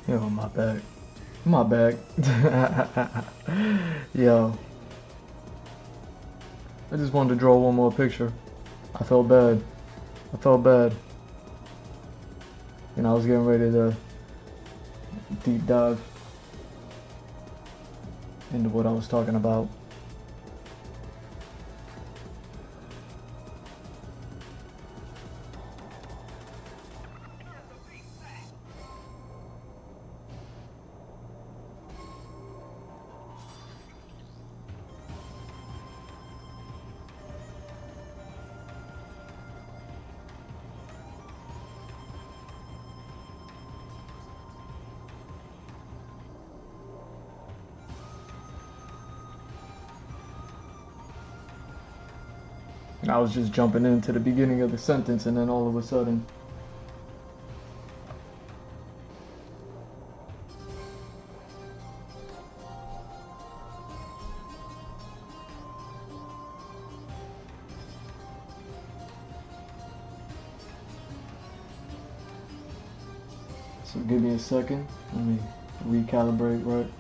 Yo, my back. My back. Yo. I just wanted to draw one more picture. I felt bad. I felt bad. You know, I was getting ready to deep dive into what I was talking about. And I was just jumping into the beginning of the sentence, and then all of a sudden, so give me a second. Let me recalibrate, right?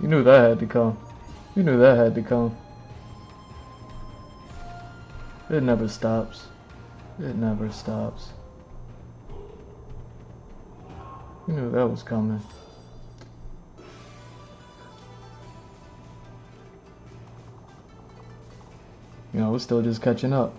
You knew that had to come. You knew that had to come. It never stops. It never stops. You knew that was coming. You know, we're still just catching up.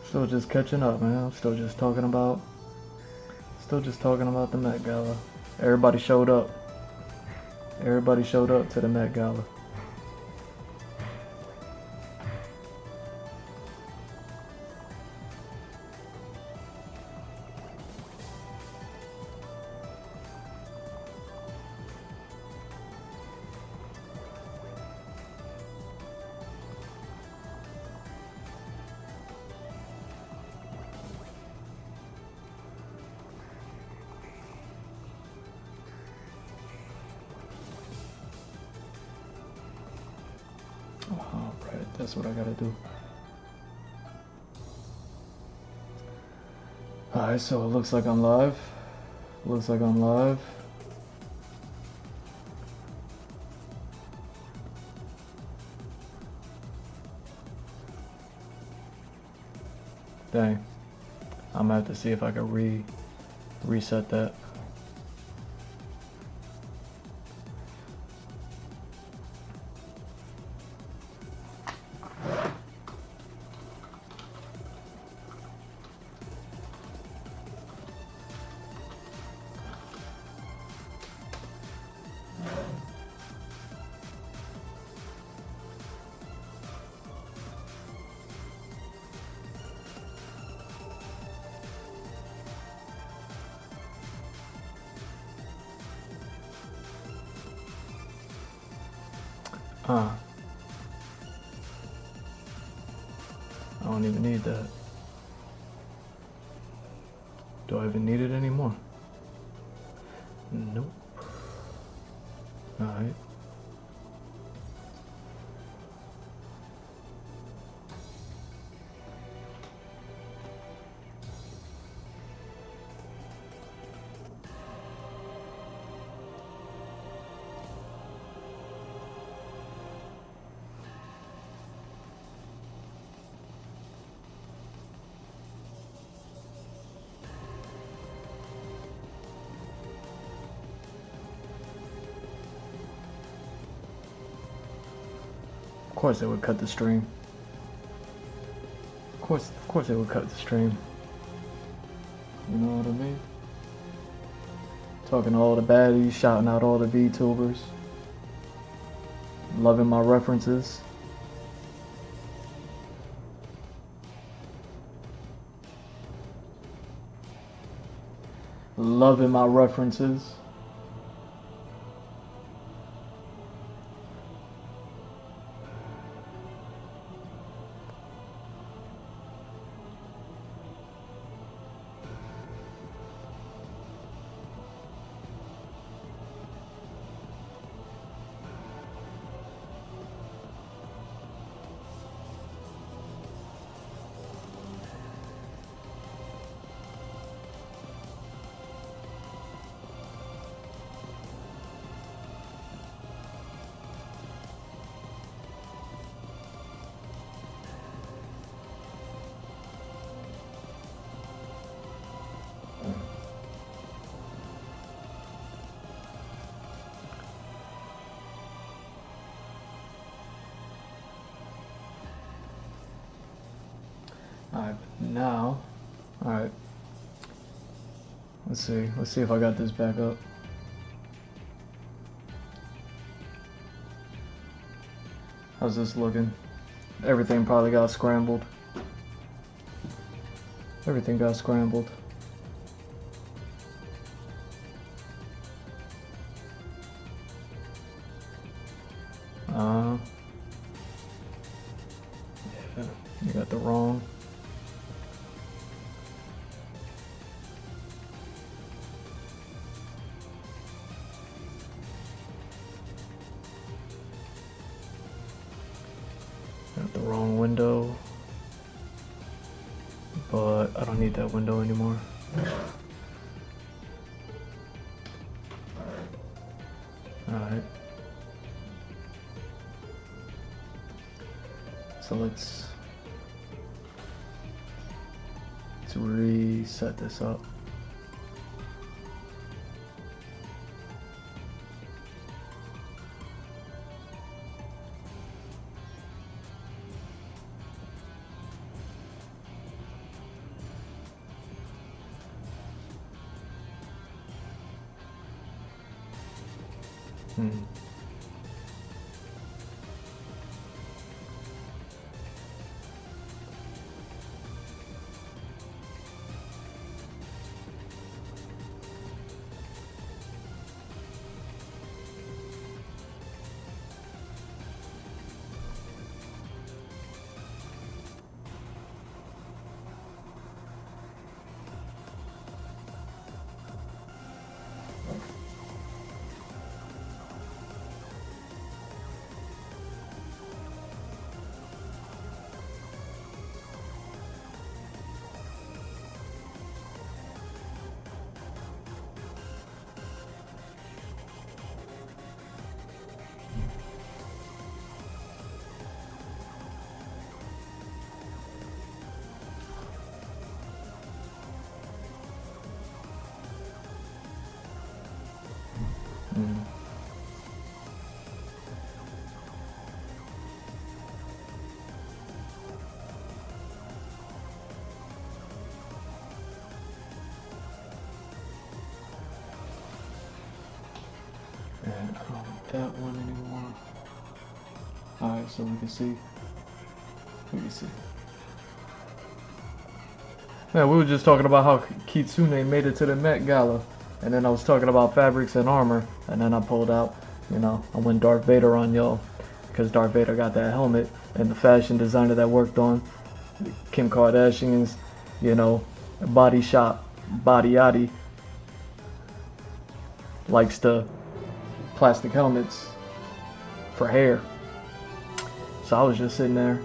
Still just catching up, man. I'm still just talking about the Met Gala. Everybody showed up. Everybody showed up to the Met Gala. Alright, that's what I gotta do. Alright, so it looks like I'm live. Looks like I'm live. Dang. I'm gonna have to see if I can reset that. I don't even need that. Do I even need it anymore? Nope. Alright. Of course they would cut the stream. Of course they would cut the stream. You know what I mean? Talking to all the baddies, shouting out all the VTubers. Loving my references. Loving my references. Alright, now, alright, let's see if I got this back up. How's this looking? Everything probably got scrambled. Everything got scrambled. Yeah, you got the wrong. Got the wrong window, but I don't need that window anymore. Alright. So let's reset this up. And I don't want that one anymore. Alright, so we can see. Man, we were just talking about how Kitsune made it to the Met Gala. And then I was talking about fabrics and armor. And then I pulled out, you know, I went Darth Vader on y'all. Because Darth Vader got that helmet. And the fashion designer that worked on Kim Kardashian's, you know, body shop, Body Yachty, likes to plastic helmets for hair. So I was just sitting there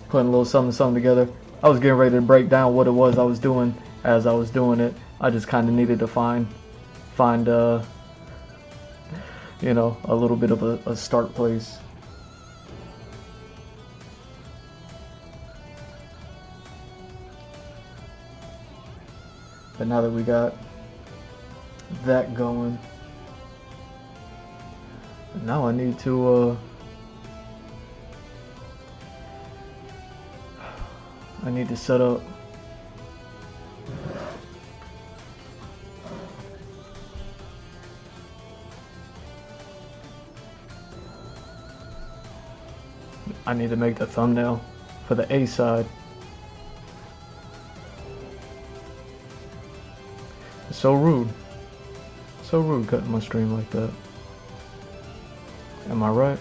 putting a little something together. I was getting ready to break down what it was I was doing as I was doing it. I just kind of needed to find you know, a little bit of a start place. But now that we got that going, now I need to set up I need to make the thumbnail for the A side. It's so rude. So rude cutting my stream like that. Am I right?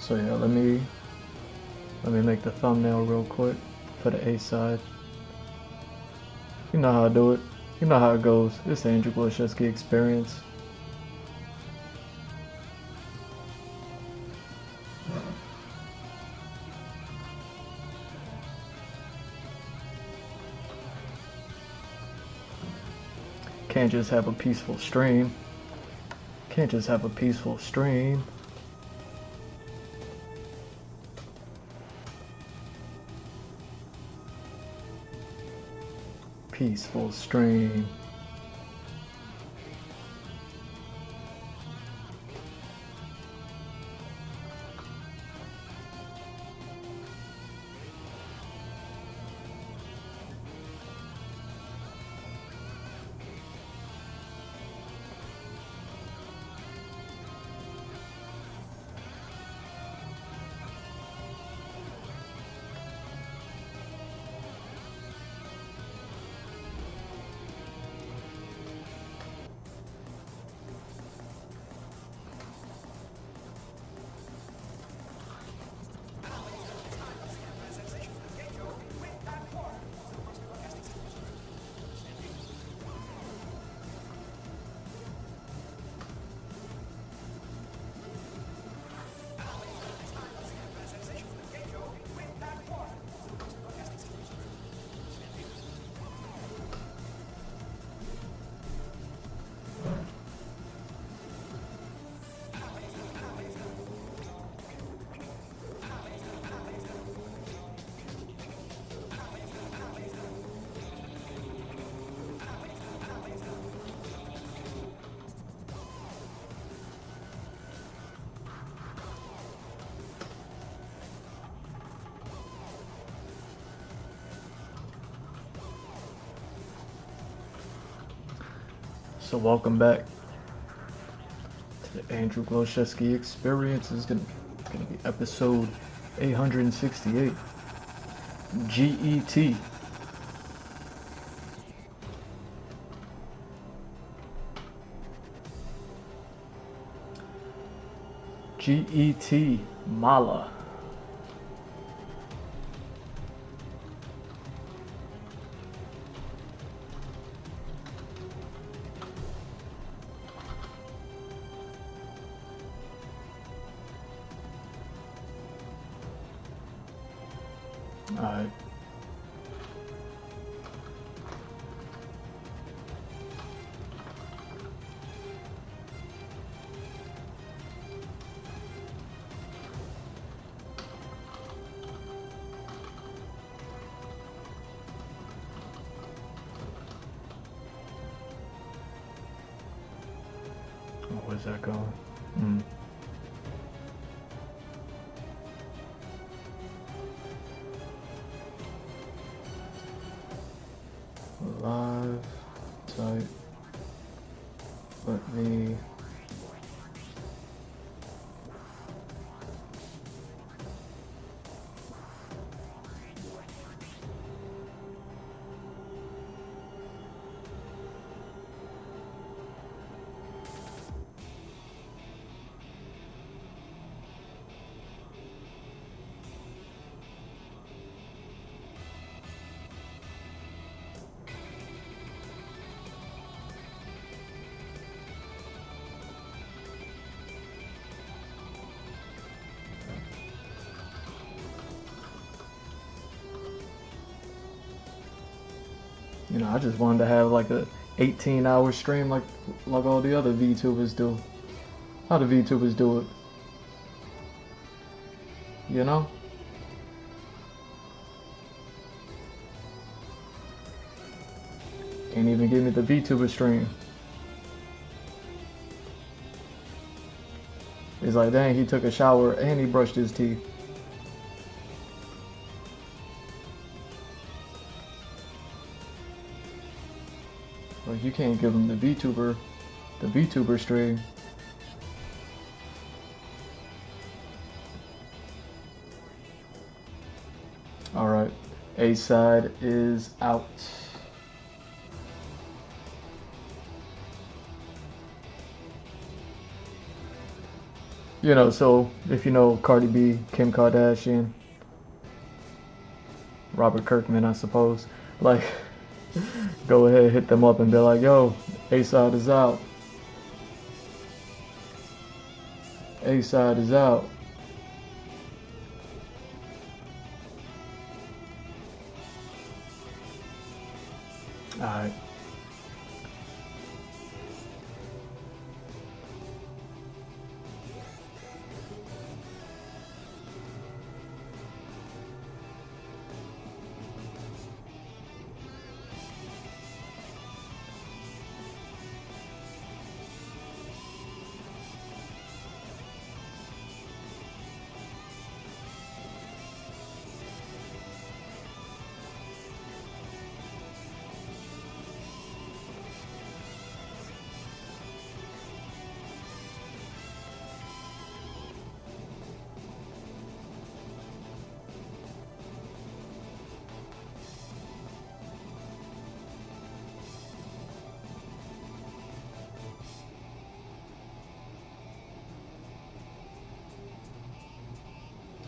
So yeah, let me make the thumbnail real quick for the A side. You know how I do it. You know how it goes. It's the Andrew Gluszewski experience. Can't just have a peaceful stream. Can't just have a peaceful stream. Peaceful stream. So welcome back to the Andrew Gluszewski experience. This is gonna be episode 868. G.E.T. G.E.T. Mala. Alright. Where's that going? Live type. Let me You know, I just wanted to have like a 18-hour stream like all the other VTubers do. How the VTubers do it. You know? Can't even give me the VTuber stream. It's like, dang, he took a shower and he brushed his teeth. Like, you can't give him the VTuber stream. Alright, A side is out. You know, so if you know Cardi B, Kim Kardashian, Robert Kirkman, I suppose, like, go ahead, hit them up and be like, yo, A-side is out. A-side is out. Alright.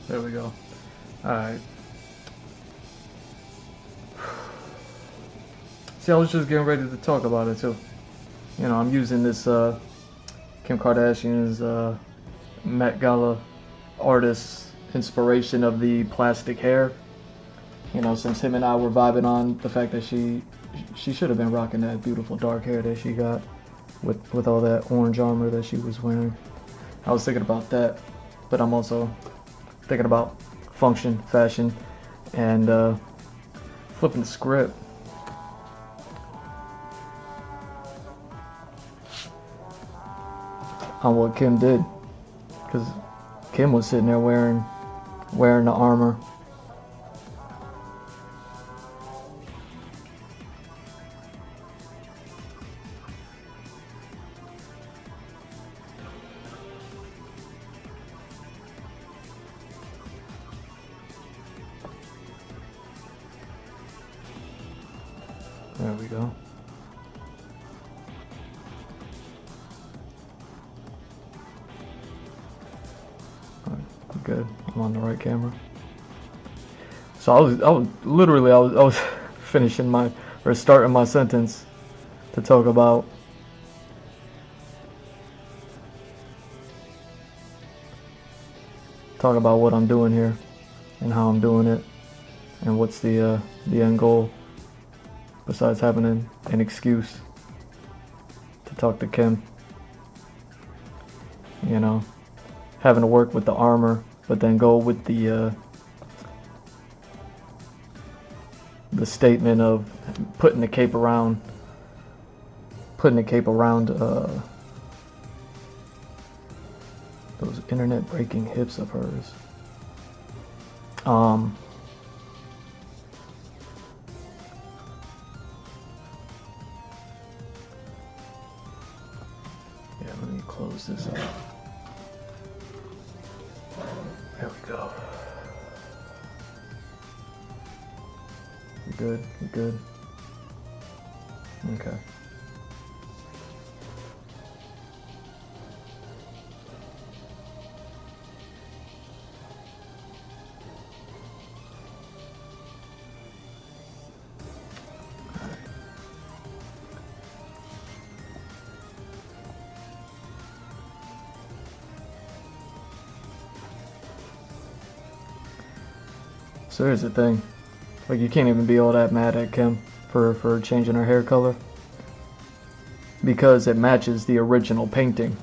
There we go. Alright. See, I was just getting ready to talk about it too. You know, I'm using this Kim Kardashian's Met Gala artist inspiration of the plastic hair. You know, since him and I were vibing on the fact that she should have been rocking that beautiful dark hair that she got with all that orange armor that she was wearing. I was thinking about that, but I'm also thinking about function, fashion, and flipping the script. On what Kim did, because Kim was sitting there wearing the armor. There we go. Good. I'm on the right camera. So I was finishing starting my sentence to talk about what I'm doing here and how I'm doing it and what's the end goal besides having an excuse to talk to Kim. You know, having to work with the armor, but then go with the statement of putting the cape around those internet breaking hips of hers. Yeah, let me close this up. There we go. You good? You good? Okay. So here's the thing, like, you can't even be all that mad at Kim for changing her hair color, because it matches the original painting.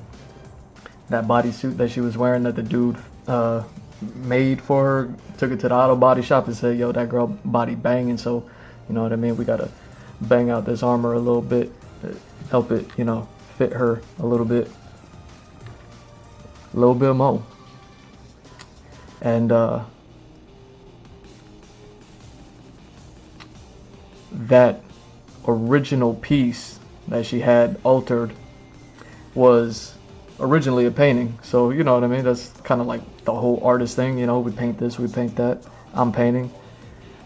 That bodysuit that she was wearing that the dude made for her, took it to the auto body shop and said, yo, that girl body banging, so you know what I mean, we gotta bang out this armor a little bit, help it, you know, fit her a little bit more. And that original piece that she had altered was originally a painting. So you know what I mean, that's kind of like the whole artist thing, you know, we paint this, we paint that. I'm painting.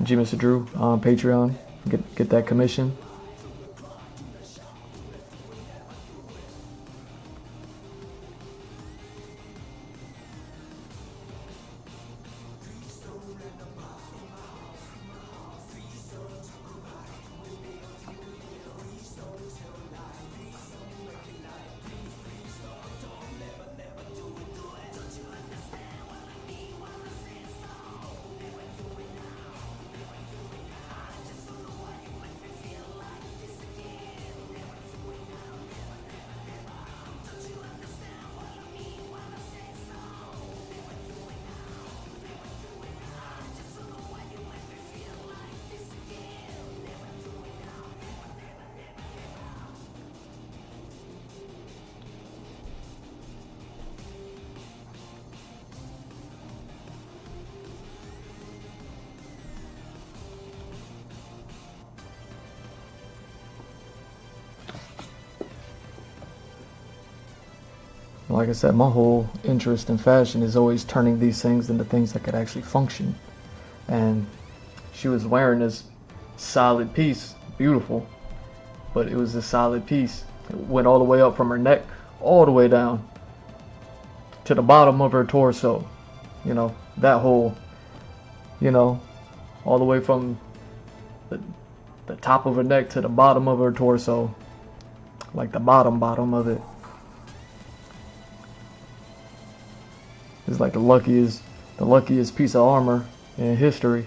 G. Mr. Drew on Patreon, get that commission. Like I said, my whole interest in fashion is always turning these things into things that could actually function. And she was wearing this solid piece, beautiful, but it was a solid piece. It went all the way up from her neck, all the way down to the bottom of her torso. You know, that whole, you know, all the way from the top of her neck to the bottom of her torso, like the bottom of it. It's like the luckiest piece of armor in history.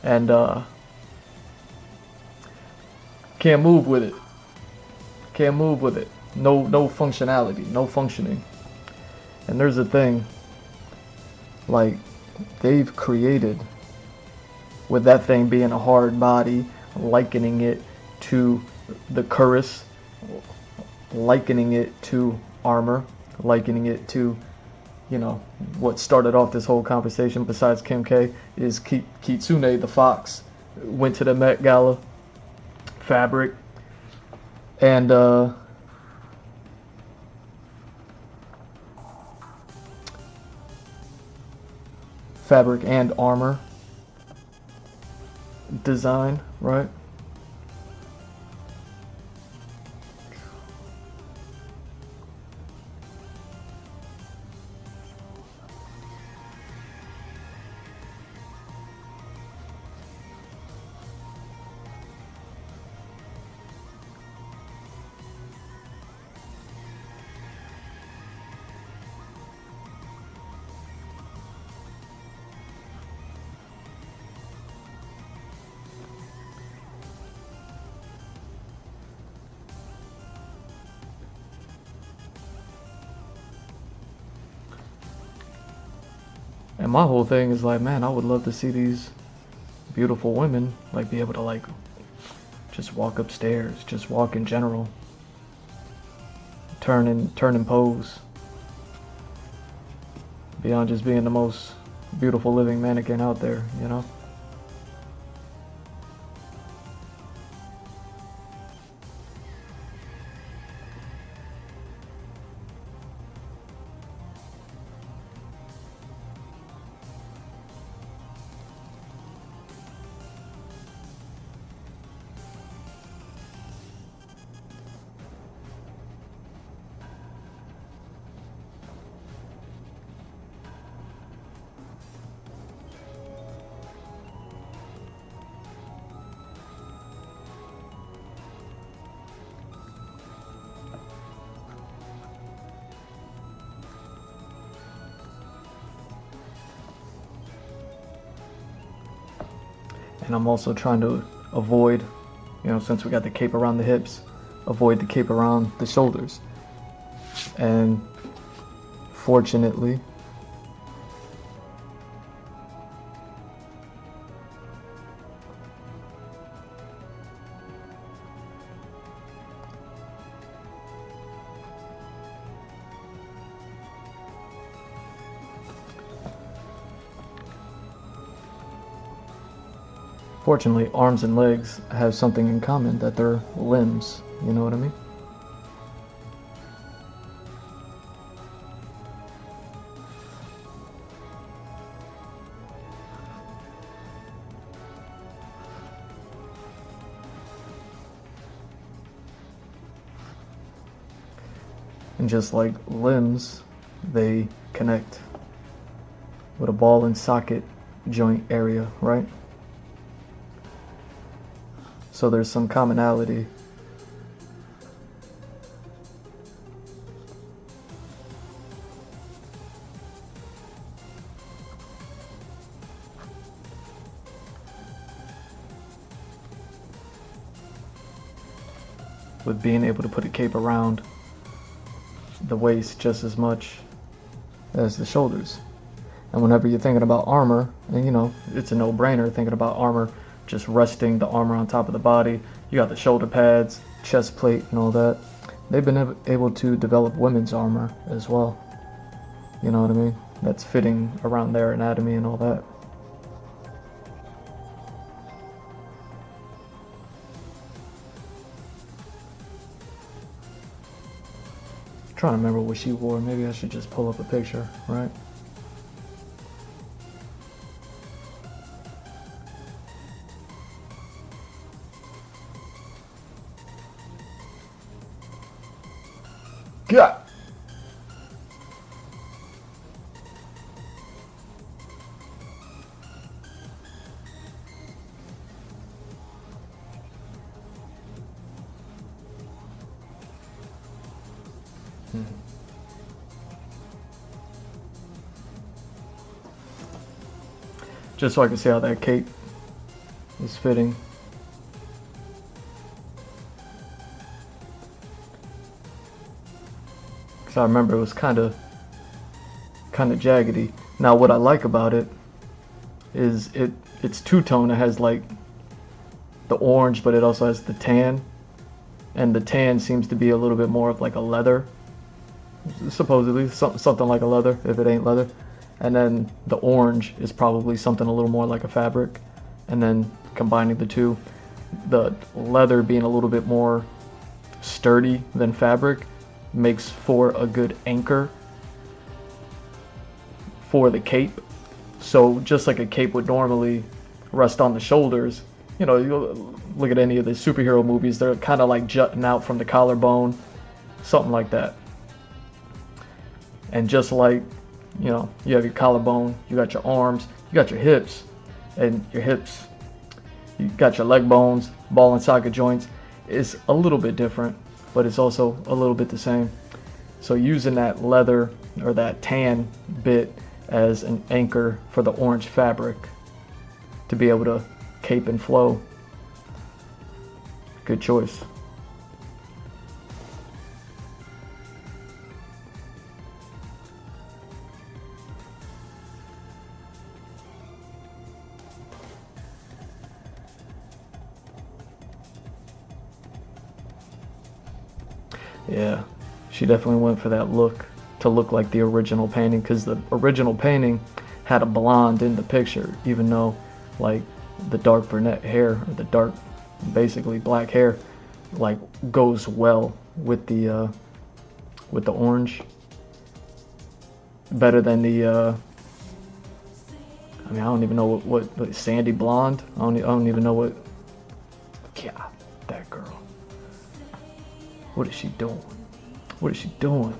And can't move with it. Can't move with it. No functionality, no functioning. And there's a thing, like, they've created, with that thing being a hard body, likening it to the cuirass, likening it to armor, likening it to, you know, what started off this whole conversation besides Kim K is Kitsune the Fox went to the Met Gala. Fabric and armor design, right? And my whole thing is like, man, I would love to see these beautiful women like be able to like just walk upstairs, just walk in general, turn and pose, beyond just being the most beautiful living mannequin out there, you know? and I'm also trying to avoid, you know, since we got the cape around the hips, avoid the cape around the shoulders. And fortunately, arms and legs have something in common, that they're limbs. You know what I mean? And just like limbs, they connect with a ball and socket joint area, right? So there's some commonality. With being able to put a cape around the waist just as much as the shoulders. And whenever you're thinking about armor, and you know, it's a no-brainer thinking about armor, just resting the armor on top of the body. You got the shoulder pads, chest plate, and all that. They've been able to develop women's armor as well. You know what I mean? That's fitting around their anatomy and all that. I'm trying to remember what she wore. Maybe I should just pull up a picture, right? Yeah. Just so I can see how that cape is fitting. Because I remember it was kind of jaggedy. Now what I like about it is it's two-tone. It has like the orange, but it also has the tan. And the tan seems to be a little bit more of like a leather. Supposedly something like a leather, if it ain't leather. And then the orange is probably something a little more like a fabric. And then combining the two, the leather being a little bit more sturdy than fabric makes for a good anchor for the cape. So just like a cape would normally rest on the shoulders, you know, you look at any of the superhero movies, they're kind of like jutting out from the collarbone, something like that. And just like, you know, you have your collarbone, you got your arms, you got your hips, and your hips, you got your leg bones, ball and socket joints. It's a little bit different, but it's also a little bit the same. So using that leather or that tan bit as an anchor for the orange fabric to be able to cape and flow, good choice. Yeah, she definitely went for that look, to look like the original painting, because the original painting had a blonde in the picture, even though like the dark brunette hair, or the dark basically black hair, like goes well with the orange, better than the I mean, I don't even know what sandy blonde, I don't even know what. God, that girl, what is she doing? What is she doing?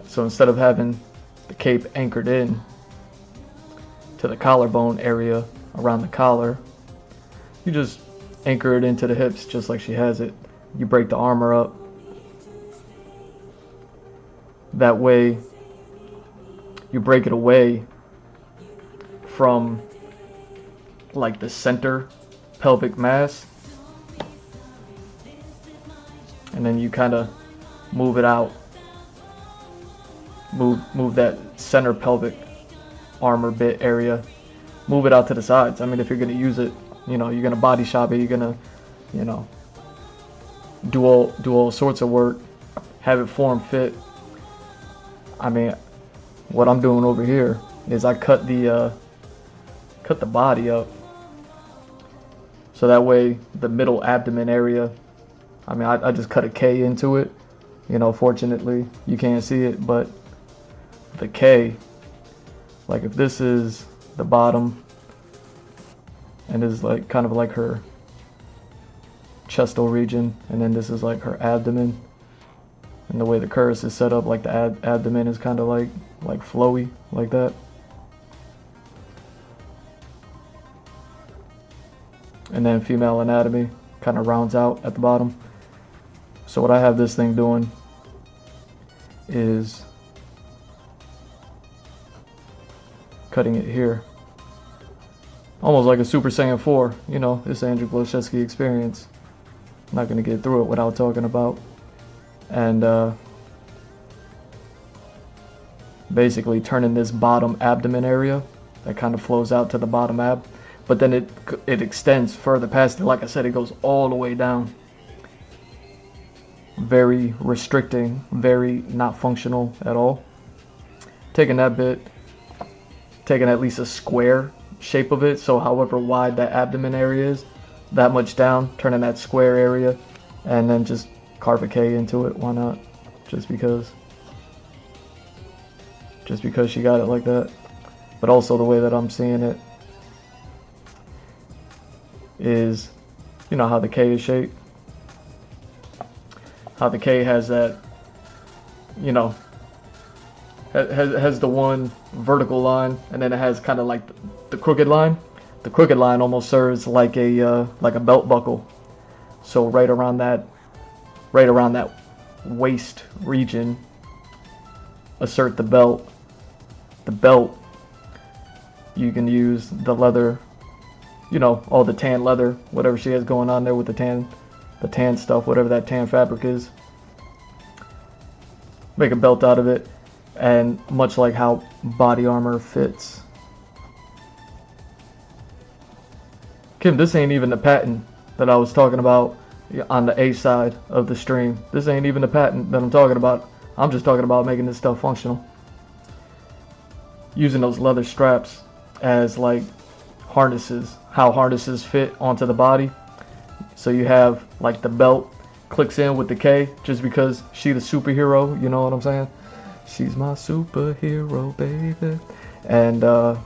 So instead of having the cape anchored in to the collarbone area around the collar, you just anchor it into the hips just like she has it. You break the armor up. That way you break it away from like the center pelvic mass, and then you kind of move it out, move that center pelvic armor bit area, move it out to the sides. I mean, if you're gonna use it, you know, you're gonna body shop it, you're gonna, you know, do all sorts of work, have it form fit. I mean, what I'm doing over here is I cut the body up, so that way the middle abdomen area, I mean, I just cut a K into it. You know, fortunately you can't see it, but the K, like if this is the bottom and is like kind of like her chestal region, and then this is like her abdomen, and the way the curves is set up, like the abdomen is kind of like flowy like that. And then female anatomy kind of rounds out at the bottom. So what I have this thing doing is cutting it here, almost like a Super Saiyan 4. You know, it's Andrew Bloshevsky experience. I'm not going to get through it without talking about. And basically turning this bottom abdomen area that kind of flows out to the bottom ab, but then it extends further past it. Like I said, it goes all the way down. Very restricting, very not functional at all. Taking that bit, taking at least a square shape of it, so however wide that abdomen area is, that much down, turning that square area, and then just carve a K into it. Why not? Just because she got it like that. But also the way that I'm seeing it is, you know how the K is shaped? How the K has that, you know, has the one vertical line, and then it has kind of like the crooked line. The crooked line almost serves like a belt buckle. So right around that waist region, assert the belt. The belt, you can use the leather, you know, all the tan leather, whatever she has going on there with the tan stuff, whatever that tan fabric is. Make a belt out of it, and much like how body armor fits. Kim, this ain't even the patent that I was talking about on the A side of the stream. This ain't even the patent that I'm talking about. I'm just talking about making this stuff functional. Using those leather straps as like harnesses, how harnesses fit onto the body. So you have like the belt clicks in with the K just because she the superhero, you know what I'm saying? She's my superhero, baby. And yeah,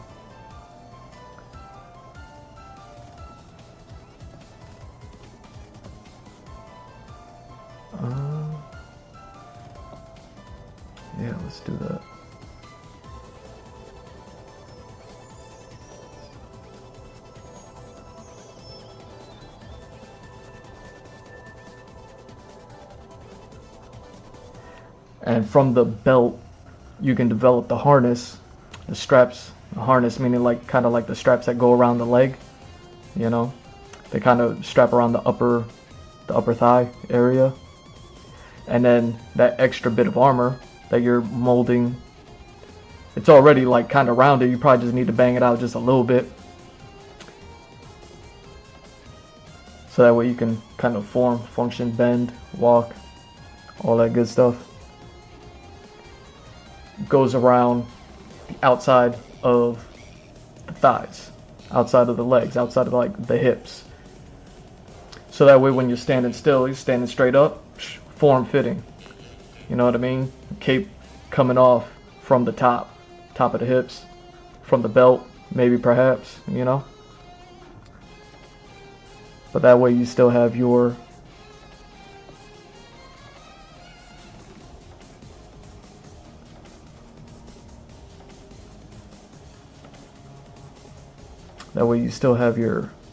let's do that. And from the belt, you can develop the harness, the straps. The harness meaning like kind of like the straps that go around the leg, you know. They kind of strap around the upper thigh area. And then that extra bit of armor that you're molding, it's already like kind of rounded. You probably just need to bang it out just a little bit, so that way you can kind of form, function, bend, walk, all that good stuff. Goes around the outside of the thighs, outside of the legs, outside of like the hips. So that way when you're standing still, you're standing straight up, form fitting. You know what I mean? Cape coming off from the top of the hips, from the belt, maybe perhaps, you know? But that way you still have your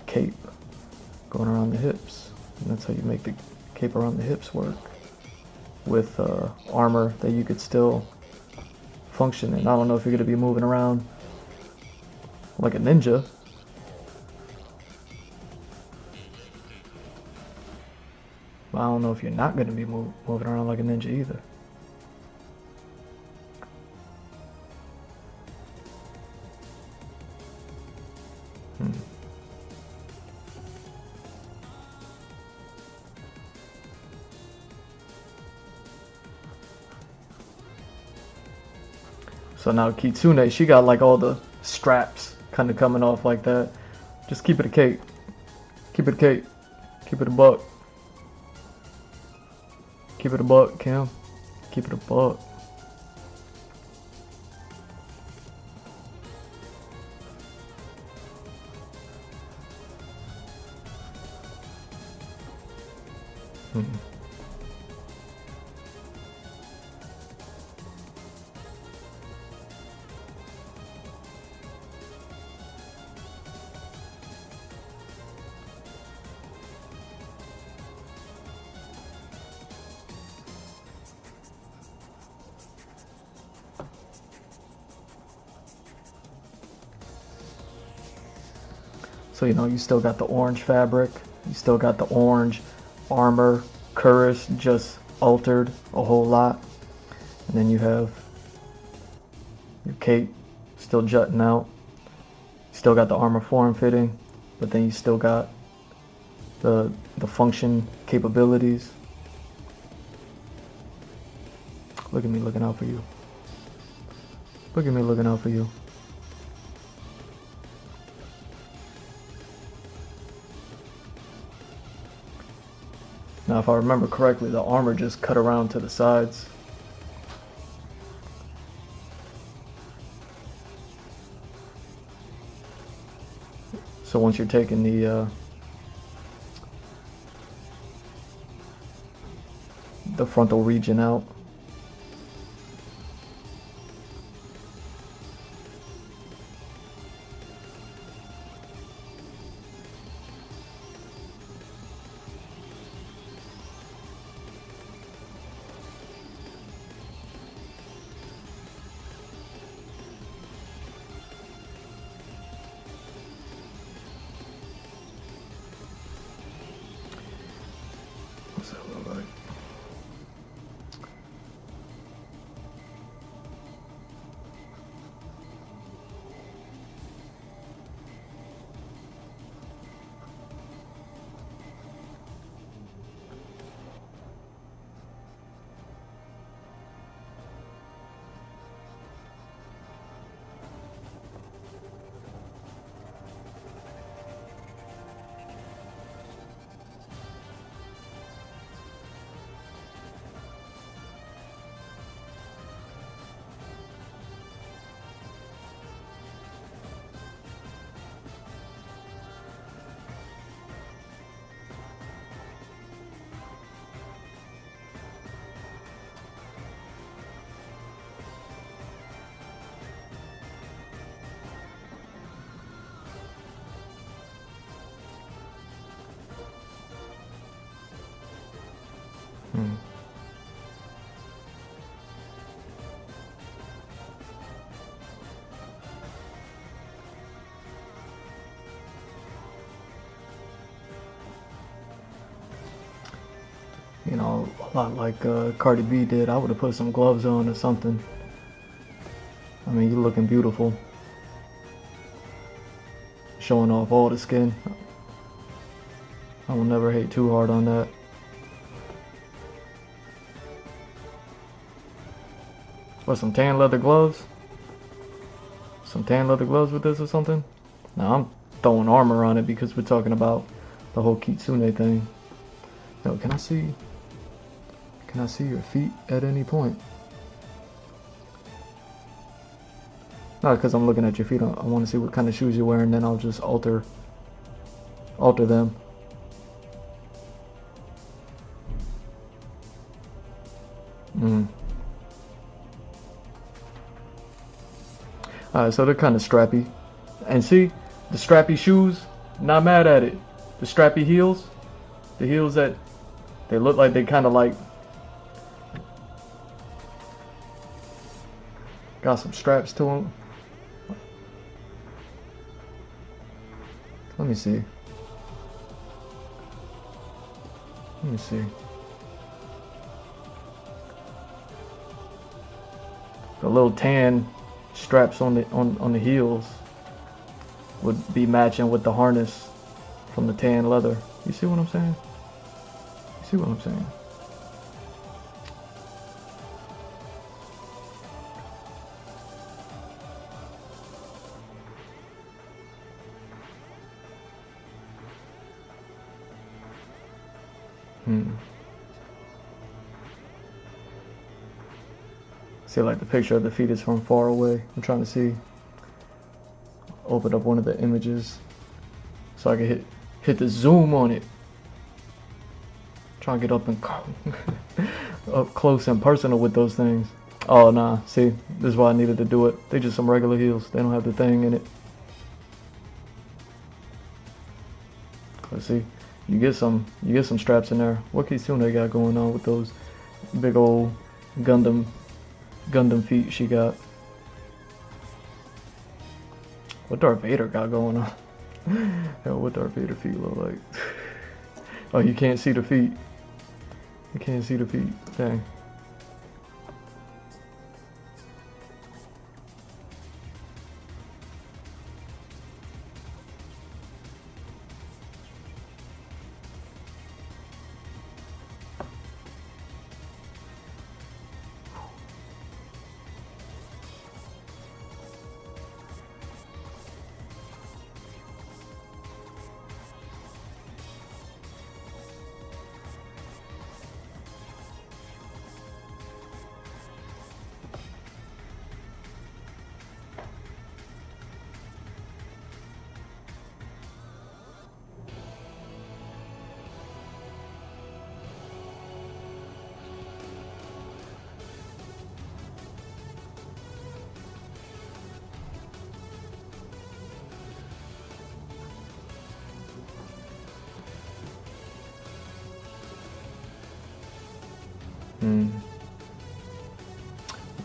cape going around the hips. And that's how you make the cape around the hips work, with armor that you could still functioning. I don't know if you're gonna be moving around like a ninja. But I don't know if you're not gonna be moving around like a ninja either. So now Kitsune, she got like all the straps kind of coming off like that. Just keep it a cake. Keep it a cake. Keep it a buck. Keep it a buck, Kim. Keep it a buck. So, you know, you still got the orange fabric, you still got the orange armor, cuirass just altered a whole lot. And then you have your cape still jutting out. Still got the armor form fitting, but then you still got the function capabilities. Look at me looking out for you. Look at me looking out for you. Now, if I remember correctly, the armor just cut around to the sides. So once you're taking the frontal region out, what's that look like? You know, a lot like Cardi B did. I would have put some gloves on or something. I mean, you're looking beautiful. Showing off all the skin. I will never hate too hard on that. What, some tan leather gloves? Some tan leather gloves with this or something? Now I'm throwing armor on it because we're talking about the whole Kitsune thing. Yo, can I see your feet at any point? Not because I'm looking at your feet. I want to see what kind of shoes you're wearing, then I'll just alter them. Alright, so they're kind of strappy. And see, the strappy shoes, not mad at it. The strappy heels, the heels that they look like they kind of like Got some straps to them. Let me see. Let me see. The little tan straps on the heels would be matching with the harness from the tan leather. You see what I'm saying? You see what I'm saying? See, like the picture of the feet is from far away. I'm trying to see. Open up one of the images so I can hit the zoom on it. Try and get up and up close and personal with those things. Oh nah, see, this is why I needed to do it. They just some regular heels. They don't have the thing in it. Let's see. You get some straps in there. What Kitsune got going on with those big old Gundam feet she got? What Darth Vader got going on? Hell, what Darth Vader feet look like? Oh, you can't see the feet. You can't see the feet. Dang.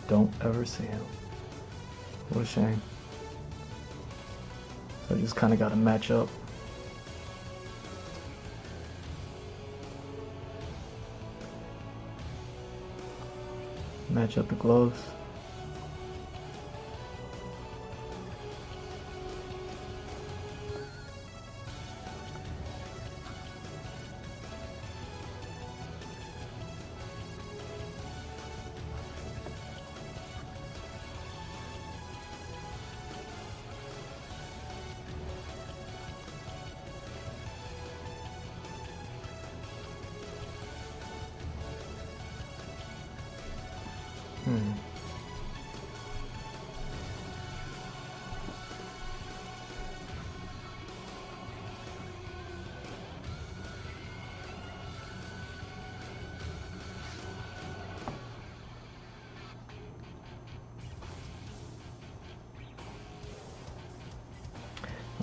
Don't ever see him. What a shame. So I just kind of got to match up. Match up the gloves.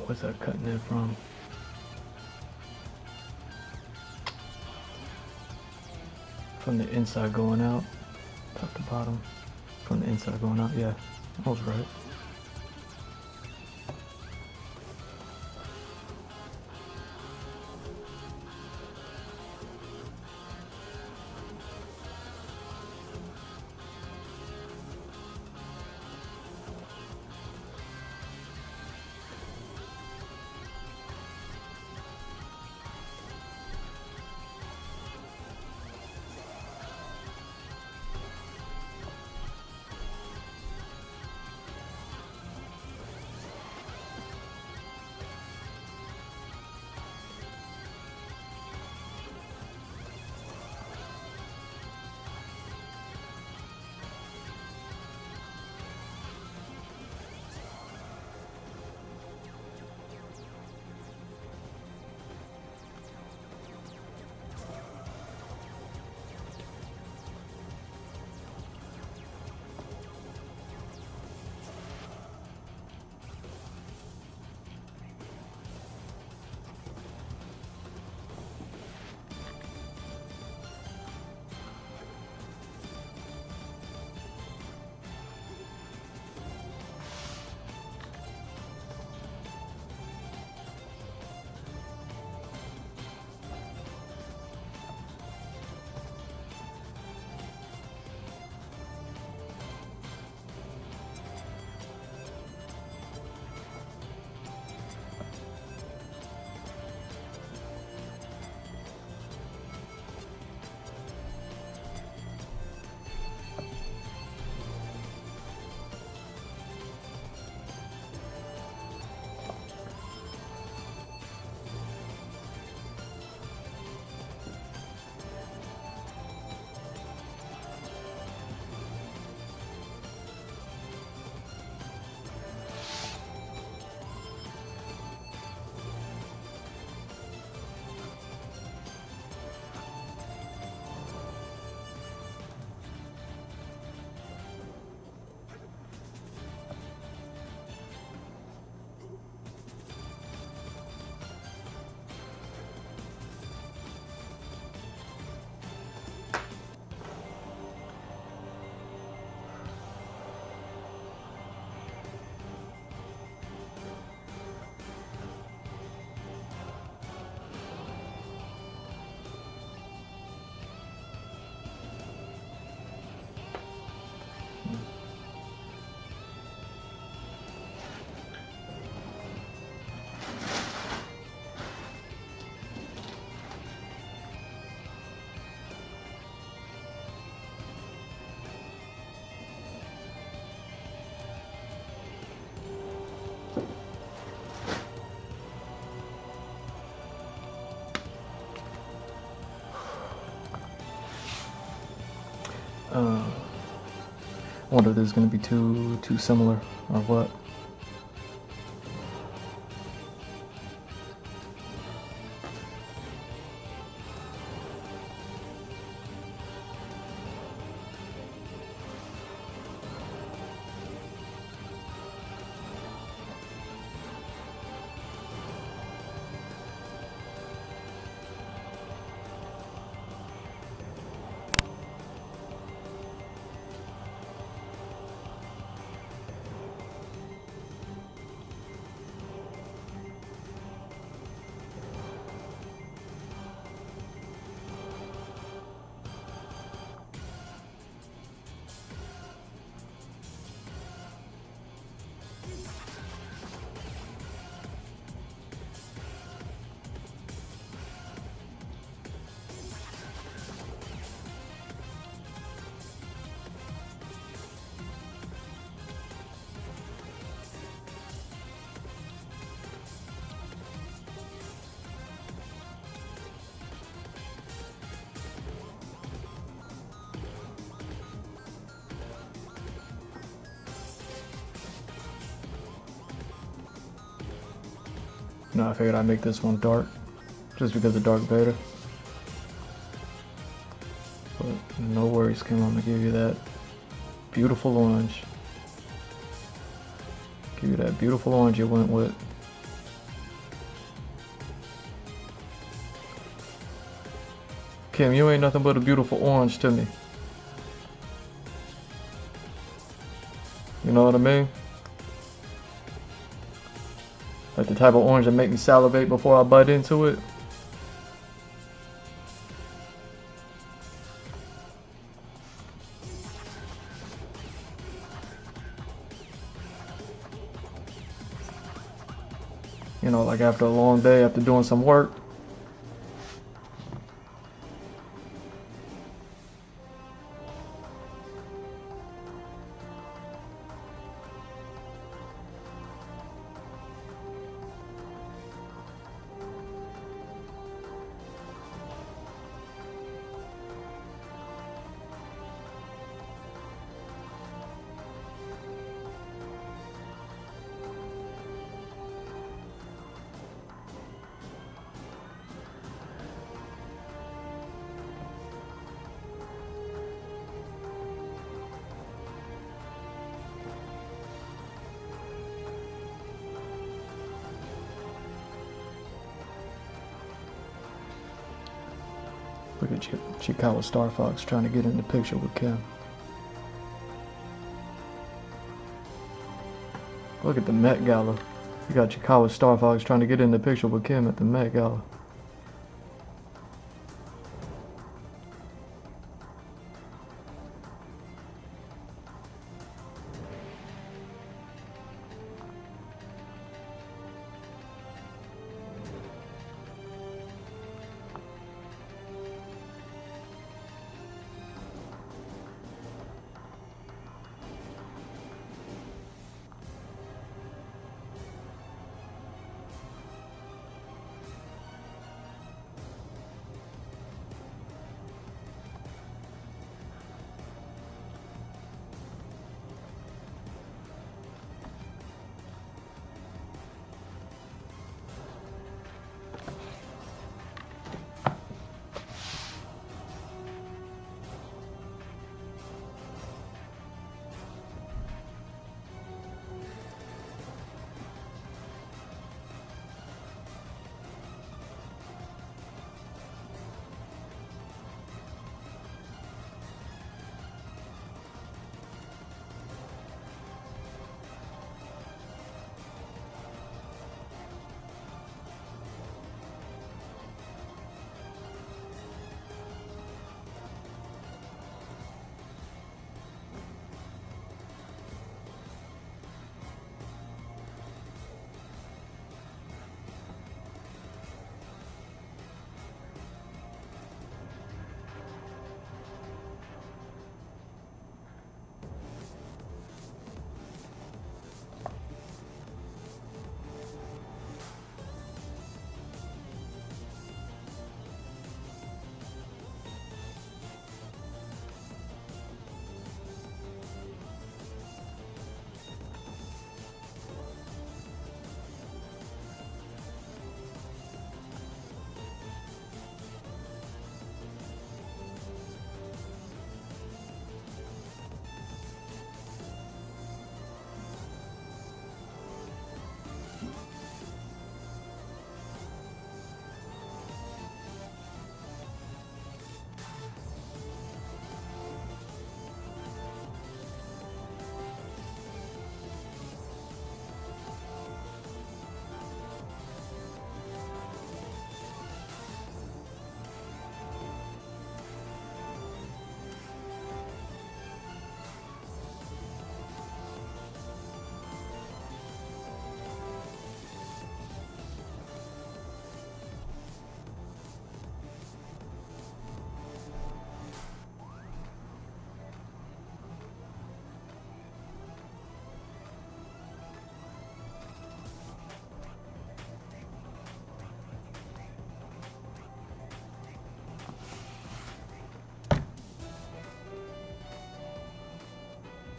What's that cutting it from? From the inside going out, top to bottom. From the inside going out, yeah, that was right. I wonder if this is gonna be too similar or what. No, I figured I'd make this one dark, just because of Dark Vader. But no worries, Kim, I'm gonna give you that beautiful orange. Give you that beautiful orange you went with. Kim, you ain't nothing but a beautiful orange to me. You know what I mean? Like the type of orange that make me salivate before I bite into it. You know, like after a long day, after doing some work. Look at Chikawa Star Fox trying to get in the picture with Kim. Look at the Met Gala. You got Chikawa Star Fox trying to get in the picture with Kim at the Met Gala.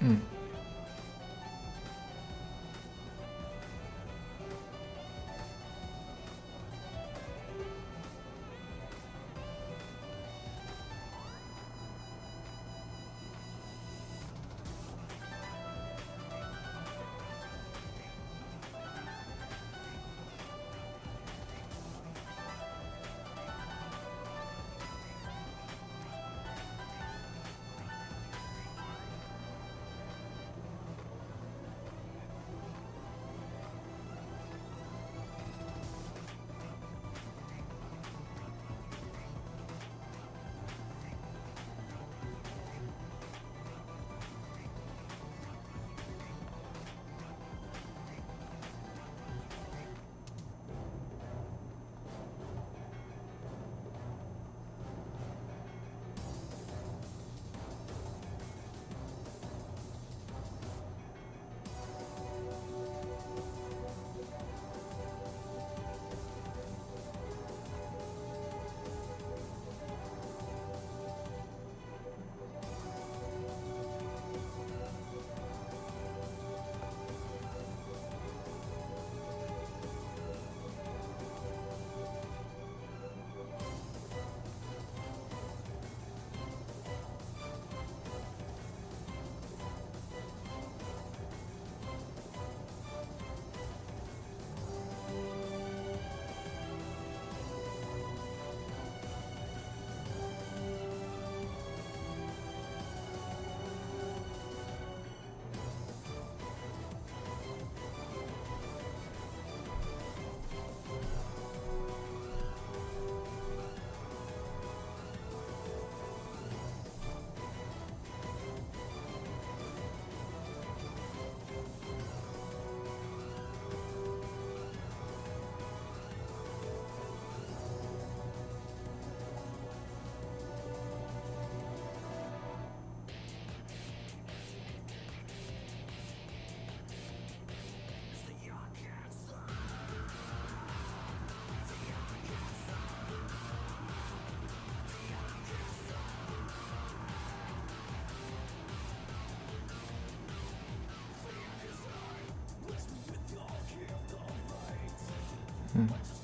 Hmm. Hmm.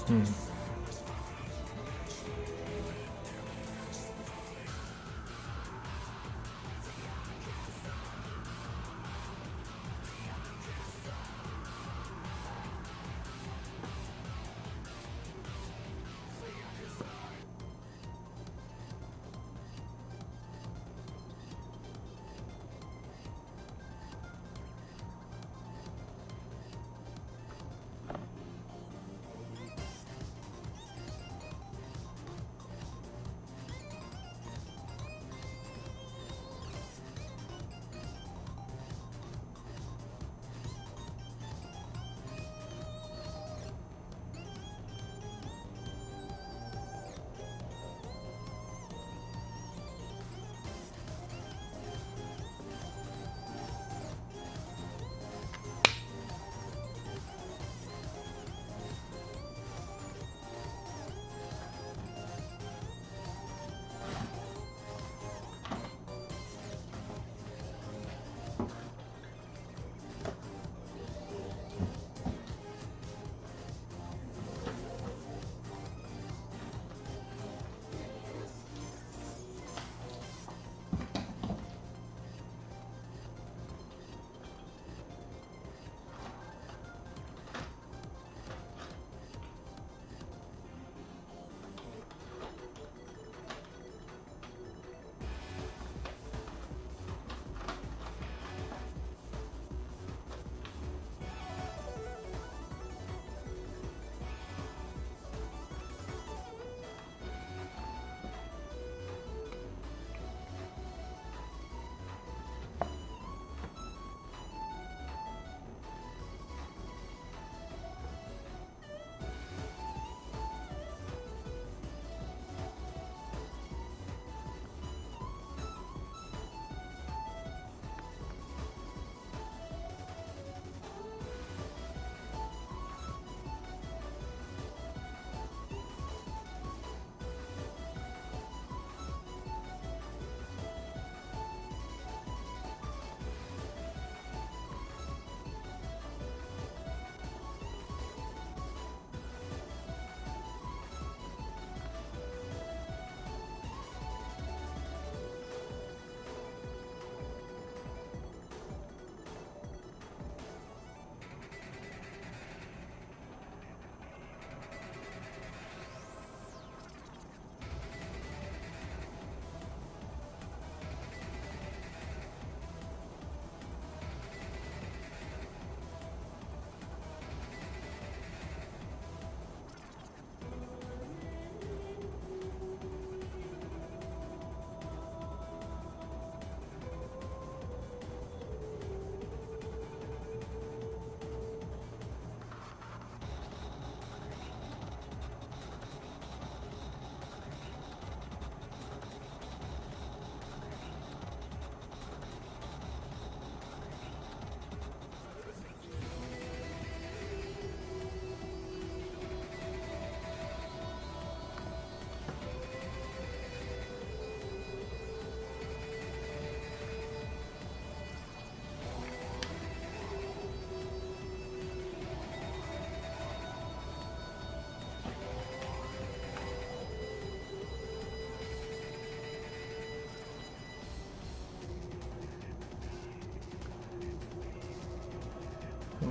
Hmm.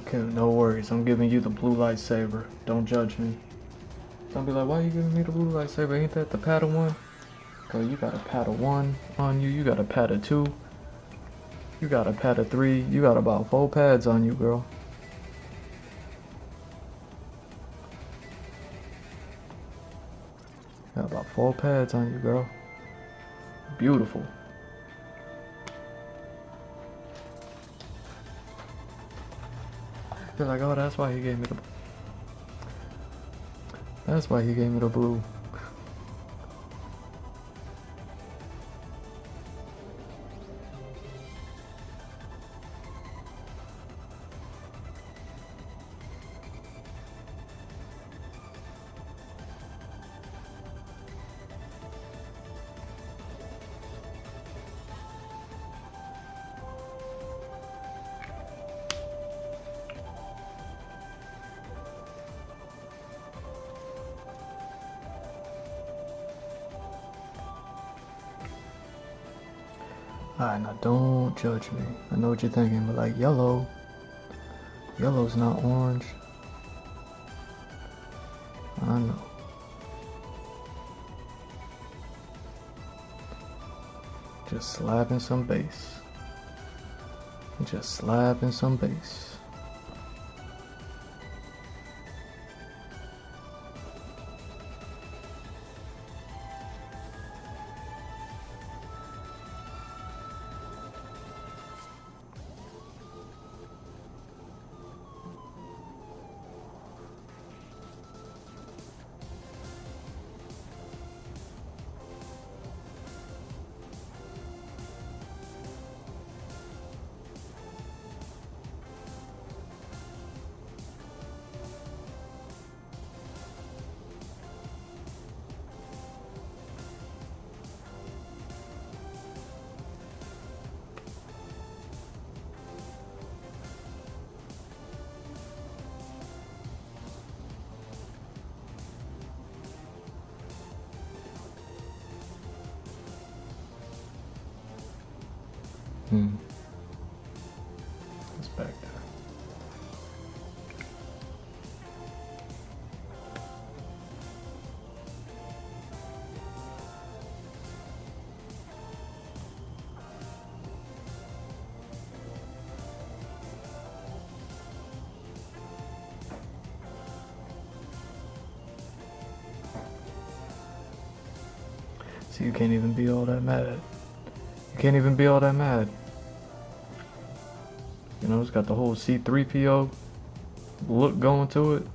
Okay, no worries. I'm giving you the blue lightsaber. Don't judge me. Don't be like, why are you giving me the blue lightsaber? Ain't that the Padawan? Girl, you got a Padawan on you. You got a Pada 2. You got a Pada 3. You got about 4 pads on you, girl. Got about 4 pads on you, girl. Beautiful. You're like, oh, that's why he gave me the... That's why he gave me the blue. Alright, now don't judge me. I know what you're thinking, but like yellow. Yellow's not orange. I know. Just slapping some bass. Just slapping some bass. It's back there. See, you can't even be all that mad. You can't even be all that mad. You know, it's got the whole C3PO look going to it.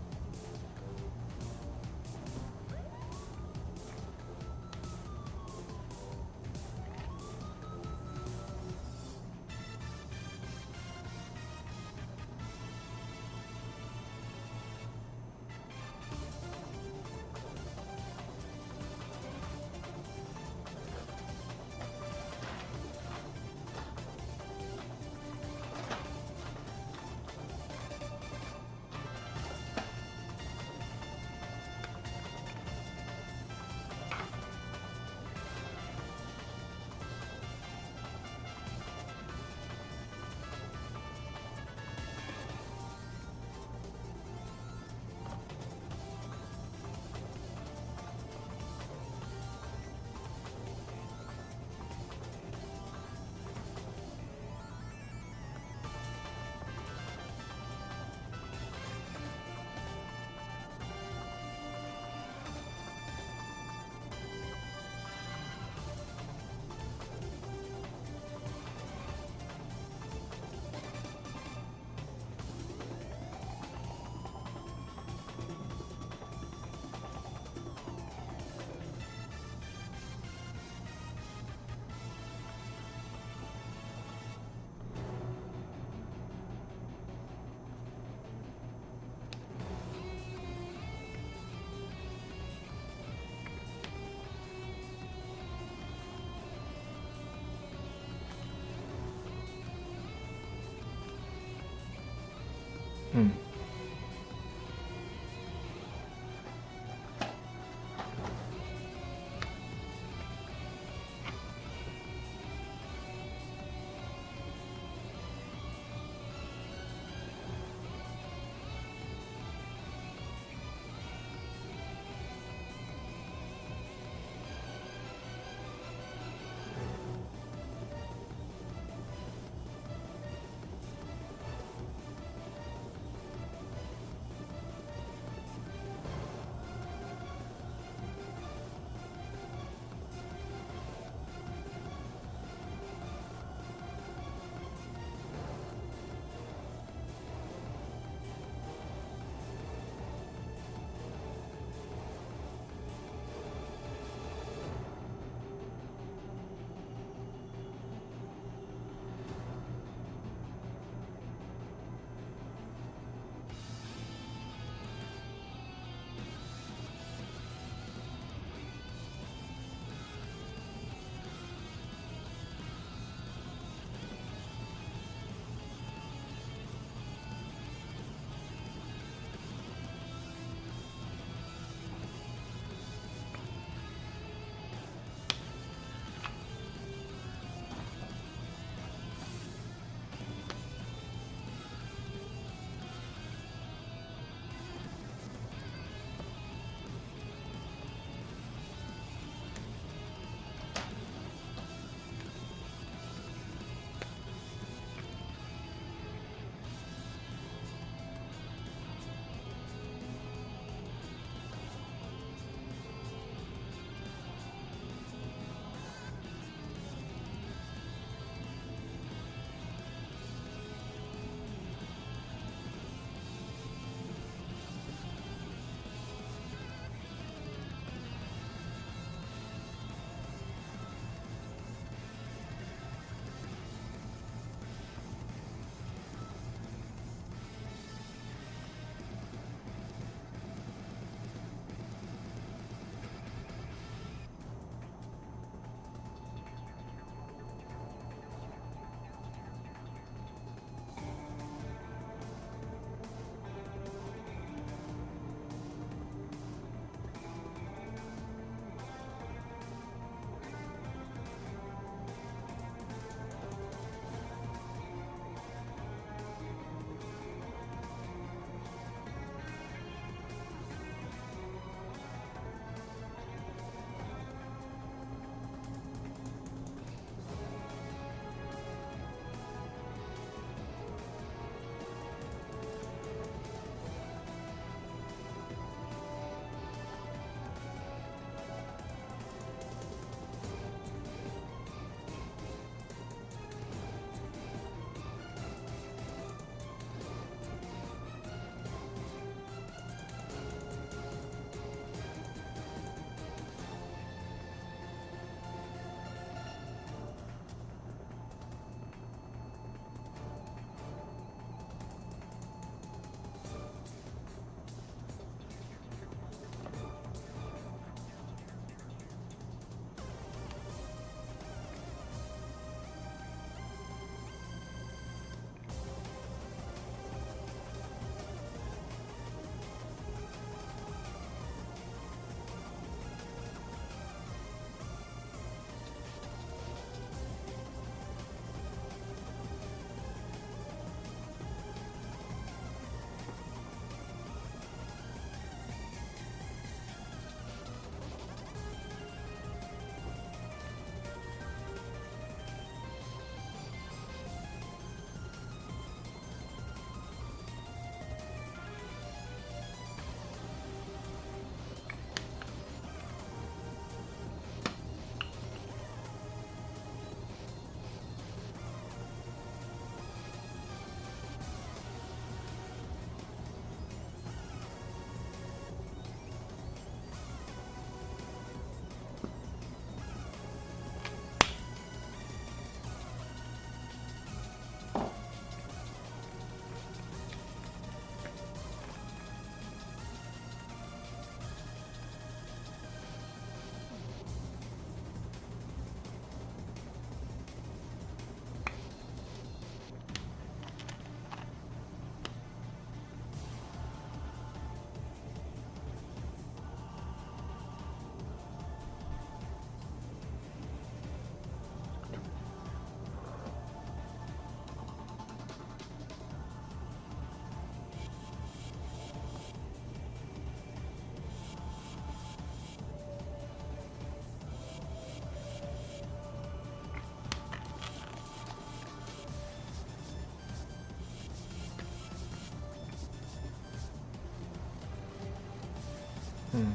Hmm.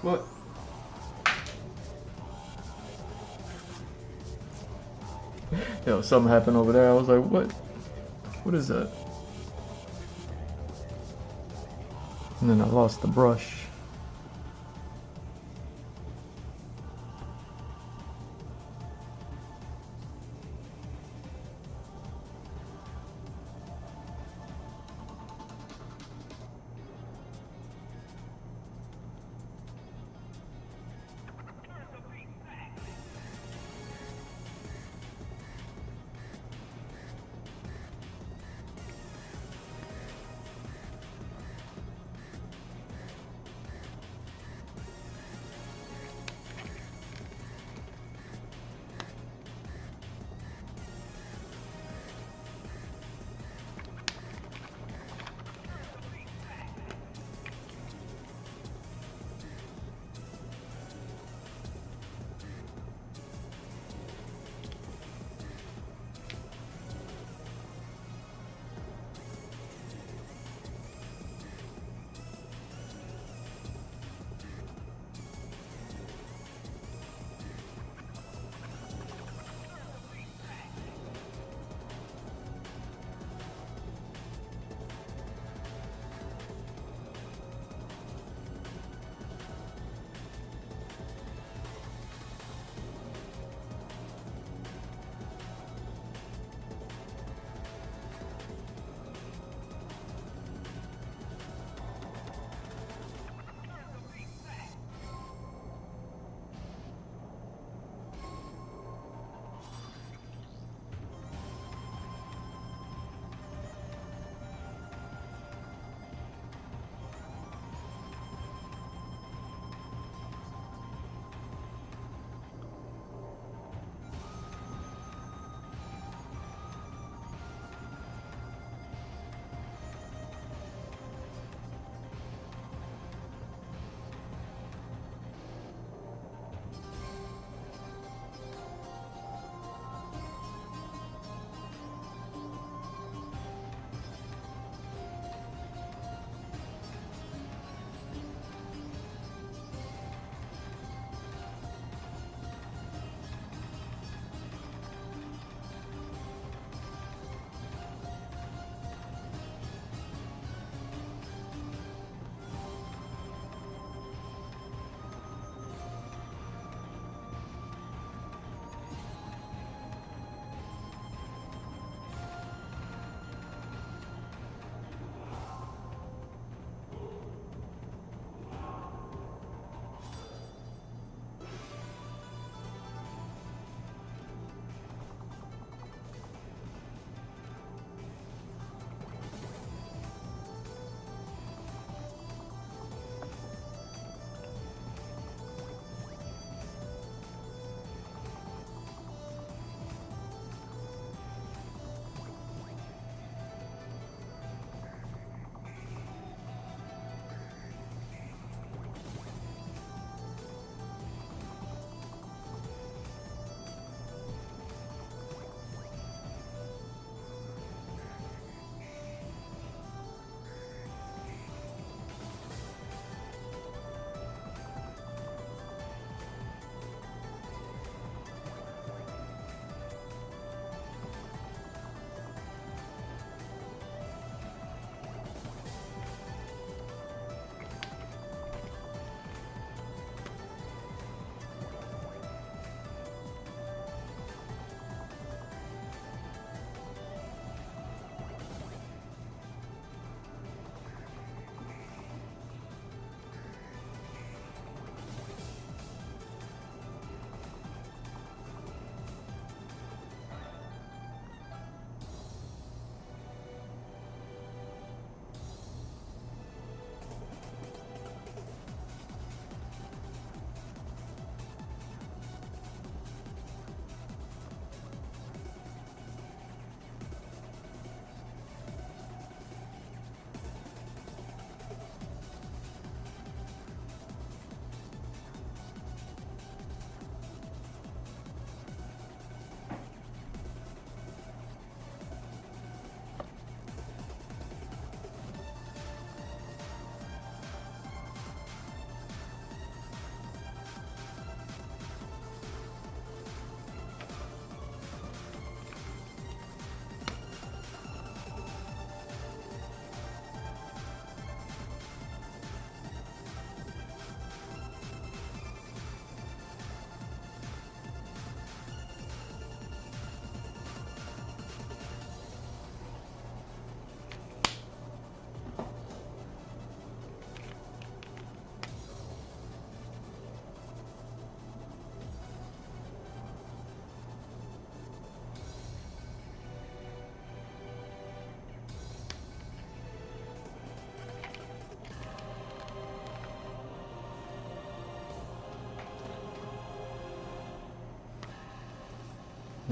What? Yo, something happened over there. I was like, what? What is that? And then I lost the brush.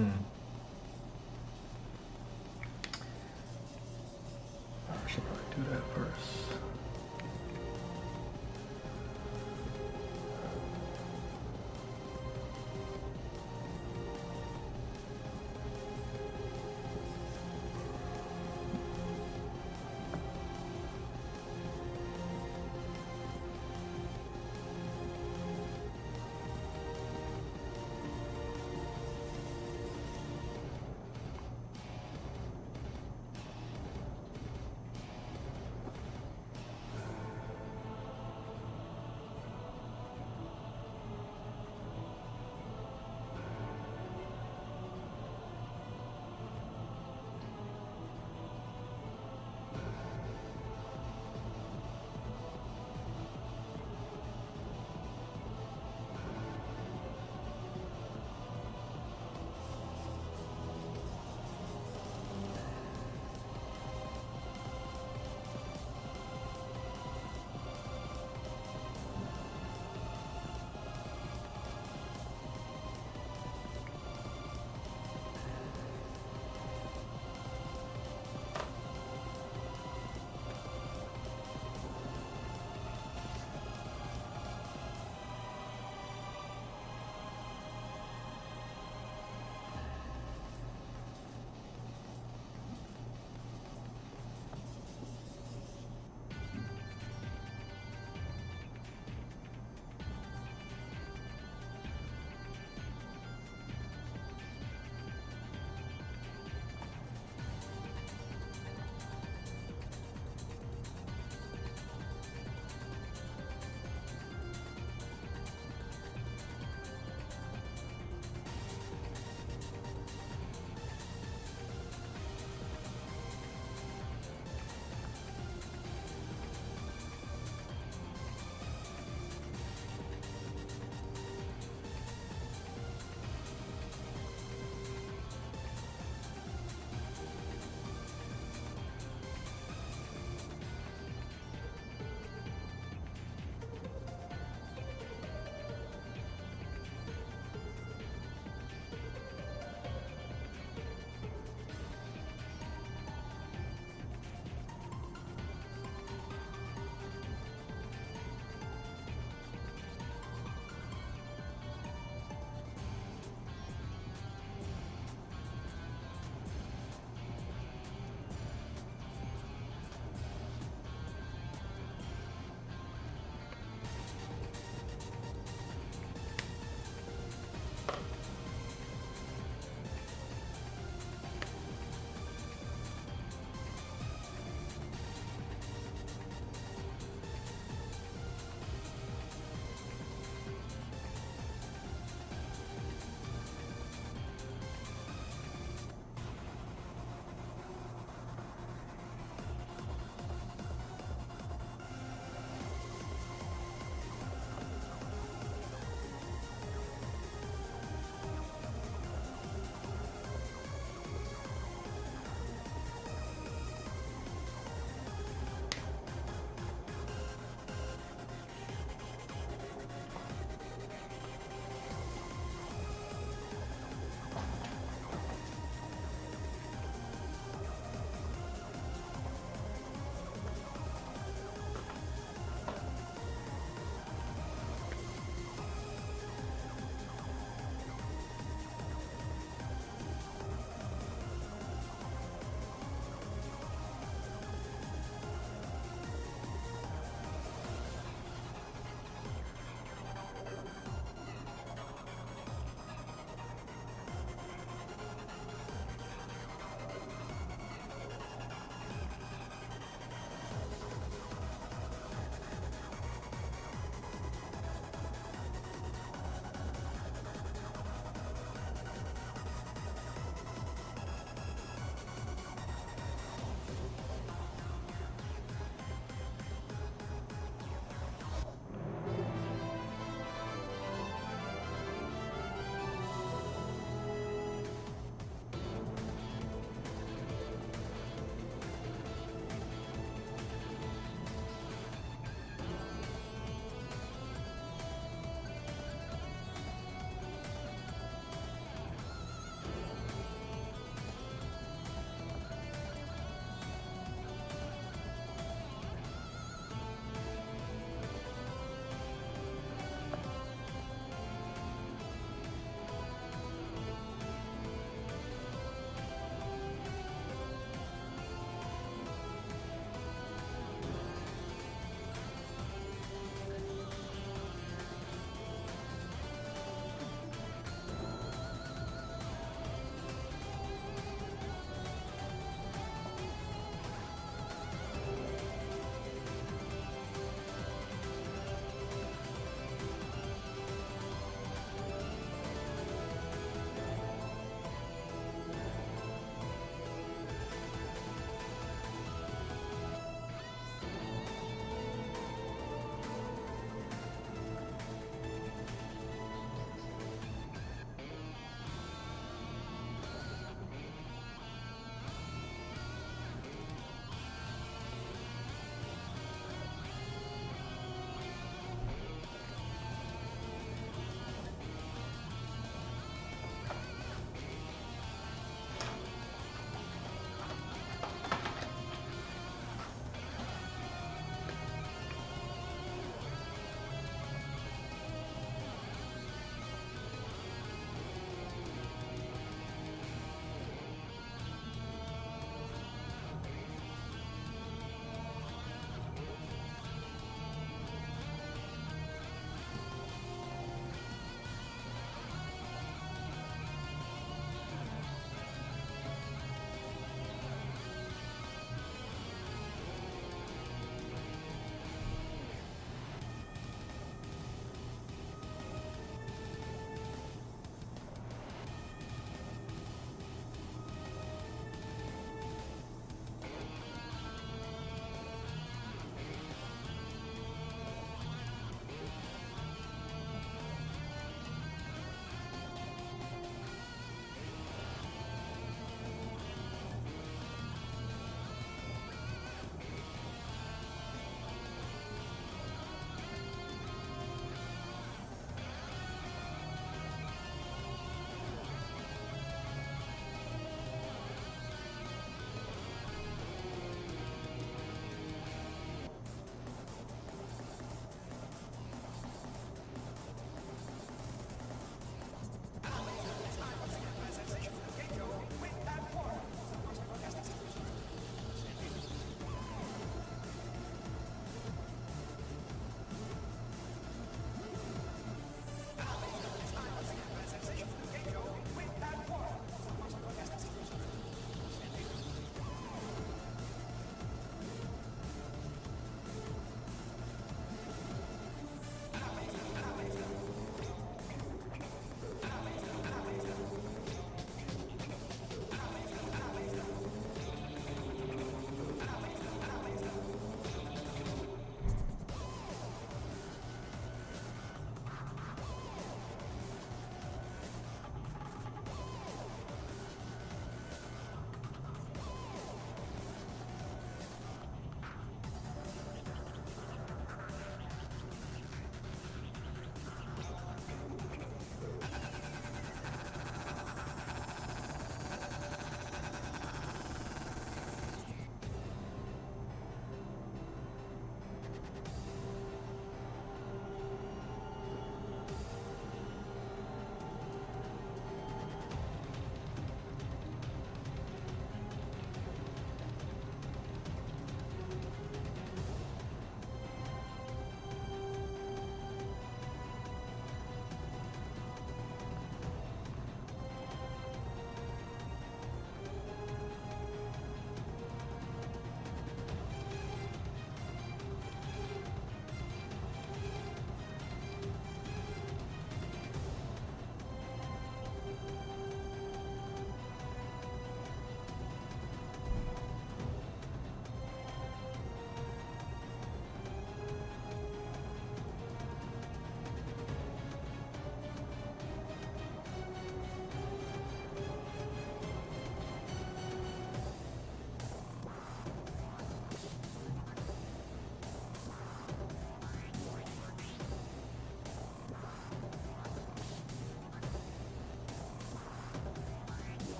I should probably do that first.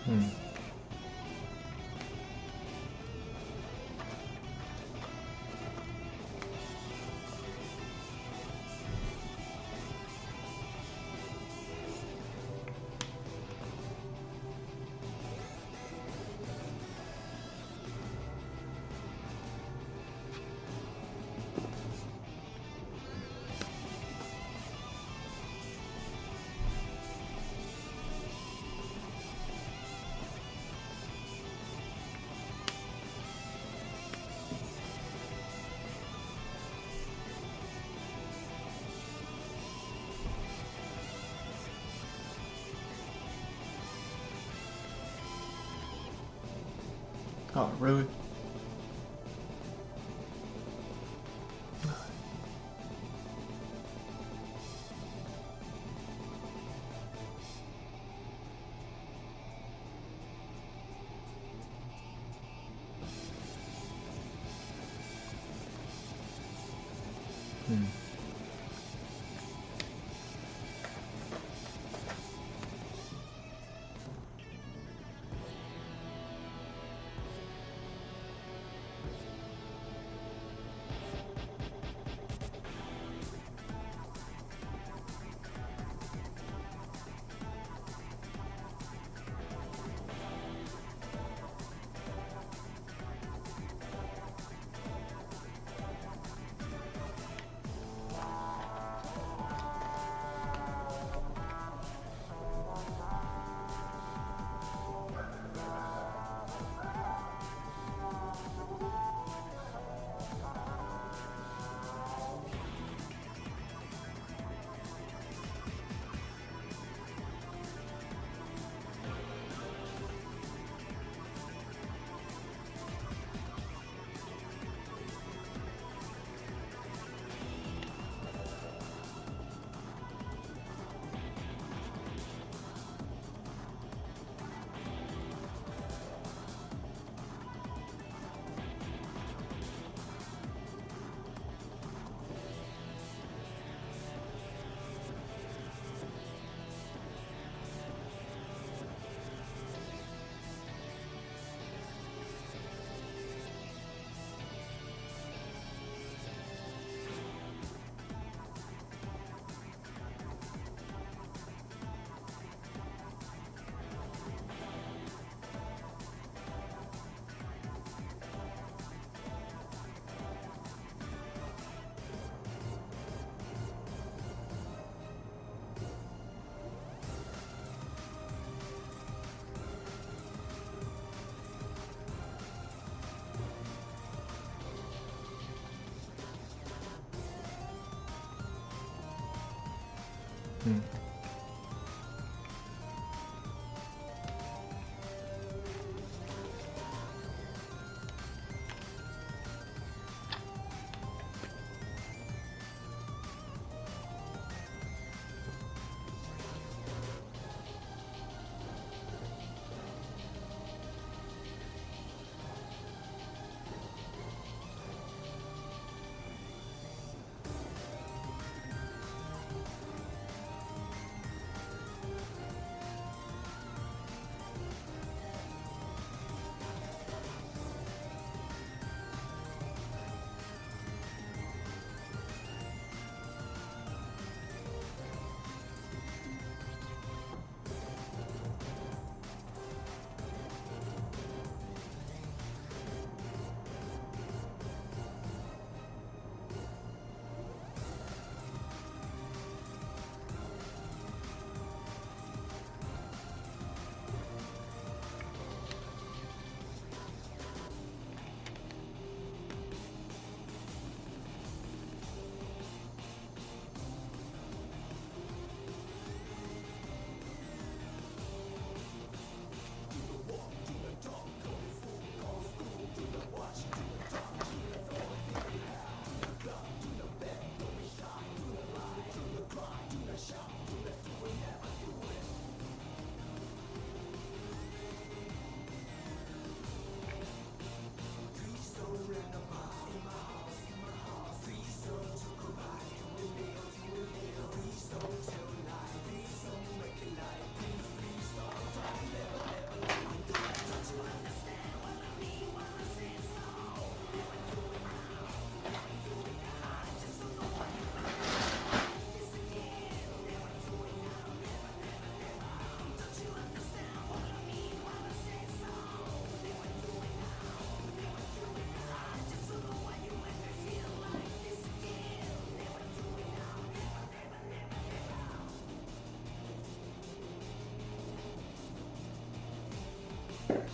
Hmm. Oh, really? Hmm. Hmm. Right.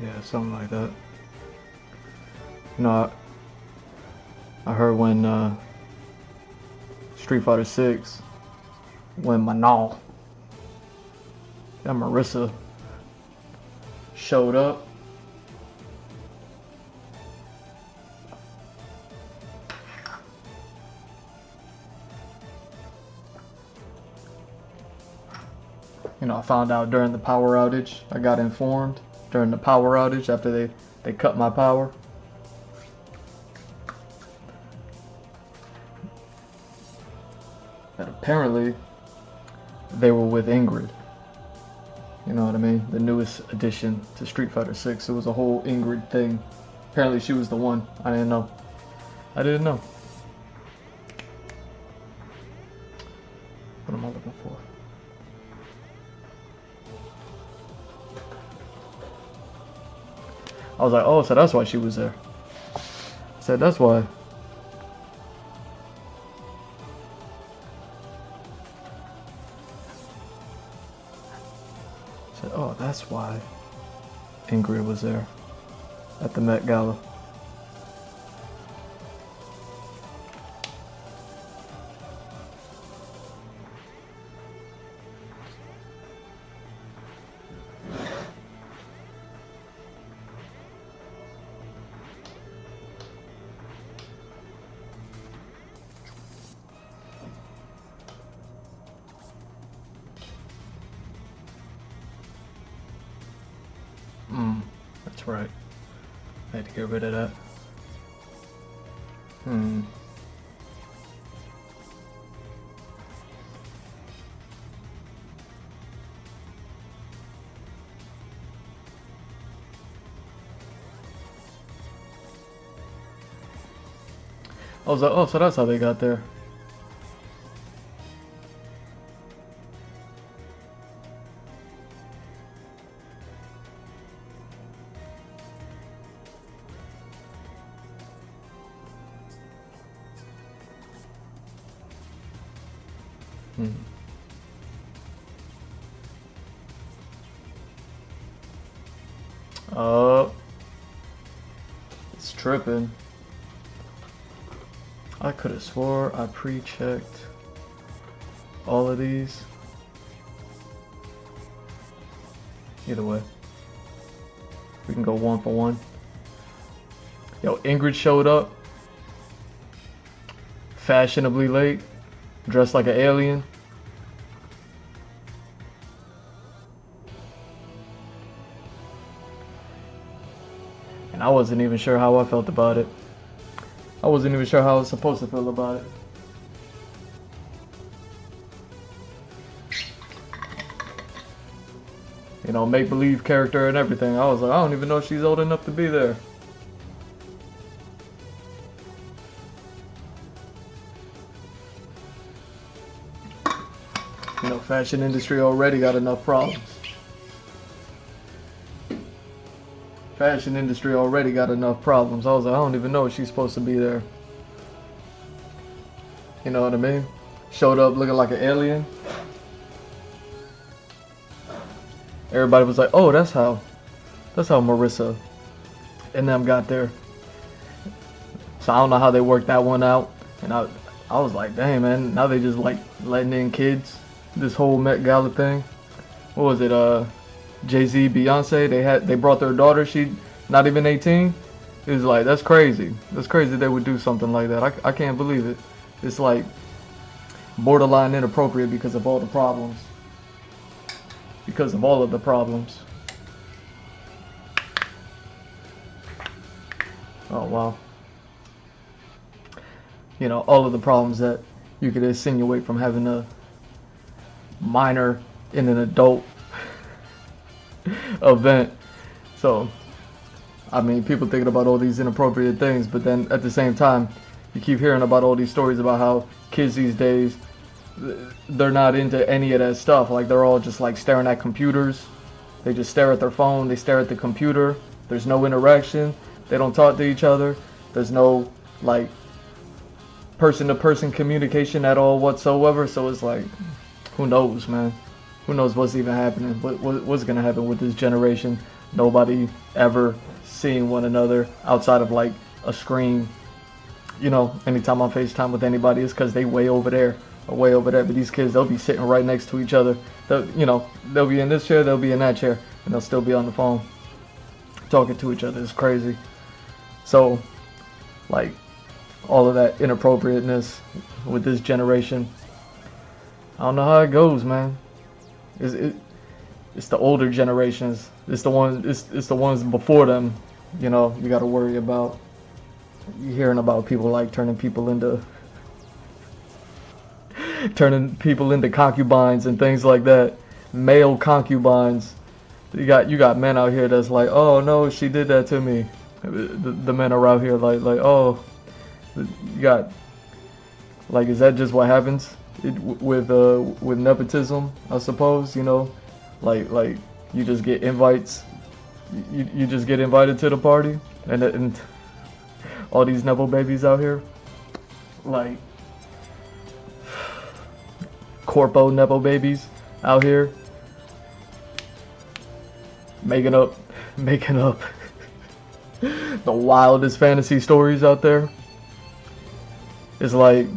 Yeah, something like that. You know, I heard when Street Fighter 6, when Manal and Marissa showed up, you know, I found out during the power outage. I got informed during the power outage after they cut my power. That apparently they were with Ingrid. You know what I mean? The newest addition to Street Fighter 6. It was a whole Ingrid thing. Apparently she was the one. I didn't know. I didn't know. What am I looking for? I was like, oh, so that's why she was there. I said, that's why. I said, oh, that's why Ingrid was there at the Met Gala. That's right. I had to get rid of that. I was like, oh, so that's how they got there. It's tripping. I could have swore I pre-checked all of these. Either way, we can go one for one. Yo, Ingrid showed up fashionably late, dressed like an alien. And I wasn't even sure how I felt about it. I wasn't even sure how I was supposed to feel about it. You know, make-believe character and everything. I was like, I don't even know if she's old enough to be there. You know, fashion industry already got enough problems. Fashion industry already got enough problems. I was like, I don't even know if she's supposed to be there. You know what I mean? Showed up looking like an alien. Everybody was like, oh, that's how Marissa and them got there. So I don't know how they worked that one out. And I was like, dang, man, now they just like letting in kids. This whole Met Gala thing. What was it? Jay-Z, Beyonce, they brought their daughter, she not even 18. It was like, that's crazy. That's crazy they would do something like that. I can't believe it. It's like borderline inappropriate because of all the problems. Because of all of the problems. Oh, wow. You know, all of the problems that you could insinuate from having a minor in an adult event. So, I mean, people thinking about all these inappropriate things, but then at the same time, you keep hearing about all these stories about how kids these days, they're not into any of that stuff. Like, they're all just like staring at computers. They just stare at their phone, they stare at the computer. There's no interaction. They don't talk to each other. There's no like person-to-person communication at all whatsoever. So it's like, who knows, man? who knows what's even happening, what's gonna happen with this generation. Nobody ever seeing one another outside of like a screen. You know, anytime I FaceTime with anybody, it's because they way over there or way over there. But these kids, they'll be sitting right next to each other. They'll be in this chair, they'll be in that chair, and they'll still be on the phone talking to each other. It's crazy. So, like, all of that inappropriateness with this generation, I don't know how it goes, man. It's the older generations. It's the ones before them. You know, you got to worry about. You're hearing about people like turning people into concubines and things like that. Male concubines. You got men out here that's like, oh no, she did that to me. The men are out here like oh, you got, like, is that just what happens with nepotism? I suppose, you know, like you just get invites. You just get invited to the party, and all these nepo babies out here, like corpo nepo babies out here, making up the wildest fantasy stories out there. It's like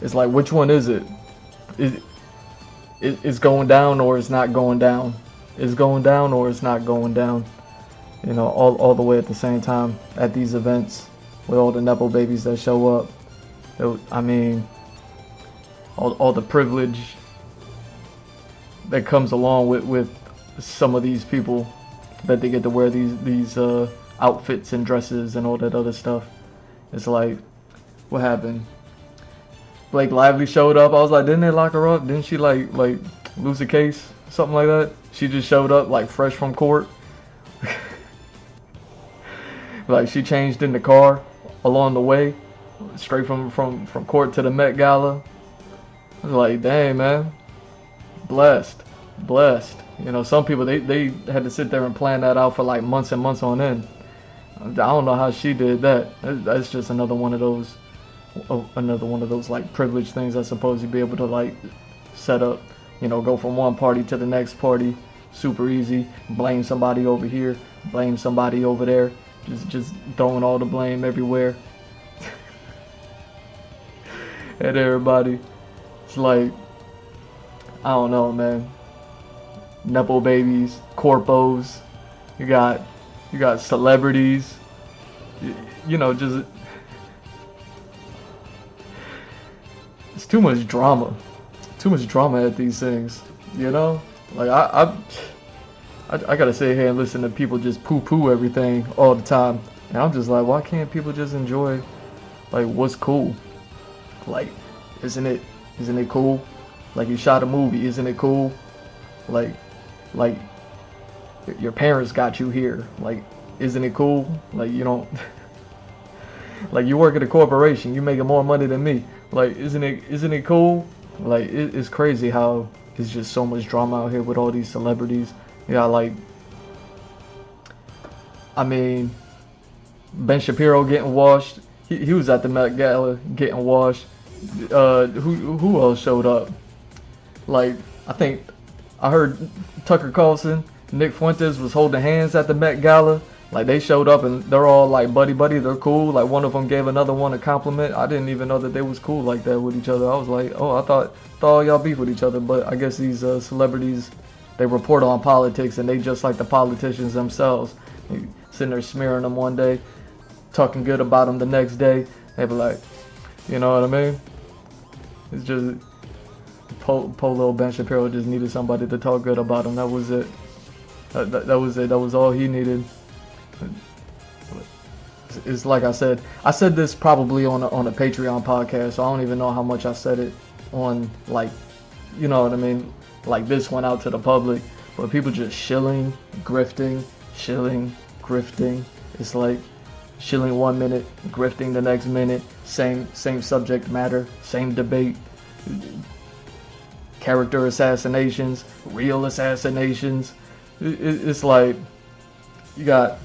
which one is it? It's going down or it's not going down. It's going down or it's not going down. You know, all the way at the same time at these events with all the nepo babies that show up. I mean, all the privilege that comes along with some of these people, that they get to wear these outfits and dresses and all that other stuff. It's like, what happened? Blake Lively showed up. I was like, didn't they lock her up? Didn't she like lose a case? Something like that? She just showed up like fresh from court. Like, she changed in the car along the way, straight from court to the Met Gala. I was like, dang, man, blessed. You know, some people they had to sit there and plan that out for like months and months on end. I don't know how she did that. That's just another one of those like privileged things I suppose you'd be able to like set up. You know, go from one party to the next party, super easy. Blame somebody over here, blame somebody over there. Just throwing all the blame everywhere at everybody. It's like, I don't know, man. Nepo babies, corpos. You got celebrities. You know, just it's too much drama. Too much drama at these things. You know, like I gotta sit here and listen to people just poo-poo everything all the time, and I'm just like, why can't people just enjoy like what's cool? Like, isn't it cool? Like, you shot a movie, isn't it cool? Like your parents got you here. Like, isn't it cool? Like, you don't like, you work at a corporation, you making more money than me. Like, isn't it cool? Like, it's crazy how there's just so much drama out here with all these celebrities. Yeah, like, I mean, Ben Shapiro getting washed. He was at the Met Gala getting washed. Who else showed up? Like, I heard Tucker Carlson, Nick Fuentes was holding hands at the Met Gala. Like, they showed up and they're all like buddy. They're cool. Like, one of them gave another one a compliment. I didn't even know that they was cool like that with each other. I was like, oh, I thought all y'all beef with each other. But I guess these celebrities, they report on politics and they just like the politicians themselves. They sitting there smearing them one day, talking good about them the next day. They be like, you know what I mean? It's just poor little Ben Shapiro just needed somebody to talk good about him. That was it. That was it. That was all he needed. It's like I said this probably on a Patreon podcast, so I don't even know how much I said it on, like, you know what I mean, like this went out to the public, but people just shilling, grifting. It's like shilling 1 minute, grifting the next minute, same subject matter, same debate, character assassinations, real assassinations. It's like, you got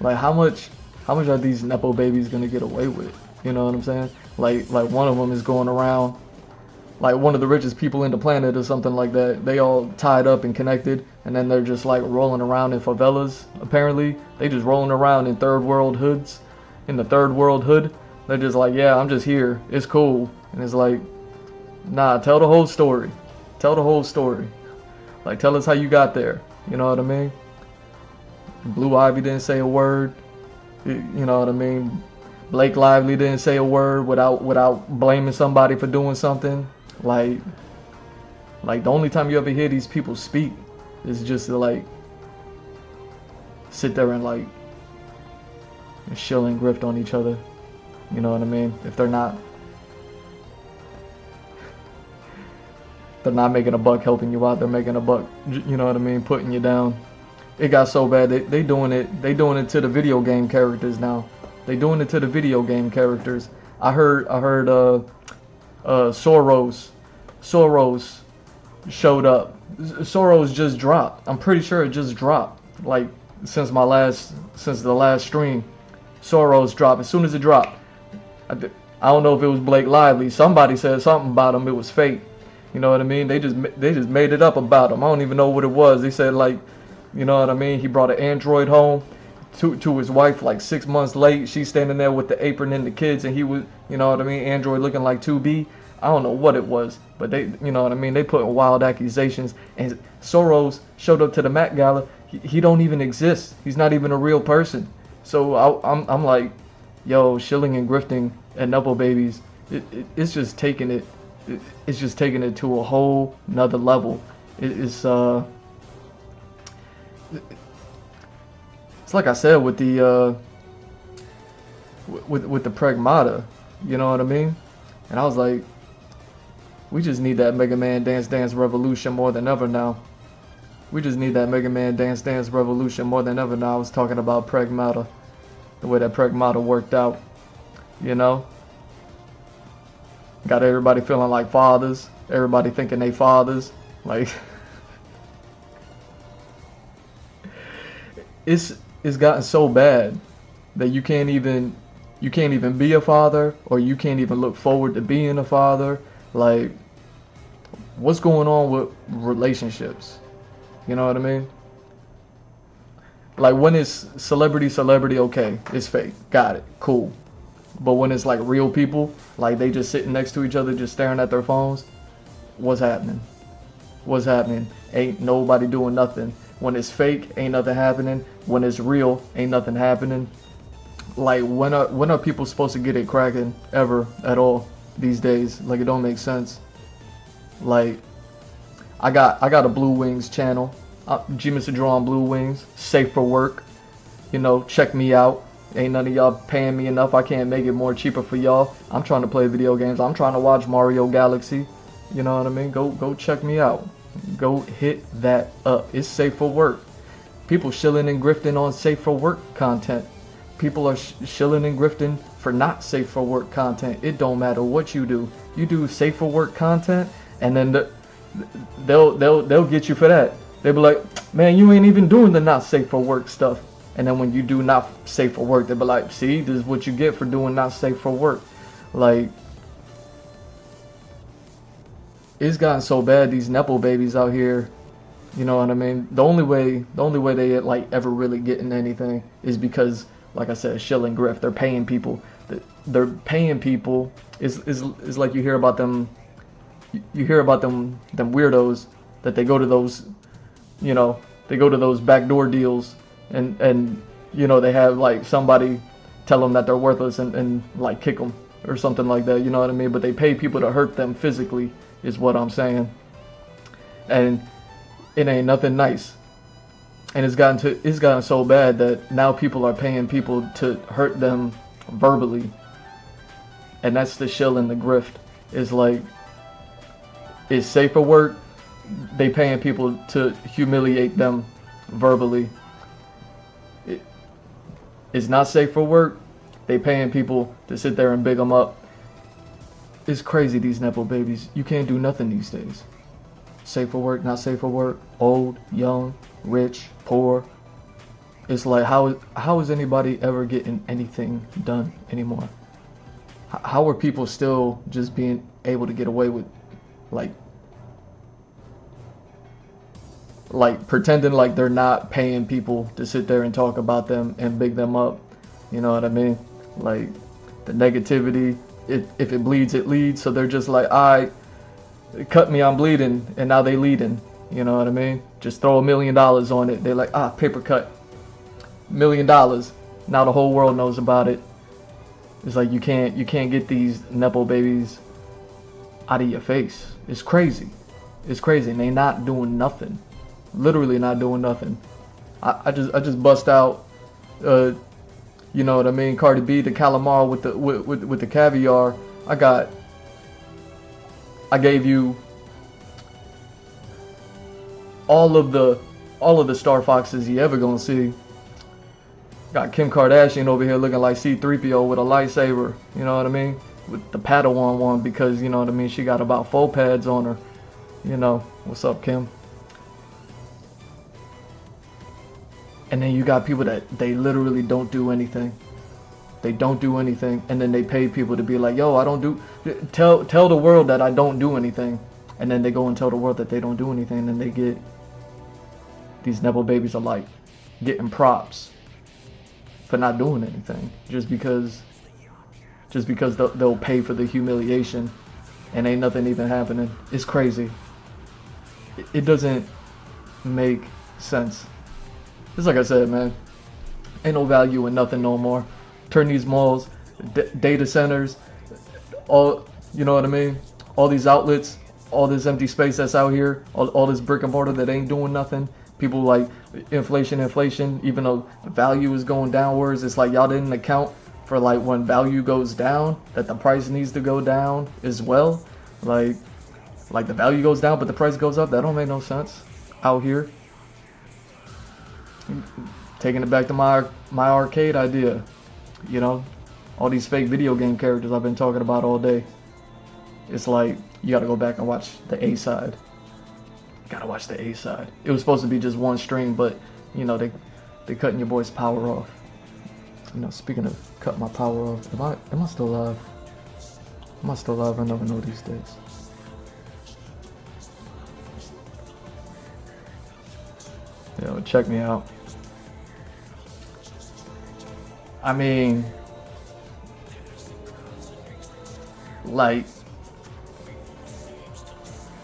like, how much are these nepo babies gonna get away with? You know what I'm saying? Like one of them is going around, like one of the richest people in the planet or something like that. They all tied up and connected, and then they're just like rolling around in favelas. Apparently, they just rolling around in third world hoods, in the third world hood. They're just like, yeah, I'm just here. It's cool. And it's like, nah, tell the whole story. Tell the whole story. Like, tell us how you got there. You know what I mean? Blue Ivy didn't say a word. You know what I mean? Blake Lively didn't say a word without blaming somebody for doing something. Like the only time you ever hear these people speak is just to like sit there and like shill and grift on each other. You know what I mean? If they're not making a buck helping you out, they're making a buck, you know what I mean, putting you down. It got so bad they doing it to the video game characters now. They doing it to the video game characters. I heard Soros showed up. Soros just dropped. I'm pretty sure it just dropped. Like since the last stream, Soros dropped. As soon as it dropped, I don't know if it was Blake Lively. Somebody said something about him. It was fake. You know what I mean? They just made it up about him. I don't even know what it was. They said like, you know what I mean? He brought an android home to his wife like 6 months late. She's standing there with the apron and the kids, and he was, you know what I mean? Android looking like 2B. I don't know what it was, but they, you know what I mean? They put wild accusations. And Soros showed up to the Met Gala. He don't even exist. He's not even a real person. So I'm like, yo, shilling and grifting and Nepo babies. It's just taking it. It's just taking it to a whole nother level. It's like I said with the with the Pragmata, you know what I mean? And I was like, we just need that Mega Man Dance Dance Revolution more than ever now. We just need that Mega Man Dance Dance Revolution more than ever now. I was talking about Pragmata, the way that Pragmata worked out, you know? Got everybody feeling like fathers, everybody thinking they fathers, like it's gotten so bad that you can't even be a father, or you can't even look forward to being a father. Like, what's going on with relationships? You know what I mean? Like, when it's celebrity, okay, it's fake, got it, cool. But when it's like real people, like they just sitting next to each other, just staring at their phones, what's happening? What's happening? Ain't nobody doing nothing. When it's fake, ain't nothing happening. When it's real, ain't nothing happening. Like, when are people supposed to get it cracking ever at all these days? Like, it don't make sense. Like, I got a Blue Wings channel, G Mr. Drawn Blue Wings, safe for work. You know, check me out. Ain't none of y'all paying me enough. I can't make it more cheaper for y'all. I'm trying to play video games. I'm trying to watch Mario Galaxy. You know what I mean? Go check me out. Go hit that up. It's safe for work. People shilling and grifting on safe for work content. People are shilling and grifting for not safe for work content. It don't matter what you do. You do safe for work content, and then they'll get you for that. They'll be like, man, you ain't even doing the not safe for work stuff. And then when you do not safe for work, they'll be like, see, this is what you get for doing not safe for work. Like, it's gotten so bad, these Nepo babies out here, you know what I mean? The only way they like ever really getting anything is because, like I said, shill and grift. They're paying people. They're paying people. Is like you hear about them them weirdos that they go to those, you know, they go to those backdoor deals and you know, they have like somebody tell them that they're worthless and like kick them or something like that, you know what I mean? But they pay people to hurt them physically, is what I'm saying. And it ain't nothing nice. And it's gotten so bad that now people are paying people to hurt them verbally. And that's the shill and the grift. It's like, it's safe for work. They paying people to humiliate them verbally. It's not safe for work. They paying people to sit there and big them up. It's crazy, these Nepo babies. You can't do nothing these days. Safe for work, not safe for work. Old, young, rich, poor. It's like, how is anybody ever getting anything done anymore? How are people still just being able to get away with like pretending like they're not paying people to sit there and talk about them and big them up? You know what I mean? Like the negativity, if it bleeds, it leads. So they're just like, I cut me, I'm bleeding, and now they leading. You know what I mean? Just throw $1 million on it. They're like, paper cut, $1 million. Now the whole world knows about it. It's like you can't get these nepo babies out of your face. It's crazy. It's crazy, and they not doing nothing. Literally not doing nothing. I just bust out, you know what I mean? Cardi B, the calamari with the caviar. I gave you all of the Star Foxes you ever gonna see. Got Kim Kardashian over here looking like C-3PO with a lightsaber, you know what I mean? With the Padawan one, because, you know what I mean, she got about 4 pads on her. You know, what's up, Kim? And then you got people that they literally don't do anything. They don't do anything, and then they pay people to be like, yo, I don't do, tell the world that I don't do anything. And then they go and tell the world that they don't do anything, and then they get, these nepo babies are like getting props for not doing anything, just because they'll pay for the humiliation, and ain't nothing even happening. It's crazy. It doesn't make sense. It's like I said, man, ain't no value in nothing no more. Turn these malls, data centers, all, you know what I mean? All these outlets, all this empty space that's out here, all this brick and mortar that ain't doing nothing. People like inflation, even though the value is going downwards. It's like y'all didn't account for like when value goes down, that the price needs to go down as well. Like the value goes down, but the price goes up. That don't make no sense out here. Taking it back to my arcade idea, you know, all these fake video game characters I've been talking about all day. It's like you got to go back and watch the A side. Gotta watch the A side. It was supposed to be just one string, but you know they cutting your boy's power off. You know, speaking of cut my power off, am I still alive? Am I still alive? I never know these days. Yo, check me out. I mean, like,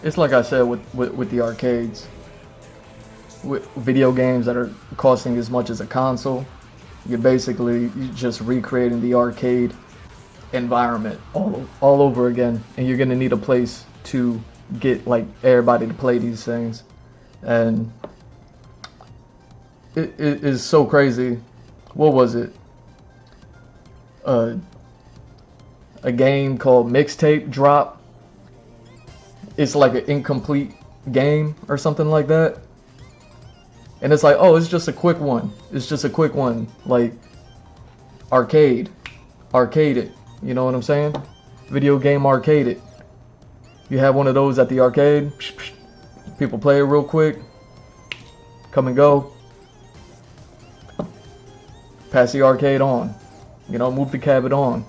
it's like I said with the arcades, with video games that are costing as much as a console. You're basically just recreating the arcade environment all over again, and you're gonna need a place to get like everybody to play these things, and it is so crazy. What was it? A game called Mixtape Drop. It's like an incomplete game or something like that. And it's like, oh, it's just a quick one. It's just a quick one. Like, arcade it. You know what I'm saying? Video game arcade it. You have one of those at the arcade. People play it real quick. Come and go. Pass the arcade on. You know, move the cabinet on.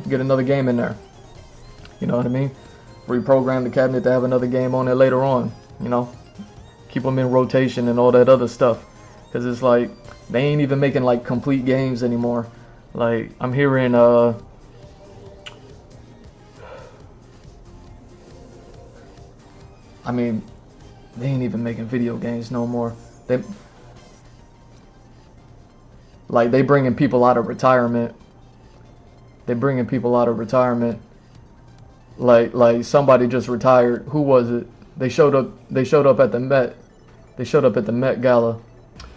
Get another game in there. You know what I mean? Reprogram the cabinet to have another game on it later on. You know? Keep them in rotation and all that other stuff. Because it's like, they ain't even making like complete games anymore. Like, I'm hearing, I mean, they ain't even making video games no more. They bringing people out of retirement. They bringing people out of retirement. Like somebody just retired. Who was it? They showed up at the Met. They showed up at the Met Gala.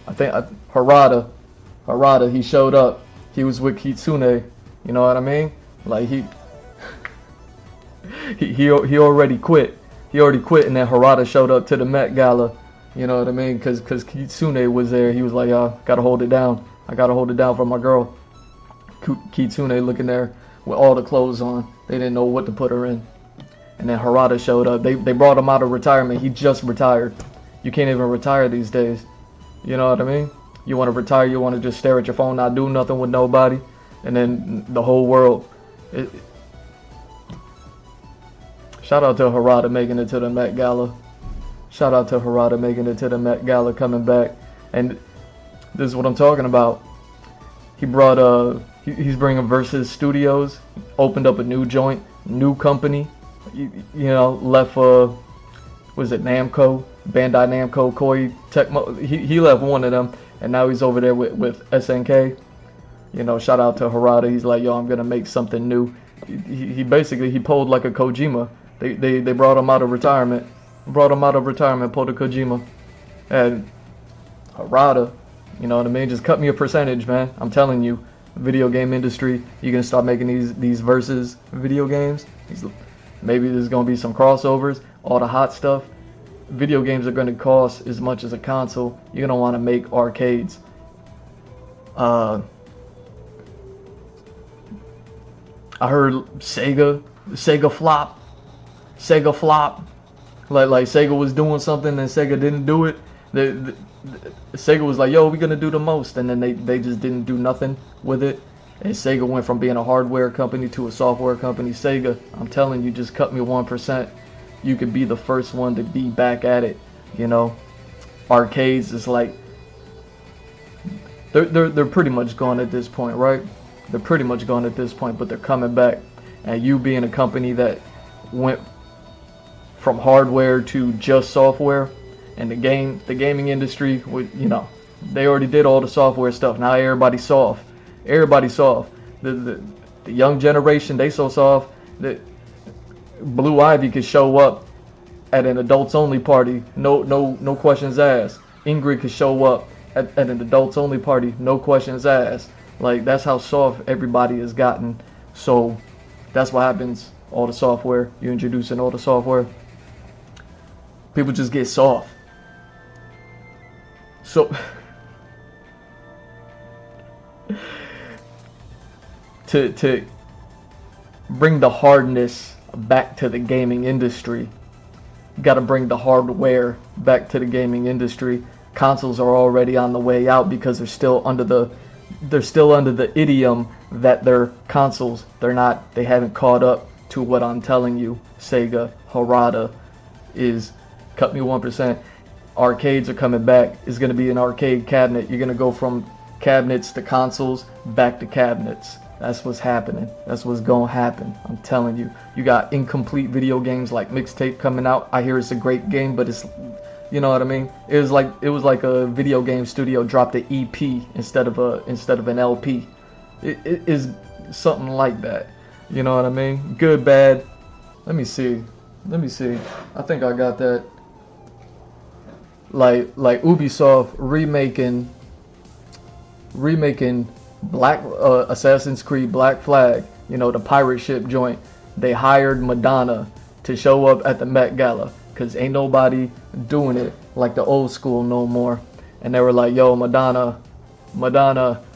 I think Harada. He showed up. He was with Kitsune. You know what I mean? Like he already quit. He already quit, and then Harada showed up to the Met Gala. You know what I mean? Cause Kitsune was there. He was like, gotta hold it down. I gotta hold it down for my girl. Kitsune looking there with all the clothes on. They didn't know what to put her in. And then Harada showed up. They brought him out of retirement. He just retired. You can't even retire these days. You know what I mean? You want to retire, you want to just stare at your phone, not do nothing with nobody. And then the whole world It, shout out to Harada making it to the Met Gala. Shout out to Harada making it to the Met Gala, coming back. And this is what I'm talking about. He brought he's bringing Versus Studios, opened up a new joint, new company. You know, left was it Namco, Bandai Namco, Koei Tecmo. He left one of them, and now he's over there with SNK. You know, shout out to Harada. He's like, yo, I'm gonna make something new. He basically he pulled like a Kojima. They brought him out of retirement. Pulled a Kojima. And Harada, you know what I mean? Just cut me a percentage, man. I'm telling you, video game industry, you're gonna start making these versus video games. Maybe there's gonna be some crossovers, all the hot stuff. Video games are gonna cost as much as a console. You're gonna want to make arcades. I heard Sega flop. Like Sega was doing something and Sega didn't do it. Sega was like, yo, we're gonna do the most, and then they just didn't do nothing with it. And Sega went from being a hardware company to a software company. Sega, I'm telling you, just cut me 1%. You could be the first one to be back at it. You know, arcades is like they're pretty much gone at this point, right? They're pretty much gone at this point, but they're coming back. And you being a company that went from hardware to just software, and the gaming industry, you know, they already did all the software stuff. Now everybody's soft. The young generation, they so soft that Blue Ivy could show up at an adults only party, no questions asked. Ingrid could show up at an adults only party, no questions asked. Like, that's how soft everybody has gotten. So that's what happens. All the software, you're introducing all the software, people just get soft. So to bring the hardness back to the gaming industry, you got to bring the hardware back to the gaming industry. Consoles are already on the way out because they're still under the idiom that they're consoles. They haven't caught up to what I'm telling you. Sega, Harada is cut me 1%. Arcades are coming back. It's going to be an arcade cabinet. You're going to go from cabinets to consoles, back to cabinets. That's what's happening. That's what's going to happen. I'm telling you. You got incomplete video games like Mixtape coming out. I hear it's a great game, but it's, you know what I mean? It was like a video game studio dropped an EP instead of an LP. It is something like that. You know what I mean? Good, bad. Let me see. I think I got that. Like Ubisoft remaking Black Assassin's Creed Black Flag, you know, the pirate ship joint. They hired Madonna to show up at the Met Gala because ain't nobody doing it like the old school no more. And they were like, yo, Madonna,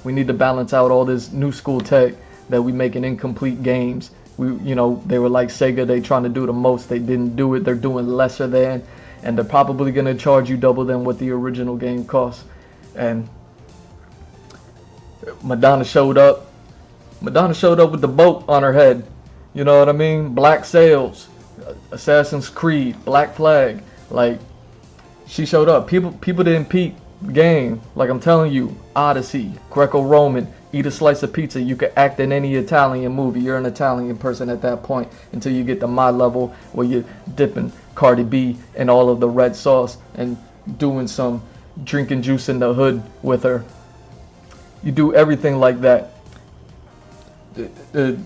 we need to balance out all this new school tech that we making incomplete games. They were like Sega, they trying to do the most, they didn't do it, they're doing lesser than, and they're probably gonna charge you double than what the original game costs. And Madonna showed up with the boat on her head. You know what I mean? Black sails, Assassin's Creed, Black Flag. Like, she showed up. People didn't peep the game. Like, I'm telling you, Odyssey, Greco-Roman, eat a slice of pizza. You could act in any Italian movie. You're an Italian person at that point until you get to my level where you're dipping Cardi B in all of the red sauce and doing some drinking juice in the hood with her. You do everything like that. The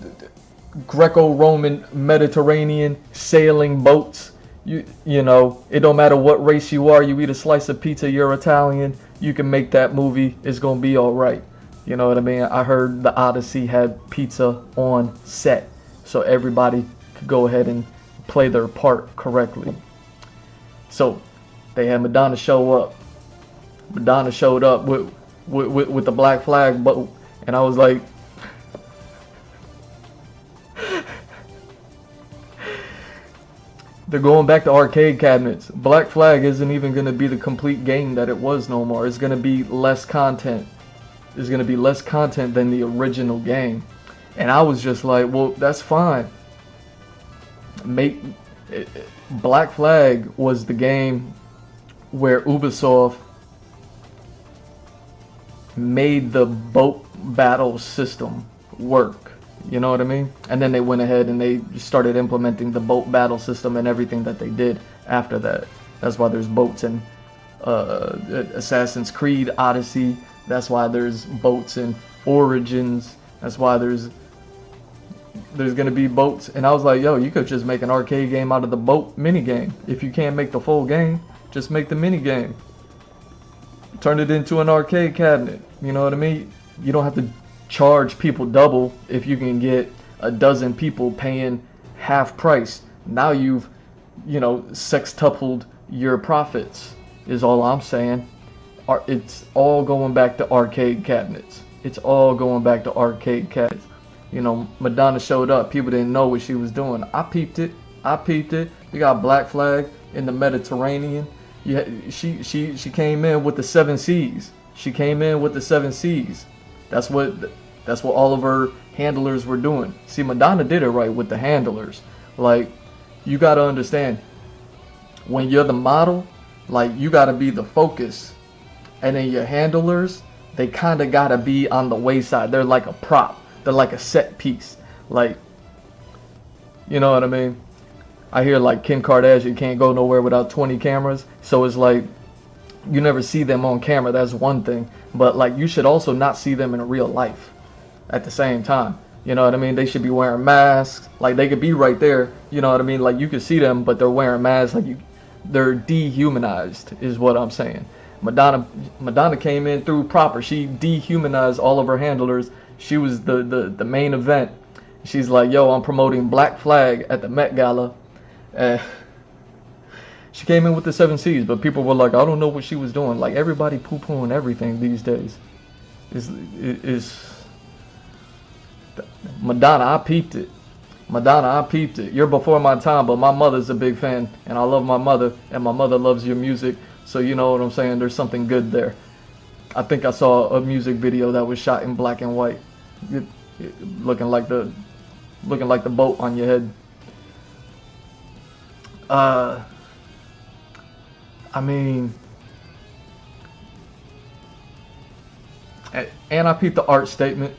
Greco-Roman, Mediterranean sailing boats. You know, it don't matter what race you are. You eat a slice of pizza, you're Italian. You can make that movie. It's gonna be all right. You know what I mean? I heard the Odyssey had pizza on set, so everybody could go ahead and play their part correctly. So they had Madonna show up. Madonna showed up with the Black Flag boat, and I was like, they're going back to arcade cabinets. Black Flag isn't even going to be the complete game that it was no more. It's going to be less content. There's going to be less content than the original game. And I was just like, well, that's fine. Make Black Flag was the game where Ubisoft made the boat battle system work. You know what I mean? And then they went ahead and they started implementing the boat battle system and everything that they did after that. That's why there's boats in Assassin's Creed Odyssey. That's why there's boats in Origins. That's why there's gonna be boats. And I was like, yo, you could just make an arcade game out of the boat mini game. If you can't make the full game, just make the mini game. Turn it into an arcade cabinet. You know what I mean? You don't have to charge people double if you can get a dozen people paying half price. Now you've, sextupled your profits, is all I'm saying. It's all going back to arcade cabinets. It's all going back to arcade cabinets. Madonna showed up. People didn't know what she was doing. I peeped it. We got Black Flag in the Mediterranean. Yeah, she came in with the 7 C's. That's what all of her handlers were doing. See, Madonna did it right with the handlers. Like, you gotta understand, when you're the model, like, you gotta be the focus, and then your handlers, they kind of gotta be on the wayside. They're like a prop. They're like a set piece. Like, you know what I mean? I hear like Kim Kardashian can't go nowhere without 20 cameras. So it's like, you never see them on camera. That's one thing. But like, you should also not see them in real life at the same time. You know what I mean? They should be wearing masks. Like, they could be right there. You know what I mean? Like, you could see them, but they're wearing masks. Like, they're dehumanized is what I'm saying. Madonna came in through proper. She dehumanized all of her handlers. She was the main event. She's like, yo, I'm promoting Black Flag at the Met Gala. She came in with the 7 C's, but people were like, I don't know what she was doing. Like, everybody poo-pooing everything these days. Is Madonna, I peeped it. You're before my time, but my mother's a big fan, and I love my mother, and my mother loves your music. So you know what I'm saying? There's something good there. I think I saw a music video that was shot in black and white, looking like the boat on your head. I mean, and I peeped the art statement.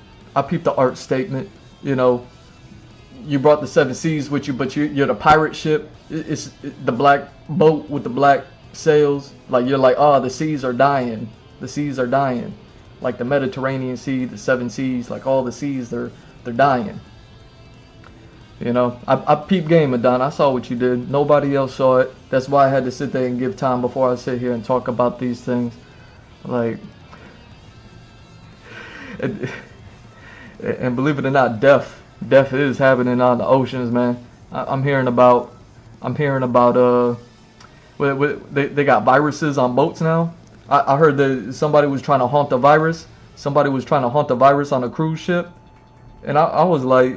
You brought the 7 C's with you, but you're the pirate ship. It's the black boat with the black sails. Like, you're like, oh, the seas are dying. Like the Mediterranean Sea, the 7 Seas, like all the seas, they're dying. I peeped game, Madonna. I saw what you did. Nobody else saw it. That's why I had to sit there and give time before I sit here and talk about these things. Like, and believe it or not, death is happening on the oceans, man. I'm hearing about they got viruses on boats now. I heard that somebody was trying to haunt the virus. On a cruise ship, and I was like,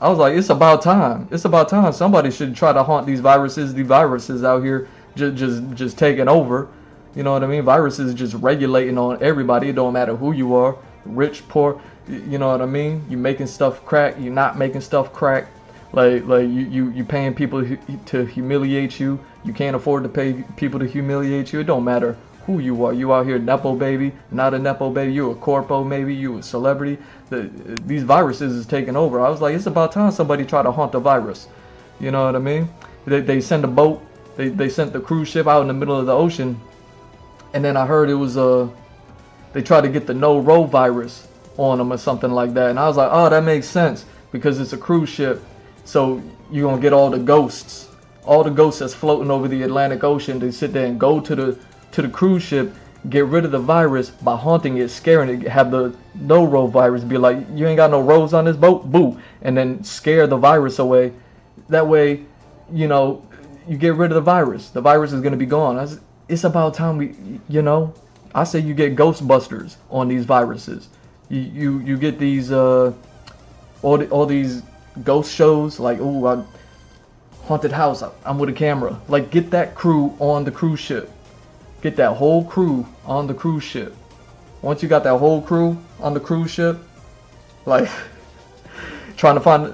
it's about time. Somebody should try to haunt these viruses. The viruses out here just taking over. You know what I mean? Viruses just regulating on everybody. It don't matter who you are, rich, poor. You know what I mean? You making stuff crack. You're not making stuff crack. Like you paying people to humiliate you. You can't afford to pay people to humiliate you. It don't matter who you are. You out here nepo baby, not a nepo baby. You a corpo maybe. You a celebrity. These viruses is taking over. I was like, it's about time somebody try to haunt the virus. You know what I mean? They send a boat. They sent the cruise ship out in the middle of the ocean, and then I heard it was they tried to get the no-row virus on them or something like that. And I was like, oh, that makes sense because it's a cruise ship. So you're going to get all the ghosts that's floating over the Atlantic Ocean to sit there and go to the cruise ship, get rid of the virus by haunting it, scaring it, have the no-row virus be like, you ain't got no rows on this boat, boo, and then scare the virus away. That way, you get rid of the virus. The virus is going to be gone. It's about time I say you get Ghostbusters on these viruses. You get these all these ghost shows like, ooh, haunted house, I'm with a camera. Like, get that crew on the cruise ship. Get that whole crew on the cruise ship. Once you got that whole crew on the cruise ship, like, trying to find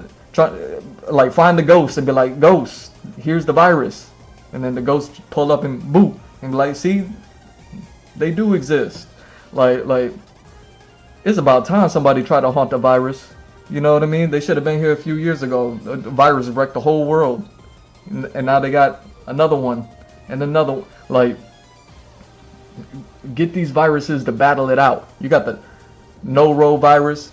the ghost and be like, ghost, here's the virus, and then the ghost pull up and boo and be like, see, they do exist. Like it's about time somebody tried to haunt the virus. You know what I mean? They should have been here a few years ago. The virus wrecked the whole world, and now they got another one and another. Like, get these viruses to battle it out. You got the no-row virus,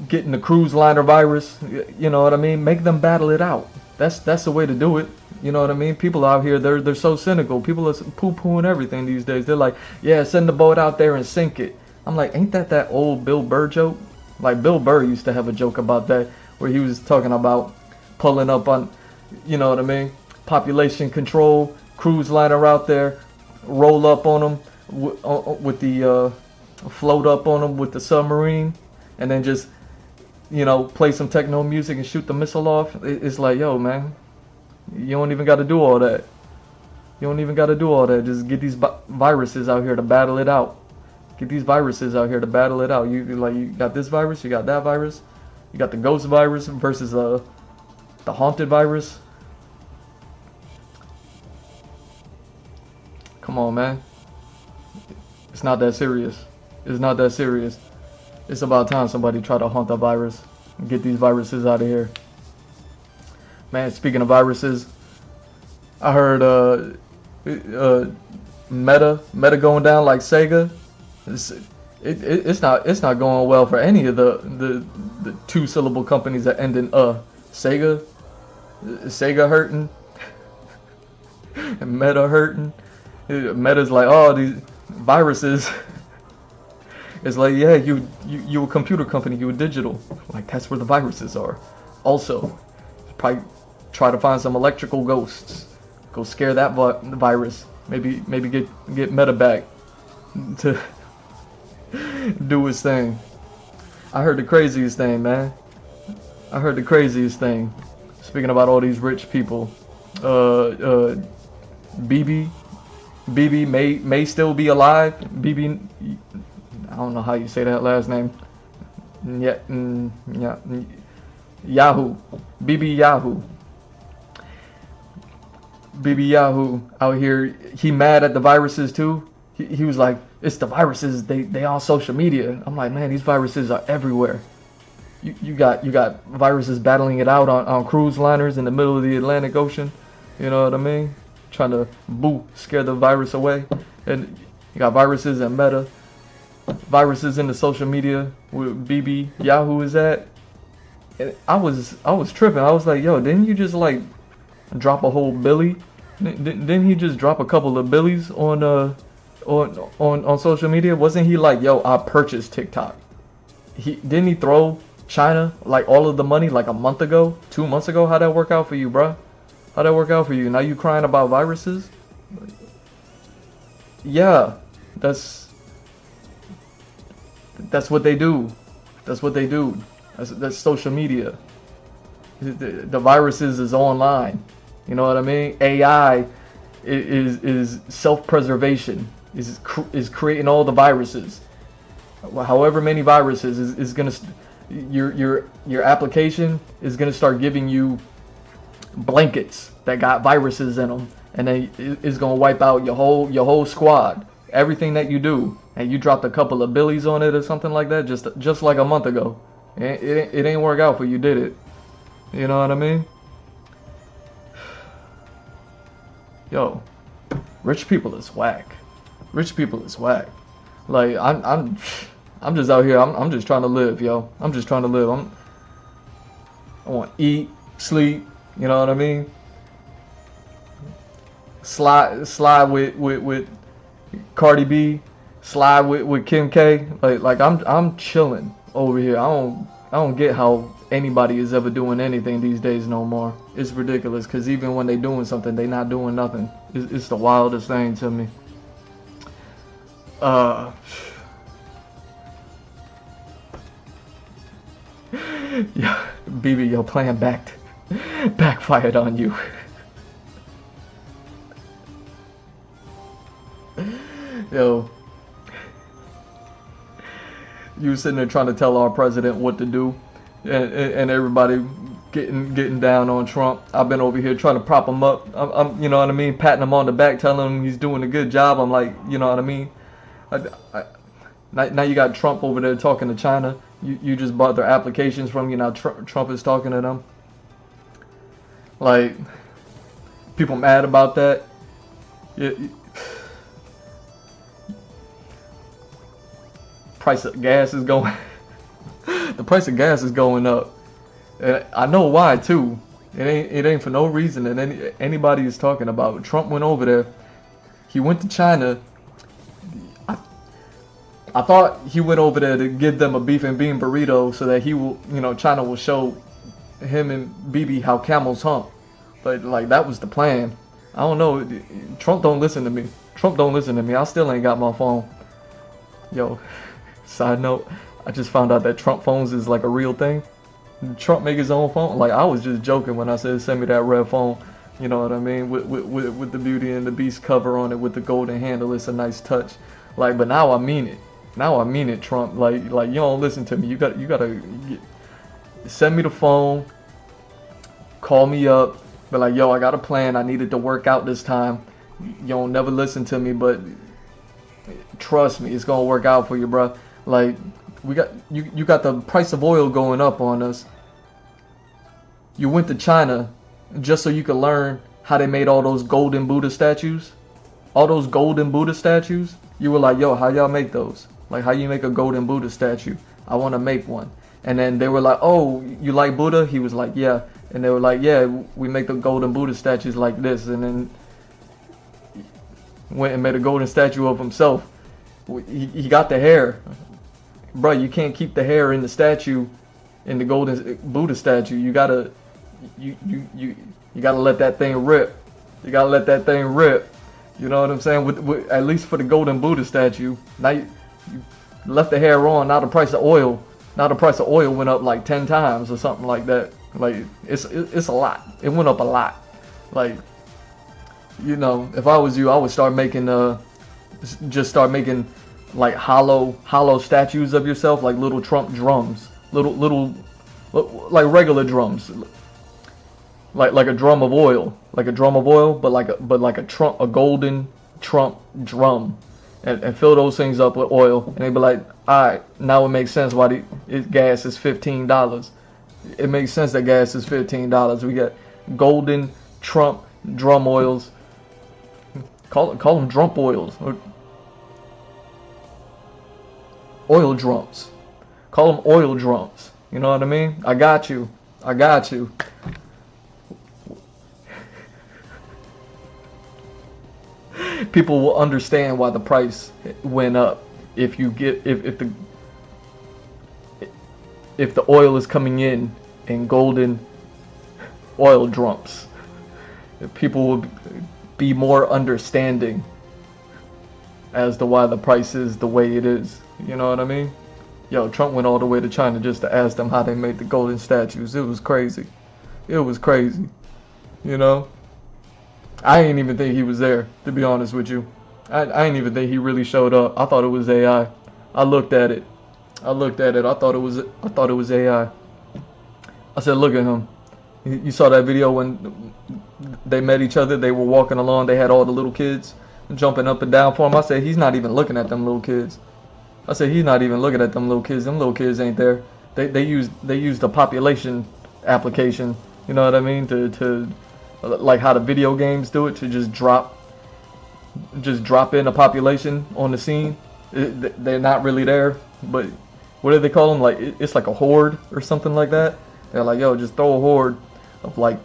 getting the cruise liner virus. You know what I mean? Make them battle it out. That's the way to do it. You know what I mean? People out here, they're so cynical. People are poo-pooing everything these days. They're like, yeah, send the boat out there and sink it. I'm like, ain't that old Bill Burr joke? Like, Bill Burr used to have a joke about that, where he was talking about pulling up on, you know what I mean, population control, cruise liner out there, roll up on them with the, float up on them with the submarine, and then just, you know, play some techno music and shoot the missile off. It's like, yo, man, you don't even got to do all that. You don't even got to do all that. Just get these viruses out here to battle it out. Get these viruses out here to battle it out. You got this virus, you got that virus, you got the ghost virus versus the haunted virus. Come on, man. It's not that serious. It's not that serious. It's about time somebody try to haunt the virus and get these viruses out of here. Man, speaking of viruses, I heard Meta going down like Sega. It's not going well for any of the two-syllable companies that end in Sega hurting, and Meta hurting. Meta's like, oh, these viruses. It's like, yeah, you a computer company, you a digital. Like, that's where the viruses are. Also, probably try to find some electrical ghosts. Go scare that virus. Maybe get Meta back to do his thing. I heard the craziest thing, man. I heard the craziest thing. Speaking about all these rich people, BB may still be alive. BB, I don't know how you say that last name. Yeah, Yahoo, BB Yahoo. BB Yahoo out here. He mad at the viruses too. He was like, it's the viruses, they on social media. I'm like, man, these viruses are everywhere. You got viruses battling it out on cruise liners in the middle of the Atlantic Ocean. You know what I mean? Trying to scare the virus away. And you got viruses in Meta, viruses in the social media where BB Yahoo is at. And I was tripping. I was like, yo, didn't you just like drop a whole Billy? Didn't he just drop a couple of Billies on social media? Wasn't he like, yo, I purchased TikTok? Didn't he throw China like all of the money like a month ago, 2 months ago? How'd that work out for you, bruh? How'd that work out for you? Now you crying about viruses? Yeah, that's what they do. That's what they do. That's social media. The viruses is online. You know what I mean? AI is self-preservation. Is creating all the viruses. However many viruses is gonna your application is gonna start giving you blankets that got viruses in them, and then it's gonna wipe out your whole squad. Everything that you do, and you dropped a couple of billies on it or something like that, just like a month ago. It ain't work out for you, did it? You know what I mean? Yo, rich people is whack. Rich people is whack. Like I'm just out here. I'm just trying to live, yo. I'm just trying to live. I want to eat, sleep. You know what I mean? Slide with Cardi B. Slide with Kim K. Like I'm chilling over here. I don't get how anybody is ever doing anything these days no more. It's ridiculous, because even when they doing something, they not doing nothing. It's the wildest thing to me. Yeah, BB, your plan backfired on you. Yo, you sitting there trying to tell our president what to do, and everybody getting down on Trump. I've been over here trying to prop him up. I'm you know what I mean, patting him on the back, telling him he's doing a good job. I'm like, you know what I mean. Now you got Trump over there talking to China. You just bought their applications from you. Now Trump is talking to them. Like, people mad about that. Price of gas is going. The price of gas is going up, and I know why too. It ain't for no reason that anybody is talking about. Trump went over there. He went to China. I thought he went over there to give them a beef and bean burrito so that he will, China will show him and Bibi how camels hump. But like, that was the plan. I don't know. Trump don't listen to me. Trump don't listen to me. I still ain't got my phone. Yo, side note, I just found out that Trump phones is like a real thing. Trump make his own phone. Like, I was just joking when I said send me that red phone. You know what I mean? With the Beauty and the Beast cover on it with the golden handle. It's a nice touch. Like, but now I mean it. Now I mean it, Trump. Like you don't listen to me. You gotta send me the phone. Call me up. But like, yo, I got a plan. I needed to work out this time. You don't never listen to me, but trust me, it's gonna work out for you, bro. Like, you got the price of oil going up on us. You went to China just so you could learn how they made all those golden Buddha statues. All those golden Buddha statues. You were like, yo, how y'all make those? Like, how you make a golden Buddha statue? I want to make one. And then they were like, oh, you like Buddha? He was like, yeah. And they were like, yeah, we make the golden Buddha statues like this. And then went and made a golden statue of himself. He got the hair. Bro, you can't keep the hair in the statue, in the golden Buddha statue. You gotta let that thing rip. You gotta let that thing rip. You know what I'm saying? With at least for the golden Buddha statue. Now you left the hair on. Now the price of oil went up like 10 times or something like that. Like, it's a lot. It went up a lot. Like, if I was you, I would start making like hollow statues of yourself, like little Trump drums, little like regular drums, like a drum of oil, but like a golden Trump drum, and fill those things up with oil, and they'd be like, all right, now it makes sense why gas is $15. It makes sense that gas is $15. We got golden Trump drum oils. Call them drum oils. Or oil drums. Call them oil drums. You know what I mean? I got you. People will understand why the price went up if the oil is coming in golden oil drums. People will be more understanding as to why the price is the way it is. You know what I mean? Yo, Trump went all the way to China just to ask them how they made the golden statues. It was crazy. I didn't even think he was there, to be honest with you. I didn't even think he really showed up. I thought it was AI. I looked at it. I thought it was AI. I said, look at him. You saw that video when they met each other. They were walking along. They had all the little kids jumping up and down for him. I said, he's not even looking at them little kids. Them little kids ain't there. They used the population application. You know what I mean? To like how the video games do it, to just drop in a population on the scene. They're not really there, but what do they call them? Like, it's like a horde or something like that. They're like, yo, just throw a horde of like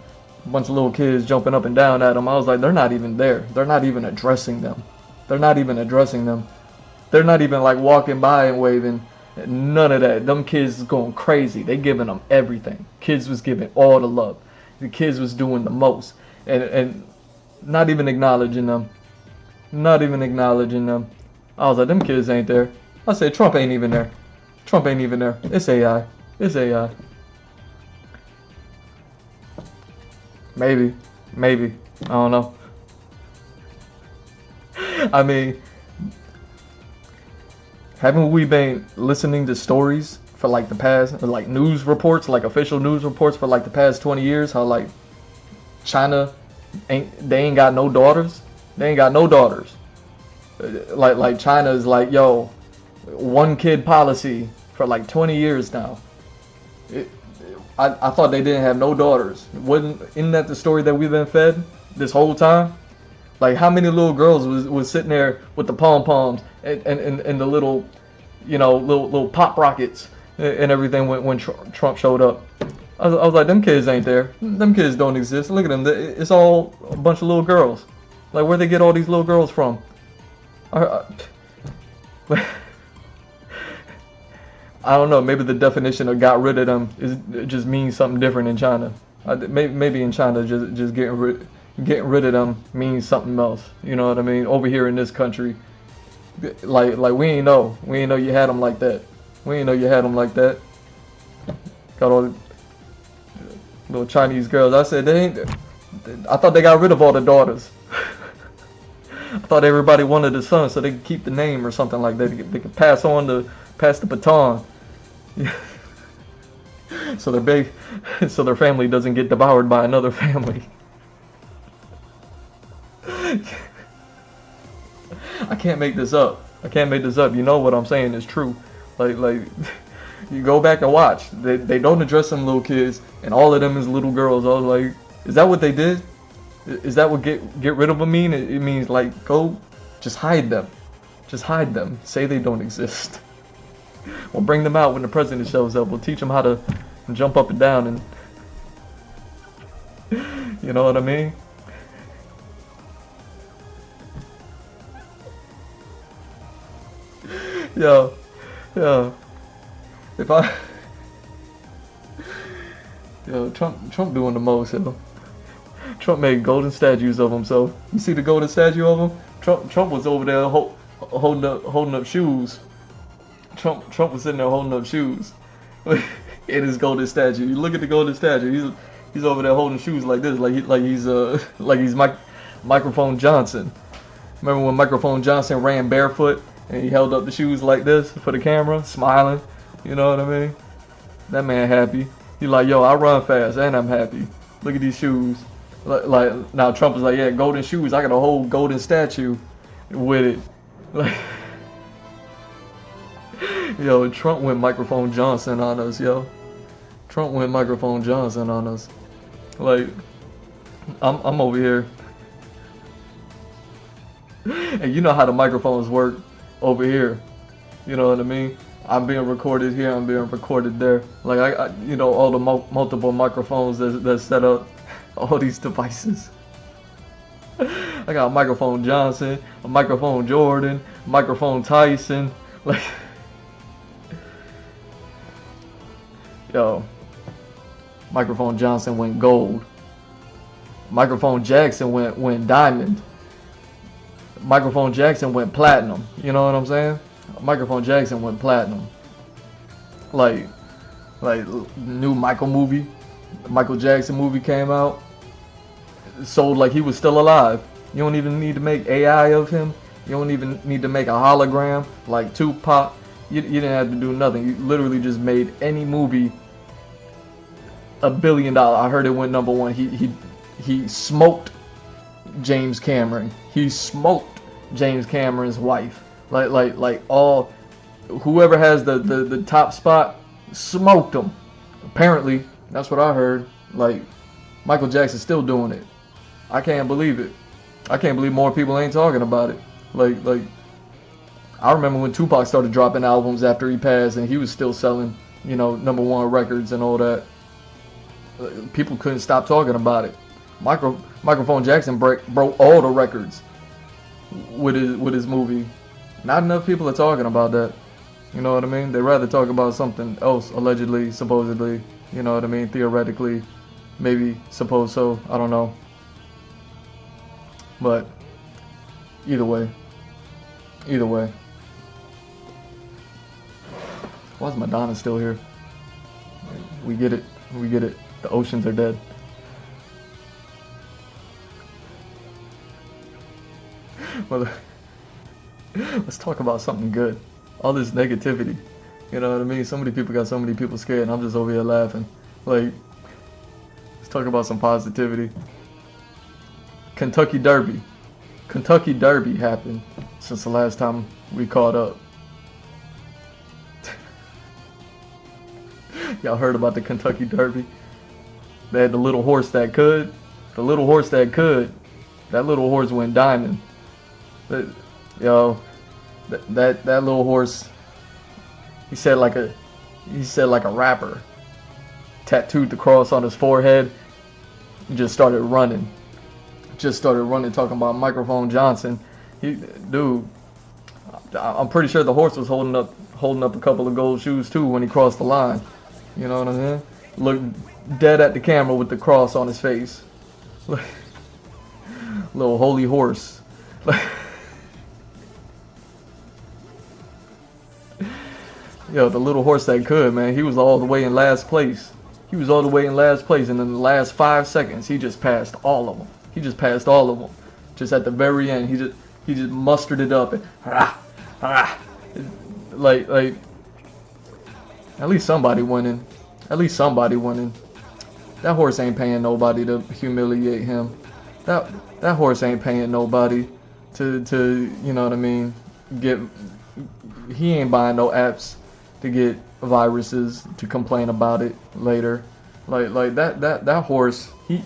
a bunch of little kids jumping up and down at them. I was like, they're not even there. They're not even addressing them. They're not even like walking by and waving. None of that. Them kids is going crazy. They giving them everything. Kids was giving all the love. The kids was doing the most. And not even acknowledging them. I was like, them kids ain't there. I said, Trump ain't even there. It's AI. Maybe. I don't know. I mean, haven't we been listening to stories for like the past, like news reports, like official news reports for like the past 20 years, how like China they ain't got no daughters. They ain't got no daughters. Like China is like, yo, one kid policy for like 20 years now. I thought they didn't have no daughters. Isn't that the story that we've been fed this whole time? Like, how many little girls was sitting there with the pom-poms and the little, little pop rockets and everything when Trump showed up? I was like, them kids ain't there. Them kids don't exist. Look at them. It's all a bunch of little girls. Like, where'd they get all these little girls from? I don't know. Maybe the definition of got rid of them it just means something different in China. Maybe in China, just getting rid of them means something else. You know what I mean? Over here in this country, like we ain't know you had them like that. We ain't know you had them like that. Got all the little Chinese girls. I said I thought they got rid of all the daughters. I thought everybody wanted a son so they could keep the name or something like that. They could pass the baton. So their family doesn't get devoured by another family. I can't make this up. You know what I'm saying is true. Like you go back and watch. They don't address them little kids, and all of them is little girls. I was like, is that what they did? Is that what get rid of them mean? It means like go, just hide them. Just hide them. Say they don't exist. We'll bring them out when the president shows up. We'll teach them how to jump up and down and, you know what I mean? Yo, Trump doing the most, yo. Trump made golden statues of himself. You see the golden statue of him? Trump was over there holding up shoes. Trump was sitting there holding up shoes in his golden statue. You look at the golden statue. He's over there holding shoes like this, like he's Microphone Johnson. Remember when Microphone Johnson ran barefoot and he held up the shoes like this for the camera, smiling? You know what I mean? That man happy. He like, yo, I run fast and I'm happy. Look at these shoes. Like now Trump is like, yeah, golden shoes. I got a whole golden statue with it. Like, yo, Trump went Microphone Johnson on us, yo. Trump went Microphone Johnson on us. Like, I'm over here. And you know how the microphones work over here. You know what I mean? I'm being recorded here, I'm being recorded there. Like, I all the multiple microphones that's set up. All these devices. I got a Microphone Johnson, a Microphone Jordan, Microphone Tyson. Like, yo, Microphone Johnson went gold. Microphone Jackson went diamond. Microphone Jackson went platinum. You know what I'm saying? Microphone Jackson went platinum. Like new Michael Jackson movie came out. Sold like he was still alive. You don't even need to make AI of him. You don't even need to make a hologram like Tupac. You didn't have to do nothing. You literally just made any movie $1 billion. I heard it went #1. He smoked James Cameron. He smoked James Cameron's wife. Like all whoever has the top spot smoked them. Apparently, that's what I heard. Like, Michael Jackson's still doing it. I can't believe it. I can't believe more people ain't talking about it. Like I remember when Tupac started dropping albums after he passed, and he was still selling, #1 records and all that. People couldn't stop talking about it. Microphone Jackson broke all the records with his movie. Not enough people are talking about that. You know what I mean? They'd rather talk about something else, allegedly, supposedly. You know what I mean? Theoretically, maybe, suppose so. I don't know. But either way. Why is Madonna still here? We get it. The oceans are dead. Well, let's talk about something good. All this negativity. You know what I mean? So many people got so many people scared, and I'm just over here laughing. Like, let's talk about some positivity. Kentucky Derby. Kentucky Derby happened since the last time we caught up. Y'all heard about the Kentucky Derby? They had the little horse that could. The little horse that could. That little horse went diamond. That little horse. He said like a rapper. Tattooed the cross on his forehead. Just started running. Talking about Microphone Johnson. Dude, I'm pretty sure the horse was holding up a couple of gold shoes too when he crossed the line. You know what I'm saying? Looked dead at the camera with the cross on his face. Little holy horse. Yo, the little horse that could, man. He was all the way in last place. And in the last 5 seconds, he just passed all of them. Just at the very end, he just mustered it up and like at least somebody winning. That horse ain't paying nobody to humiliate him. That horse ain't paying nobody to you know what I mean, he ain't buying no apps to get viruses to complain about it later. Like that horse, he's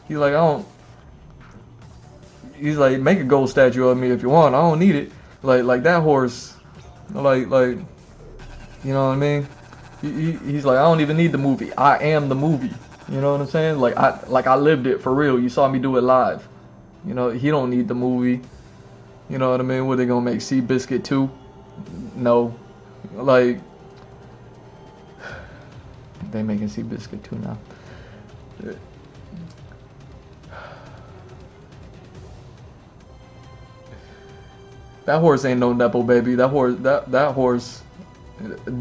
like, make a gold statue of me if you want. I don't need it. Like that horse, like you know what I mean? He's like, I don't even need the movie. I am the movie. You know what I'm saying? Like I lived it for real. You saw me do it live. You know, he don't need the movie. You know what I mean? What, they gonna make Seabiscuit 2? No. Like, they making Seabiscuit 2 now. That horse ain't no Nepo baby. That horse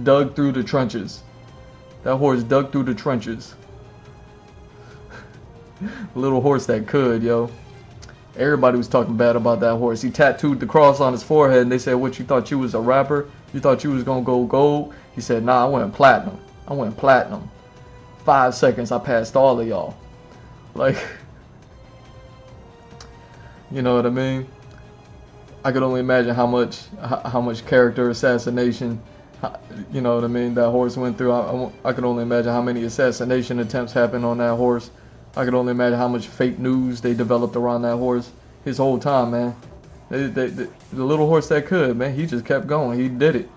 dug through the trenches. Little horse that could, yo. Everybody was talking bad about that horse. He tattooed the cross on his forehead, and they said, what, you thought you was a rapper? You thought you was gonna go gold? He said, nah, I went platinum. 5 seconds, I passed all of y'all. Like, you know what I mean? I could only imagine how much character assassination, you know what I mean, that horse went through. I could only imagine how many assassination attempts happened on that horse. I could only imagine how much fake news they developed around that horse his whole time, man. The little horse that could, man, he just kept going. He did it.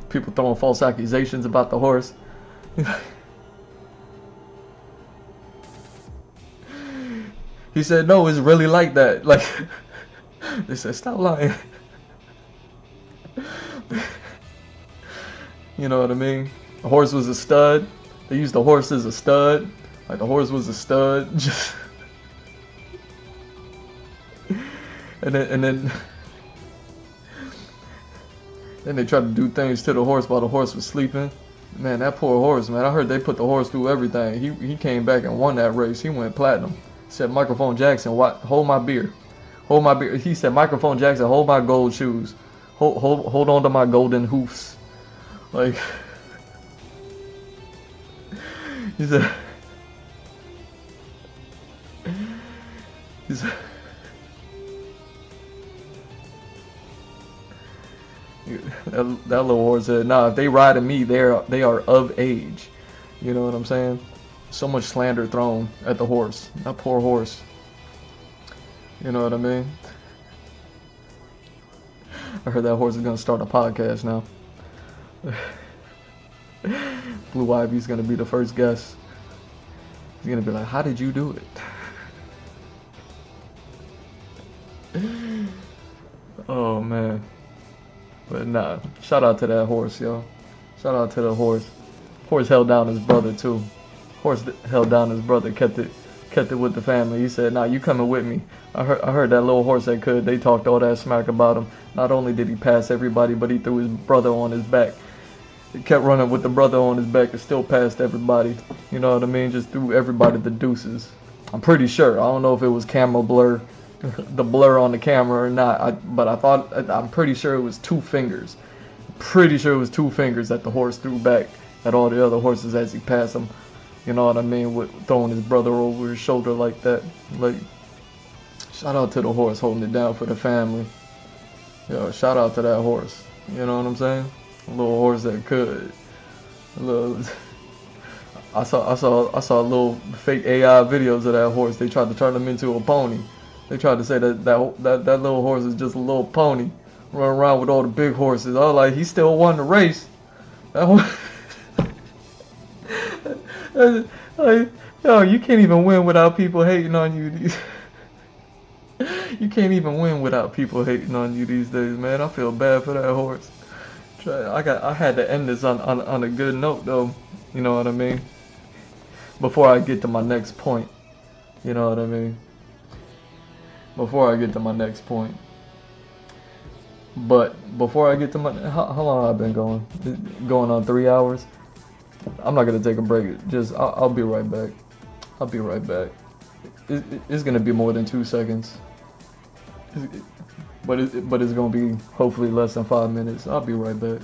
People throwing false accusations about the horse. He said, no, it's really like that. Like, they said, stop lying. You know what I mean? The horse was a stud. They used the horse as a stud. Like, the horse was a stud. Just and then they tried to do things to the horse while the horse was sleeping. Man, that poor horse, man. I heard they put the horse through everything. He came back and won that race. He went platinum. Said, Microphone Jackson, hold my beer. He said, Microphone Jackson, hold my gold shoes. Hold on to my golden hoofs. Like, he said, that little horse said, nah, if they ride at me, they are of age. You know what I'm saying? So much slander thrown at the horse. That poor horse. You know what I mean? I heard that horse is gonna start a podcast now. Blue Ivy's gonna be the first guest. He's gonna be like, how did you do it? Oh man. But nah, shout out to that horse, yo. Shout out to the horse. Horse held down his brother too. Horse held down his brother, kept it with the family. He said, nah, you coming with me. I heard that little horse that could. They talked all that smack about him. Not only did he pass everybody, but he threw his brother on his back. He kept running with the brother on his back and still passed everybody. You know what I mean? Just threw everybody the deuces. I'm pretty sure. I don't know if it was camera blur the blur on the camera or not. But I'm pretty sure it was 2 fingers. Pretty sure it was 2 fingers that the horse threw back at all the other horses as he passed them. You know what I mean? With throwing his brother over his shoulder like that. Like, shout out to the horse holding it down for the family. Yo, shout out to that horse. You know what I'm saying? A little horse that could. A little. I saw little fake AI videos of that horse. They tried to turn him into a pony. They tried to say that little horse is just a little pony running around with all the big horses. I was like, he still won the race. That horse. Like, yo, you can't even win without people hating on you. You can't even win without people hating on you these days, man. I feel bad for that horse. I had to end this on a good note though. You know what I mean? Before I get to my next point. You know what I mean? Before I get to my next point. But before I get to my how long have I been going? Going on 3 hours? I'm not gonna take a break. I'll be right back. I'll be right back. It's gonna be more than 2 seconds. But it's gonna be hopefully less than 5 minutes. I'll be right back.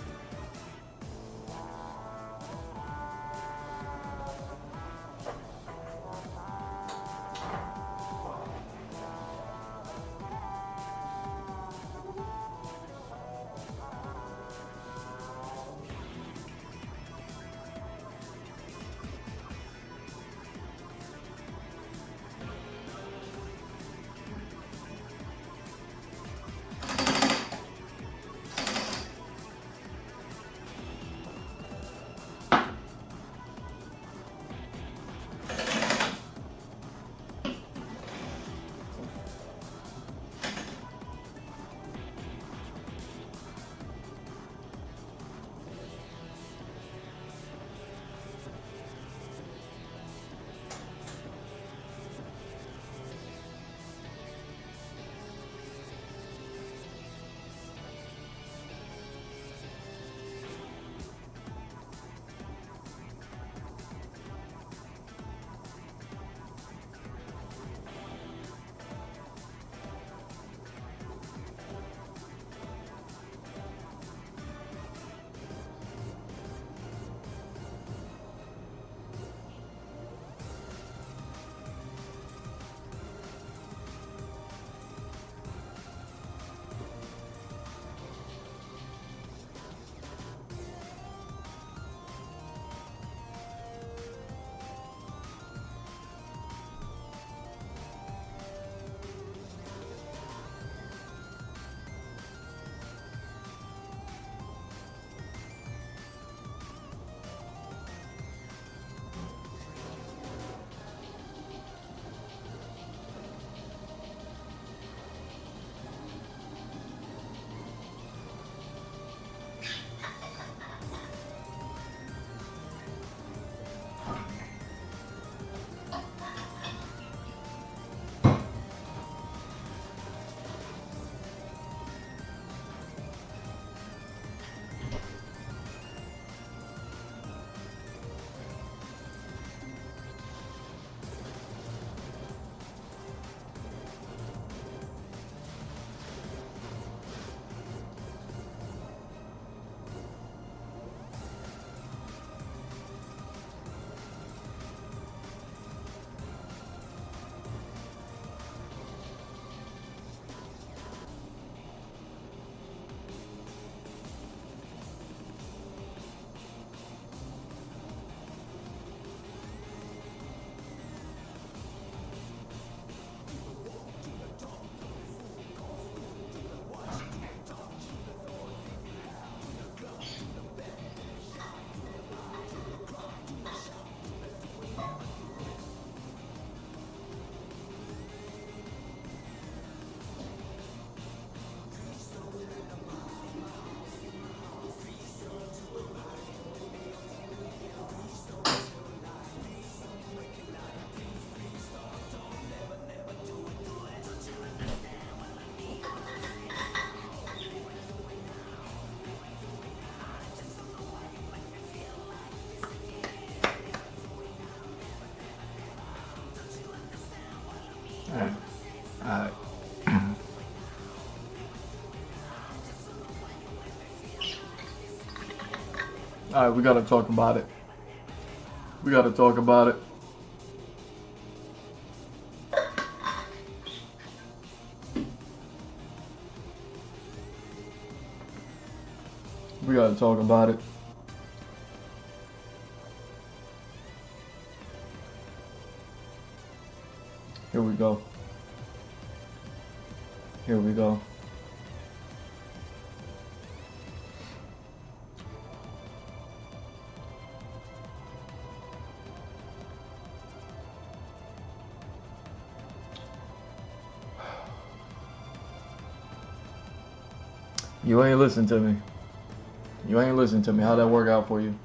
Alright. Alright, we gotta talk about it. We gotta talk about it. We gotta talk about it. Here we go. Here we go. You ain't listen to me. You ain't listen to me. How'd that work out for you?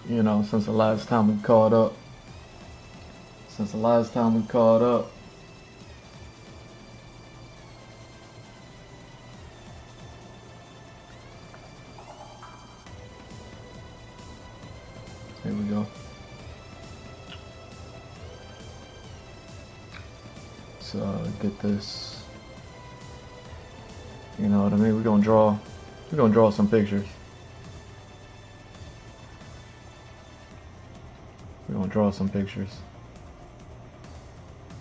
You know, since the last time we caught up. Since the last time we caught up. Here we go. Let's get this. You know what I mean? We're gonna draw some pictures. We're gonna draw some pictures.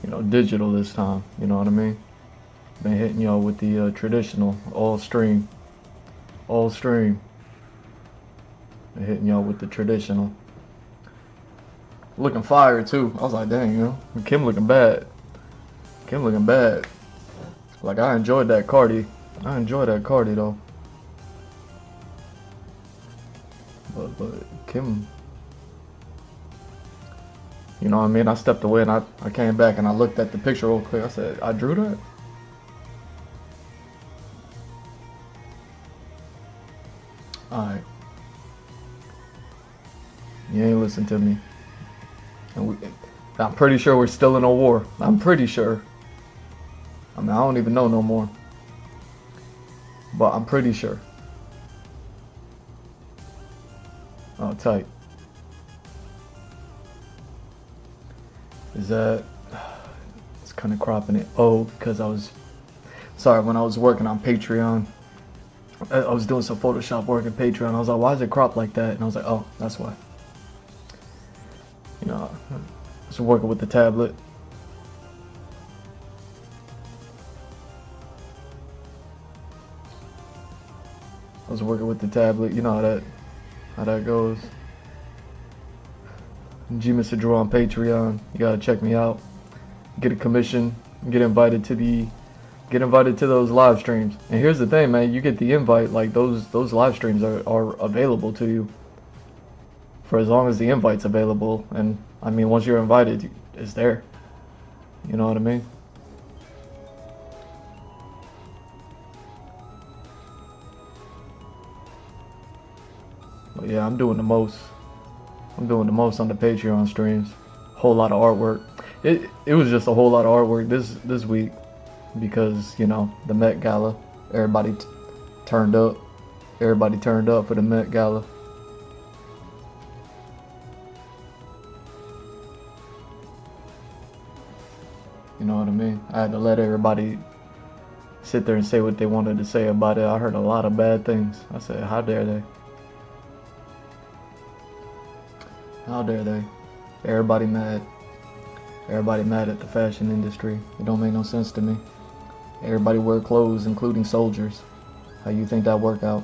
You know, digital this time. You know what I mean? Been hitting y'all with the traditional all stream. Been hitting y'all with the traditional. Looking fire too. I was like, dang, you know, Kim looking bad. Like, I enjoyed that Cardi. Though. But Kim, you know what I mean? I stepped away and I came back and I looked at the picture real quick. I said, I drew that? Alright. You ain't listen to me. And I'm pretty sure we're still in a war. I'm pretty sure. I mean, I don't even know no more. But I'm pretty sure. Oh, tight. Is that... It's kind of cropping it. Oh, because I was... Sorry, when I was working on Patreon, I was doing some Photoshop work in Patreon. I was like, why is it cropped like that? And I was like, oh, that's why. You know, I was working with the tablet. You know how that goes. G.E.T Drew on Patreon. You gotta check me out. Get a commission. Get invited to those live streams. And here's the thing, man. You get the invite. Like those live streams are available to you for as long as the invite's available. And I mean, once you're invited, it's there. You know what I mean? But yeah, I'm doing the most on the Patreon streams. Whole lot of artwork. It was just a whole lot of artwork this week because, you know, the Met Gala. Everybody turned up. Everybody turned up for the Met Gala. You know what I mean? I had to let everybody sit there and say what they wanted to say about it. I heard a lot of bad things. I said, how dare they? How dare they? Everybody mad. Everybody mad at the fashion industry. It don't make no sense to me. Everybody wear clothes, including soldiers. How you think that worked out?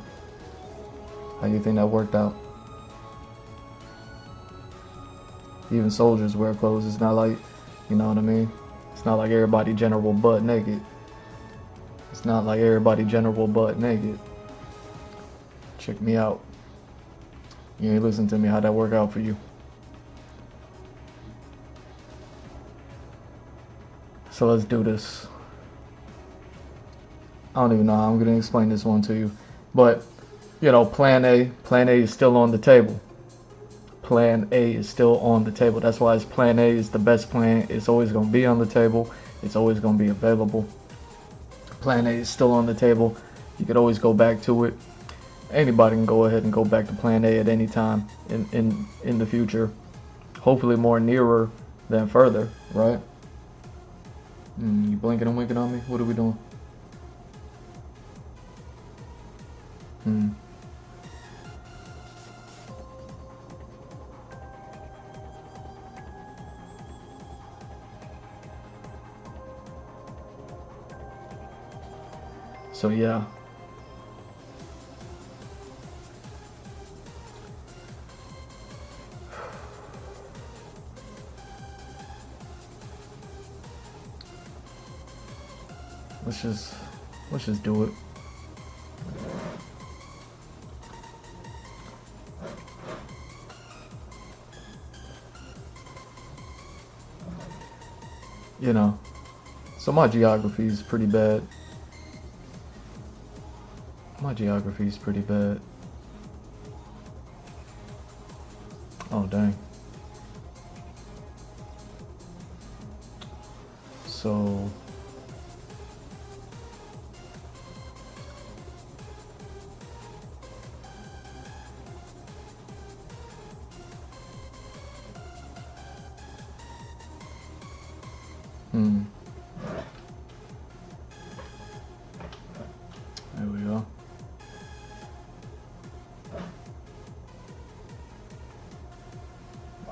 Even soldiers wear clothes. It's not like, you know what I mean? It's not like everybody general butt naked. Check me out. You ain't listen to me. How'd that work out for you? So let's do this. I don't even know how I'm going to explain this one to you. But, you know, Plan A is still on the table. That's why Plan A is the best plan. It's always going to be on the table. It's always going to be available. Plan A is still on the table. You could always go back to it. Anybody can go ahead and go back to Plan A at any time in the future. Hopefully more nearer than further, right? You blinking and winking on me? What are we doing? Hmm. So yeah. Let's just do it. You know. So my geography is pretty bad. My geography is pretty bad. Oh dang. So hmm. There we go.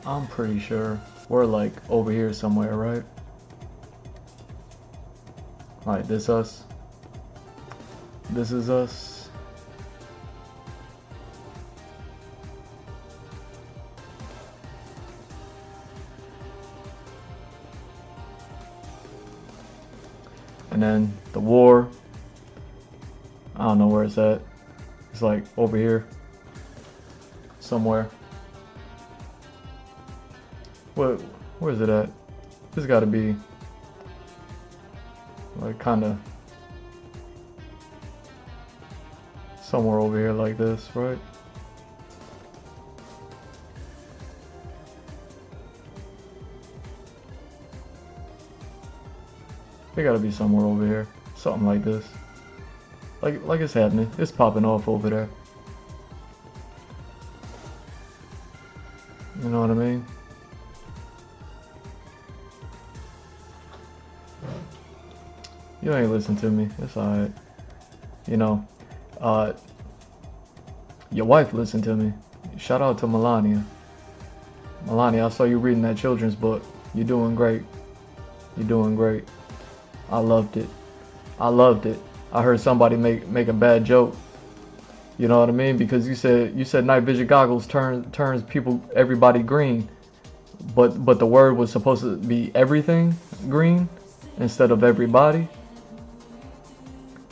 I'm pretty sure we're like over here somewhere, right? Alright, this us. This is us. And then the war. I don't know where it's at. It's like over here. Somewhere. Where is it at? This gotta be like kinda somewhere over here like this, right? It gotta be somewhere over here. Something like this. Like it's happening. It's popping off over there. You know what I mean? You ain't listen to me. It's alright. You know, your wife listened to me. Shout out to Melania. Melania, I saw you reading that children's book. You're doing great. You're doing great. I loved it. I loved it. I heard somebody make a bad joke. You know what I mean? Because you said night vision goggles turns everybody green. But the word was supposed to be everything green instead of everybody.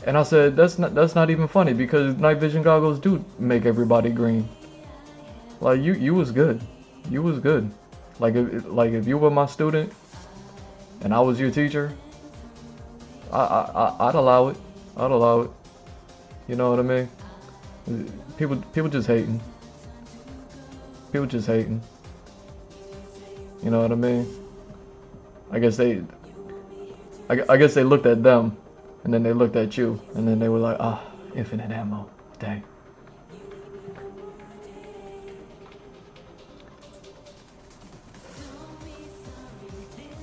And I said that's not even funny because night vision goggles do make everybody green. Like you was good. You was good. Like if you were my student and I was your teacher, I'd allow it. I'd allow it. You know what I mean? People just hating. People just hating. You know what I mean? I guess they looked at them, and then they looked at you, and then they were like, ah, infinite ammo. Dang.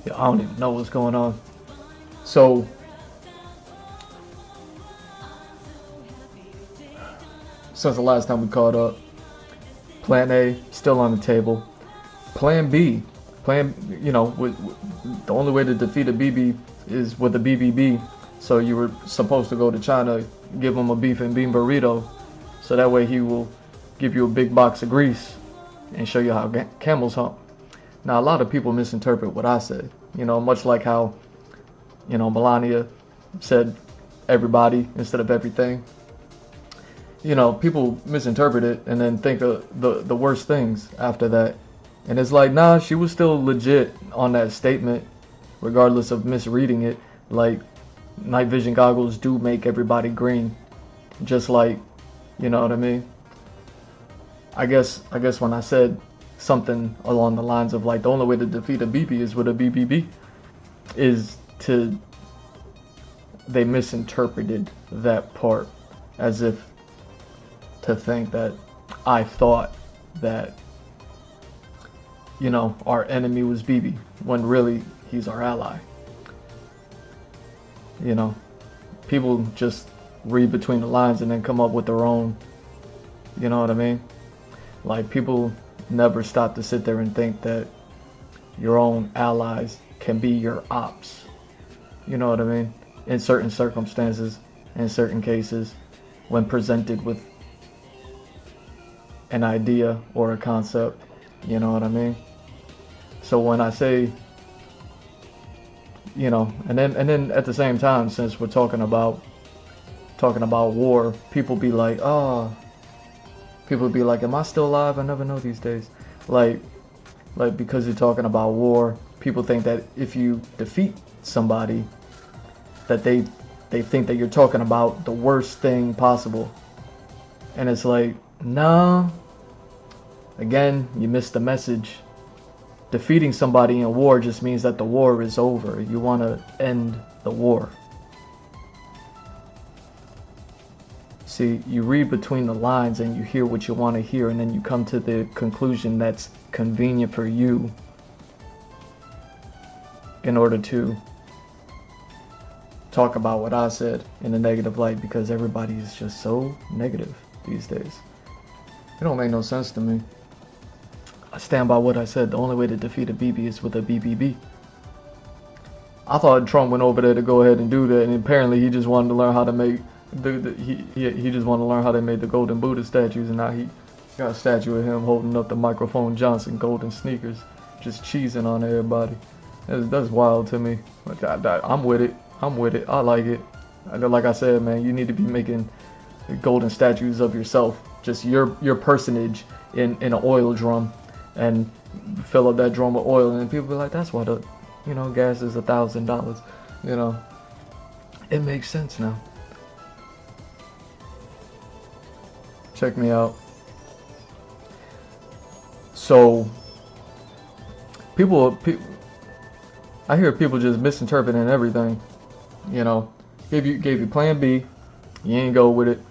Yeah, I don't even know what's going on. So since the last time we caught up, Plan A still on the table. Plan B, the only way to defeat a BB is with a BBB. So you were supposed to go to China, give him a beef and bean burrito, so that way he will give you a big box of grease and show you how camels hump. Now a lot of people misinterpret what I said. Much like how, Melania said everybody instead of everything. People misinterpret it and then think of the worst things after that. And it's like, nah, she was still legit on that statement, regardless of misreading it. Like, night vision goggles do make everybody green. Just like, you know what I mean? I guess when I said something along the lines of like, the only way to defeat a BB is with a BBB, they misinterpreted that part as if to think that I thought that, our enemy was BB, when really he's our ally. People just read between the lines and then come up with their own, you know what I mean? Like, people never stop to sit there and think that your own allies can be your ops. You know what I mean? In certain circumstances, in certain cases, when presented with an idea or a concept, you know what I mean? So when I say, you know, and then at the same time, since we're talking about war, people be like, people be like, am I still alive? I never know these days. Like because you're talking about war, people think that if you defeat somebody, that they think that you're talking about the worst thing possible. And it's like, nah. Again, you missed the message. Defeating somebody in war just means that the war is over. You want to end the war. See, you read between the lines and you hear what you want to hear, and then you come to the conclusion that's convenient for you in order to talk about what I said in a negative light, because everybody is just so negative these days. It don't make no sense to me. I stand by what I said. The only way to defeat a BB is with a BBB. I thought Trump went over there to go ahead and do that, and apparently he just wanted to learn how to make he just wanted to learn how they made the golden Buddha statues, and now he got a statue of him holding up the microphone Johnson golden sneakers, just cheesing on everybody. That's wild to me. I'm with it. I'm with it. I like it. Like I said, man, you need to be making golden statues of yourself, just your personage in an oil drum, and fill up that drum with oil, and people be like, that's why the gas is $1,000. You know, it makes sense now. Check me out. So people, I hear people just misinterpreting everything. You know, gave you plan B, you ain't go with it.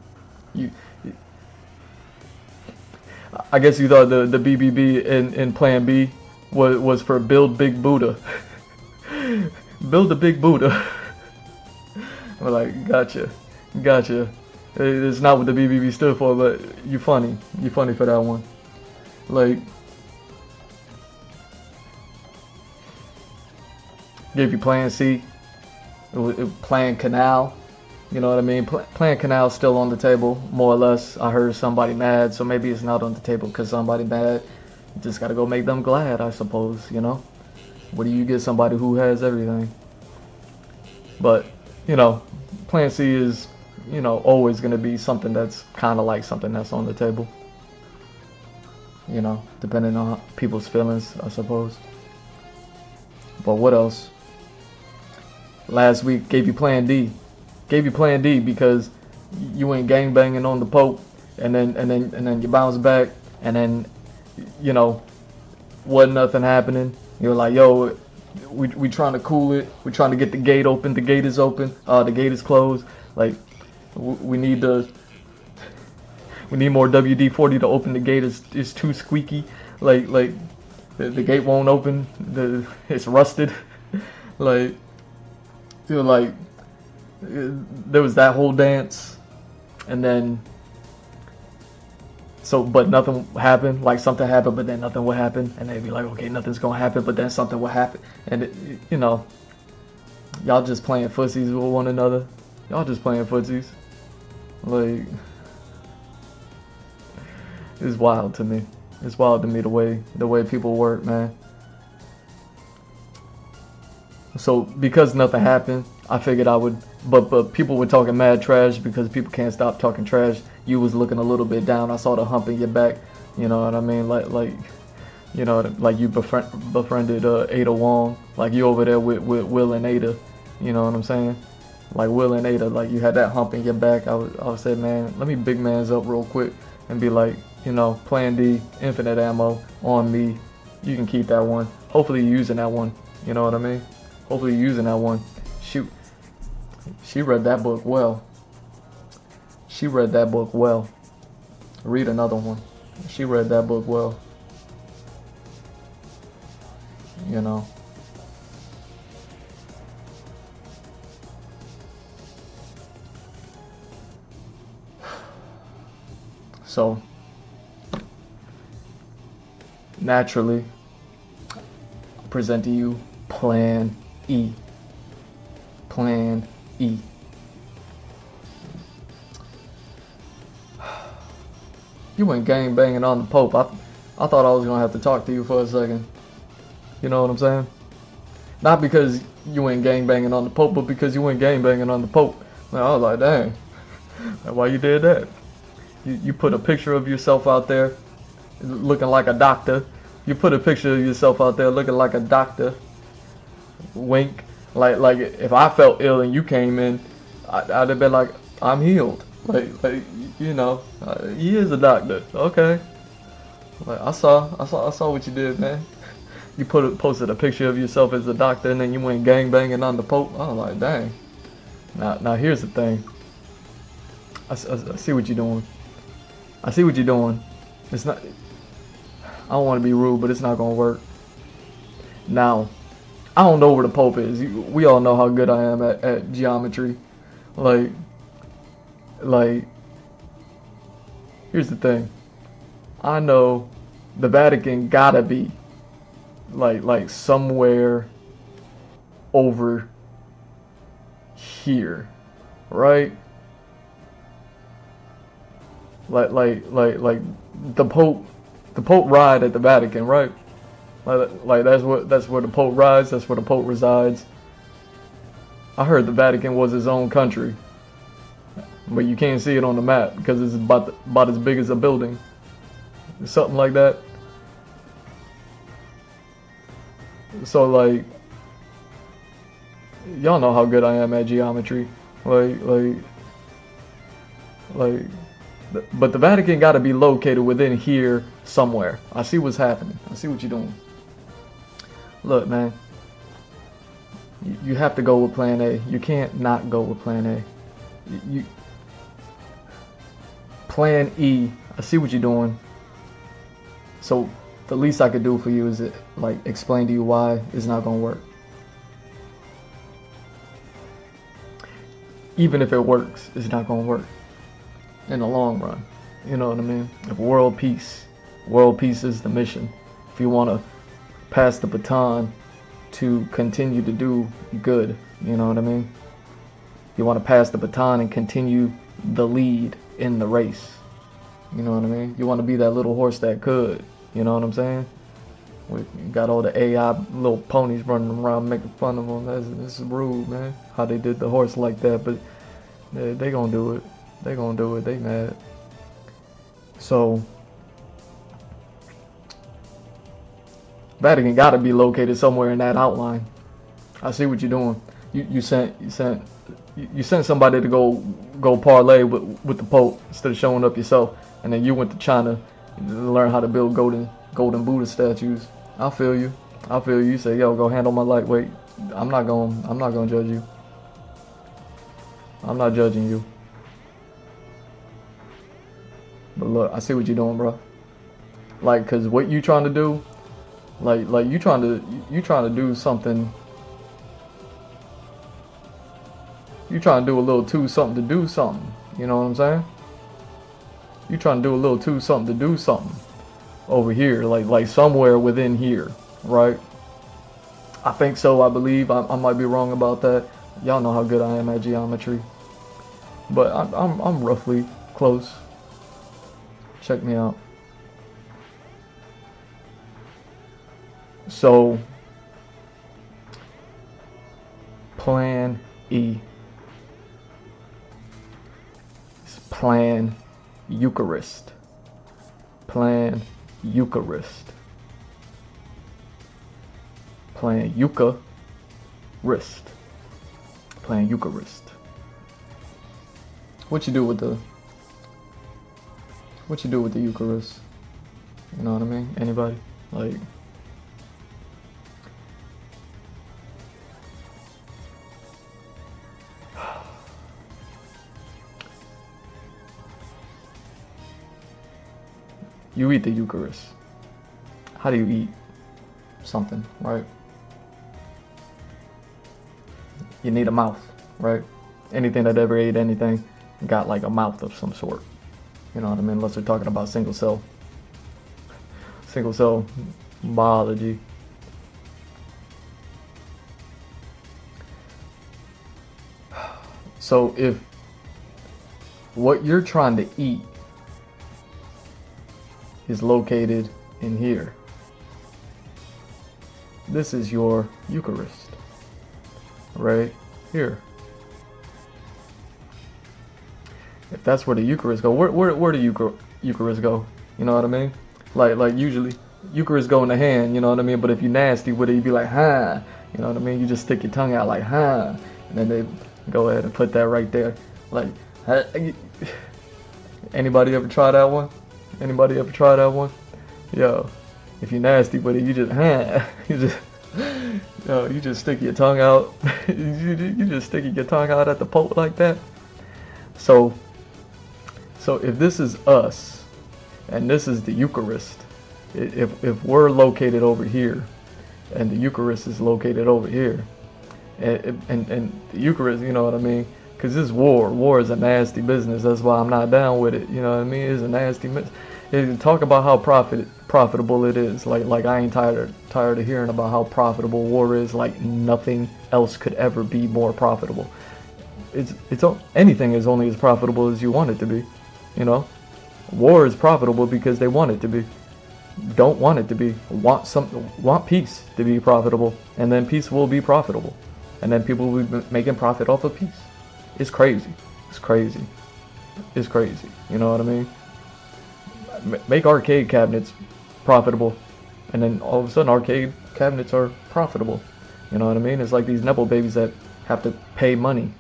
I guess you thought the BBB in plan B was for build big Buddha. Build a big Buddha. I'm like, gotcha. It's not what the BBB stood for, but you funny for that one. Like, gave you plan C, plan canal. You know what I mean? Plan canal still on the table, more or less. I heard somebody mad, so maybe it's not on the table because somebody mad. You just gotta go make them glad, I suppose. You know, what do you get somebody who has everything? But plan C is always gonna be something that's kind of like something that's on the table. Depending on people's feelings, I suppose. But what else? Last week gave you plan D. Gave you plan D because you went gangbanging on the Pope, and then you bounce back, and then wasn't nothing happening. You're like, yo, we trying to cool it. We're trying to get the gate open. The gate is open. The gate is closed. Like, we need more WD-40 to open the gate. It's too squeaky. Like the gate won't open. It's rusted. Like, feel like there was that whole dance, and then but nothing happened. Like, something happened, but then nothing would happen, and they'd be like, okay, nothing's gonna happen, but then something will happen, and y'all just playing footsies with one another. Y'all just playing footsies. Like, it's wild to me. It's wild to me the way people work, man. So because nothing happened, I figured I would, but people were talking mad trash because people can't stop talking trash. You was looking a little bit down. I saw the hump in your back. You know what I mean? Like you befriended Ada Wong. Like, you over there with Will and Ada. You know what I'm saying? Like, Will and Ada, like, you had that hump in your back. I would say, man, let me big man's up real quick and be like, plan D, infinite ammo on me. You can keep that one. Hopefully you're using that one. You know what I mean? Hopefully you're using that one. Shoot. She read that book well. Read another one. She read that book well. So naturally, I present to you Plan E. Plan E. You went gang banging on the Pope. I thought I was gonna have to talk to you for a second. You know what I'm saying? Not because you went gang banging on the Pope, but because you went gang banging on the Pope. And I was like, dang, why you did that? You put a picture of yourself out there looking like a doctor. You put a picture of yourself out there looking like a doctor. Wink. Like if I felt ill and you came in, I'd have been like, I'm healed. Like you know, he is a doctor. Okay. Like I saw what you did, man. You posted a picture of yourself as a doctor, and then you went gang banging on the Pope. I was like, dang. Now here's the thing. I see what you're doing. I see what you're doing. It's not. I don't want to be rude, but it's not gonna work. Now, I don't know where the Pope is. We all know how good I am at geometry. Like, here's the thing. I know the Vatican gotta be like somewhere over here, right? Like the Pope ride at the Vatican, right? Like that's where the Pope rides. That's where the Pope resides. I heard the Vatican was his own country, but you can't see it on the map because it's about as big as a building. Something like that. So like, y'all know how good I am at geometry. But the Vatican got to be located within here somewhere. I see what's happening. I see what you're doing. Look, man. You have to go with Plan A. You can't not go with Plan A. Plan E. I see what you're doing. So the least I could do for you is like explain to you why it's not gonna work. Even if it works, it's not gonna work in the long run. You know what I mean? If world peace is the mission. If you want to pass the baton to continue to do good, you know what I mean? You want to pass the baton and continue the lead in the race. You know what I mean? You want to be that little horse that could. You know what I'm saying? We got all the AI little ponies running around making fun of them. This is rude, man. How they did the horse like that, but they gonna do it. They gonna do it. They mad. So Vatican gotta be located somewhere in that outline. I see what you're doing. You sent somebody to go parlay with the Pope instead of showing up yourself, and then you went to China to learn how to build golden Buddha statues. I feel you. You say, yo, go handle my lightweight. I'm not gonna judge you. I'm not judging you. But look, I see what you're doing, bro. Like, cause what you trying to do, like you trying to do something. You trying to do a little too something to do something. You know what I'm saying? You trying to do a little too something to do something over here, like somewhere within here, right? I think so. I believe. I might be wrong about that. Y'all know how good I am at geometry, but I'm roughly close. Check me out. So, Plan E. It's Plan Eucharist. Plan Eucharist. Plan Eucharist. Plan Eucharist. What you do with the Eucharist? You know what I mean? Anybody? Like, you eat the Eucharist. How do you eat something, right? You need a mouth, right? Anything that ever ate anything got like a mouth of some sort. You know what I mean? Unless we're talking about single cell biology. So if what you're trying to eat is located in here, this is your Eucharist, right here. If that's where the Eucharist go, where the Eucharist go? You know what I mean? Like usually Eucharist go in the hand, you know what I mean? But if you nasty with it, you be like, huh, you know what I mean? You just stick your tongue out like, huh, and then they go ahead and put that right there. Like, anybody ever try that one? Anybody ever try that one? Yo, if you nasty with it, you just, huh, you just stick your tongue out. you just stick your tongue out at the Pope like that. So if this is us, and this is the Eucharist, if we're located over here, and the Eucharist is located over here, and the Eucharist, you know what I mean? Because this war. War is a nasty business. That's why I'm not down with it. You know what I mean? It's a nasty business. Talk about how profitable it is. Like I ain't tired of hearing about how profitable war is. Like nothing else could ever be more profitable. Anything is only as profitable as you want it to be. You know, war is profitable because they want it to be. Don't want it to be. Want peace to be profitable, and then peace will be profitable, and then people will be making profit off of peace. It's crazy. It's crazy. It's crazy. You know what I mean? Make arcade cabinets profitable, and then all of a sudden arcade cabinets are profitable. You know what I mean? It's like these Nepo babies that have to pay money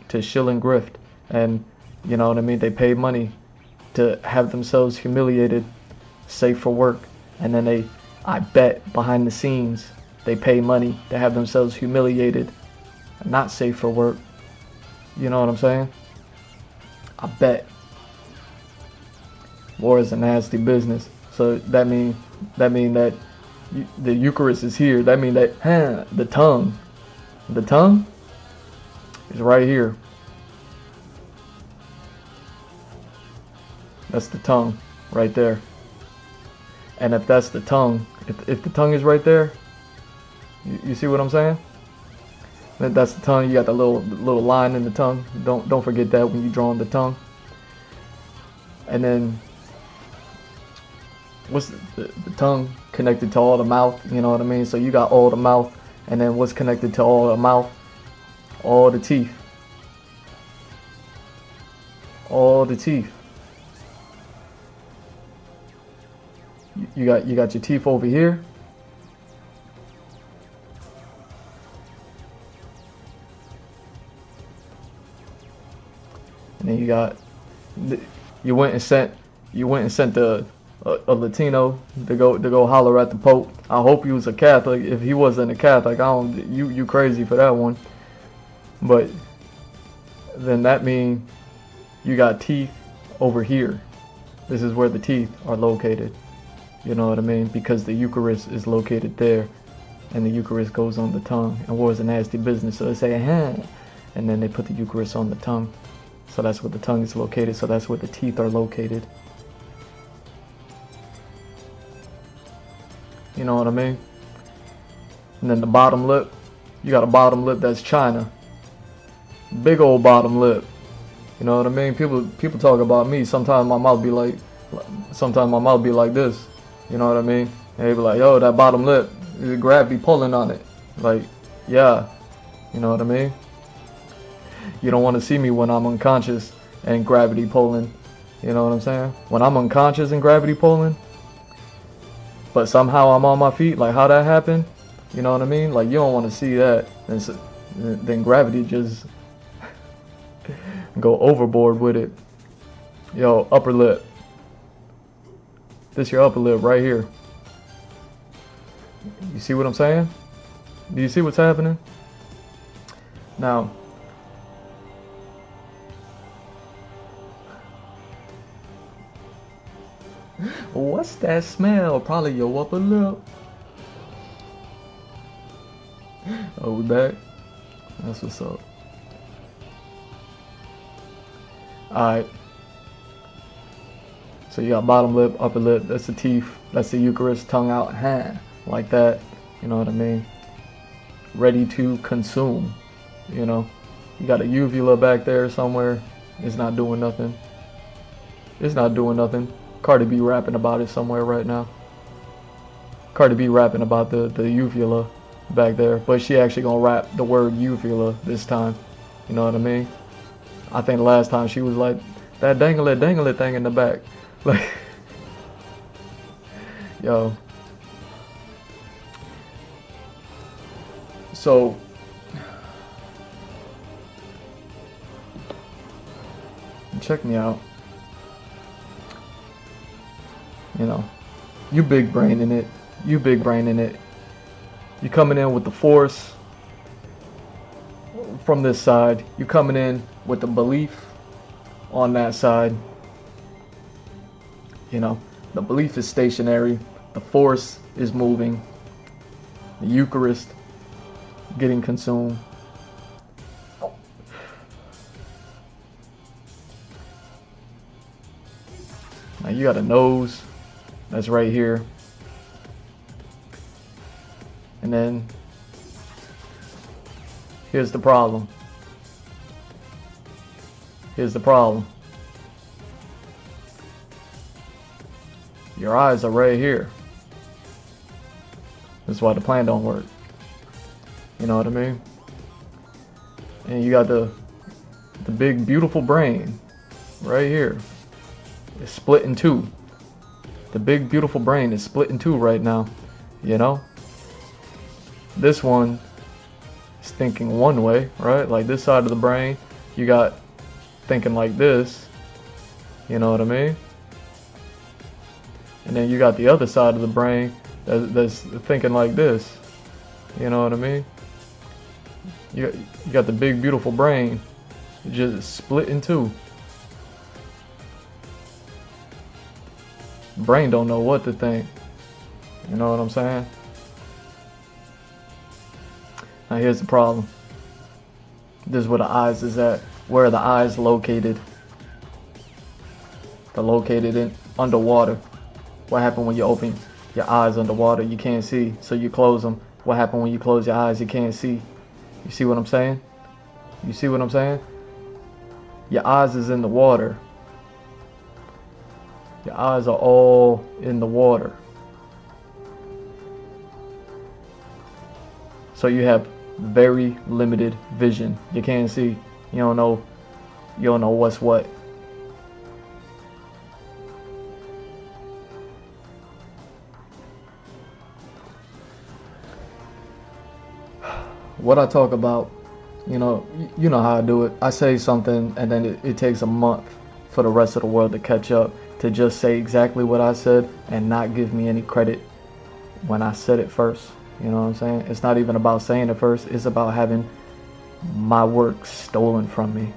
to shill and grift, and you know what I mean? They pay money to have themselves humiliated, safe for work, and then I bet behind the scenes, they pay money to have themselves humiliated, not safe for work. You know what I'm saying? I bet. War is a nasty business. So that mean that the Eucharist is here. That mean that the tongue is right here. That's the tongue right there. And if that's the tongue, if the tongue is right there, you see what I'm saying? That's the tongue. You got the little line in the tongue. Don't forget that when you draw on the tongue. And then what's the tongue connected to all the mouth? You know what I mean? So you got all the mouth, and then what's connected to all the mouth? All the teeth. All the teeth. You got your teeth over here. And then you went and sent a Latino to go holler at the Pope. I hope he was a Catholic. If he wasn't a Catholic, you crazy for that one. But then that means you got teeth over here. This is where the teeth are located. You know what I mean? Because the Eucharist is located there, and the Eucharist goes on the tongue. And war is a nasty business, so they say, and then they put the Eucharist on the tongue. So that's where the tongue is located. So that's where the teeth are located. You know what I mean? And then the bottom lip, you got a bottom lip that's China. Big old bottom lip. You know what I mean? People talk about me. Sometimes my mouth be like this. You know what I mean? And they be like, yo, that bottom lip, gravity pulling on it. Like, yeah. You know what I mean? You don't want to see me when I'm unconscious and gravity pulling. You know what I'm saying? When I'm unconscious and gravity pulling, but somehow I'm on my feet, like how that happened, you know what I mean? Like you don't want to see that. Then gravity just go overboard with it. Yo, upper lip. This your upper lip right here. You see what I'm saying? Do you see what's happening? Now, what's that smell? Probably your upper lip. Oh, we back? That's what's up. Alright. So you got bottom lip, upper lip, that's the teeth, that's the Eucharist, tongue out, hand, like that, you know what I mean? Ready to consume, you know? You got a uvula back there somewhere, it's not doing nothing. It's not doing nothing. Cardi B rapping about it somewhere right now. Cardi B rapping about the uvula back there, but she actually gonna rap the word uvula this time, you know what I mean? I think the last time she was like, that dangle thing in the back. Like, yo. So, check me out. You know, you big brain in it. You big brain in it. You coming in with the force from this side. You coming in with the belief on that side. You know, the belief is stationary. The force is moving. The Eucharist getting consumed. Now you got a nose that's right here. And then here's the problem. Here's the problem. Your eyes are right here. That's why the plan don't work. You know what I mean? And you got the big beautiful brain right here. It's split in two. The big beautiful brain is split in two right now. You know? This one is thinking one way, right? Like this side of the brain, you got thinking like this. You know what I mean? And then you got the other side of the brain that's thinking like this. You know what I mean? You got the big beautiful brain just split in two. Brain don't know what to think. You know what I'm saying? Now here's the problem. This is where the eyes is at. Where are the eyes located? They're located in underwater. What happened when you open your eyes underwater? You can't see, so you close them. What happened when you close your eyes? You can't see. You see what I'm saying? You see what I'm saying? Your eyes is in the water. Your eyes are all in the water. So you have very limited vision. You can't see. You don't know what's what. What I talk about, you know how I do it. I say something and then it takes a month for the rest of the world to catch up to just say exactly what I said and not give me any credit when I said it first. You know what I'm saying? It's not even about saying it first. It's about having my work stolen from me.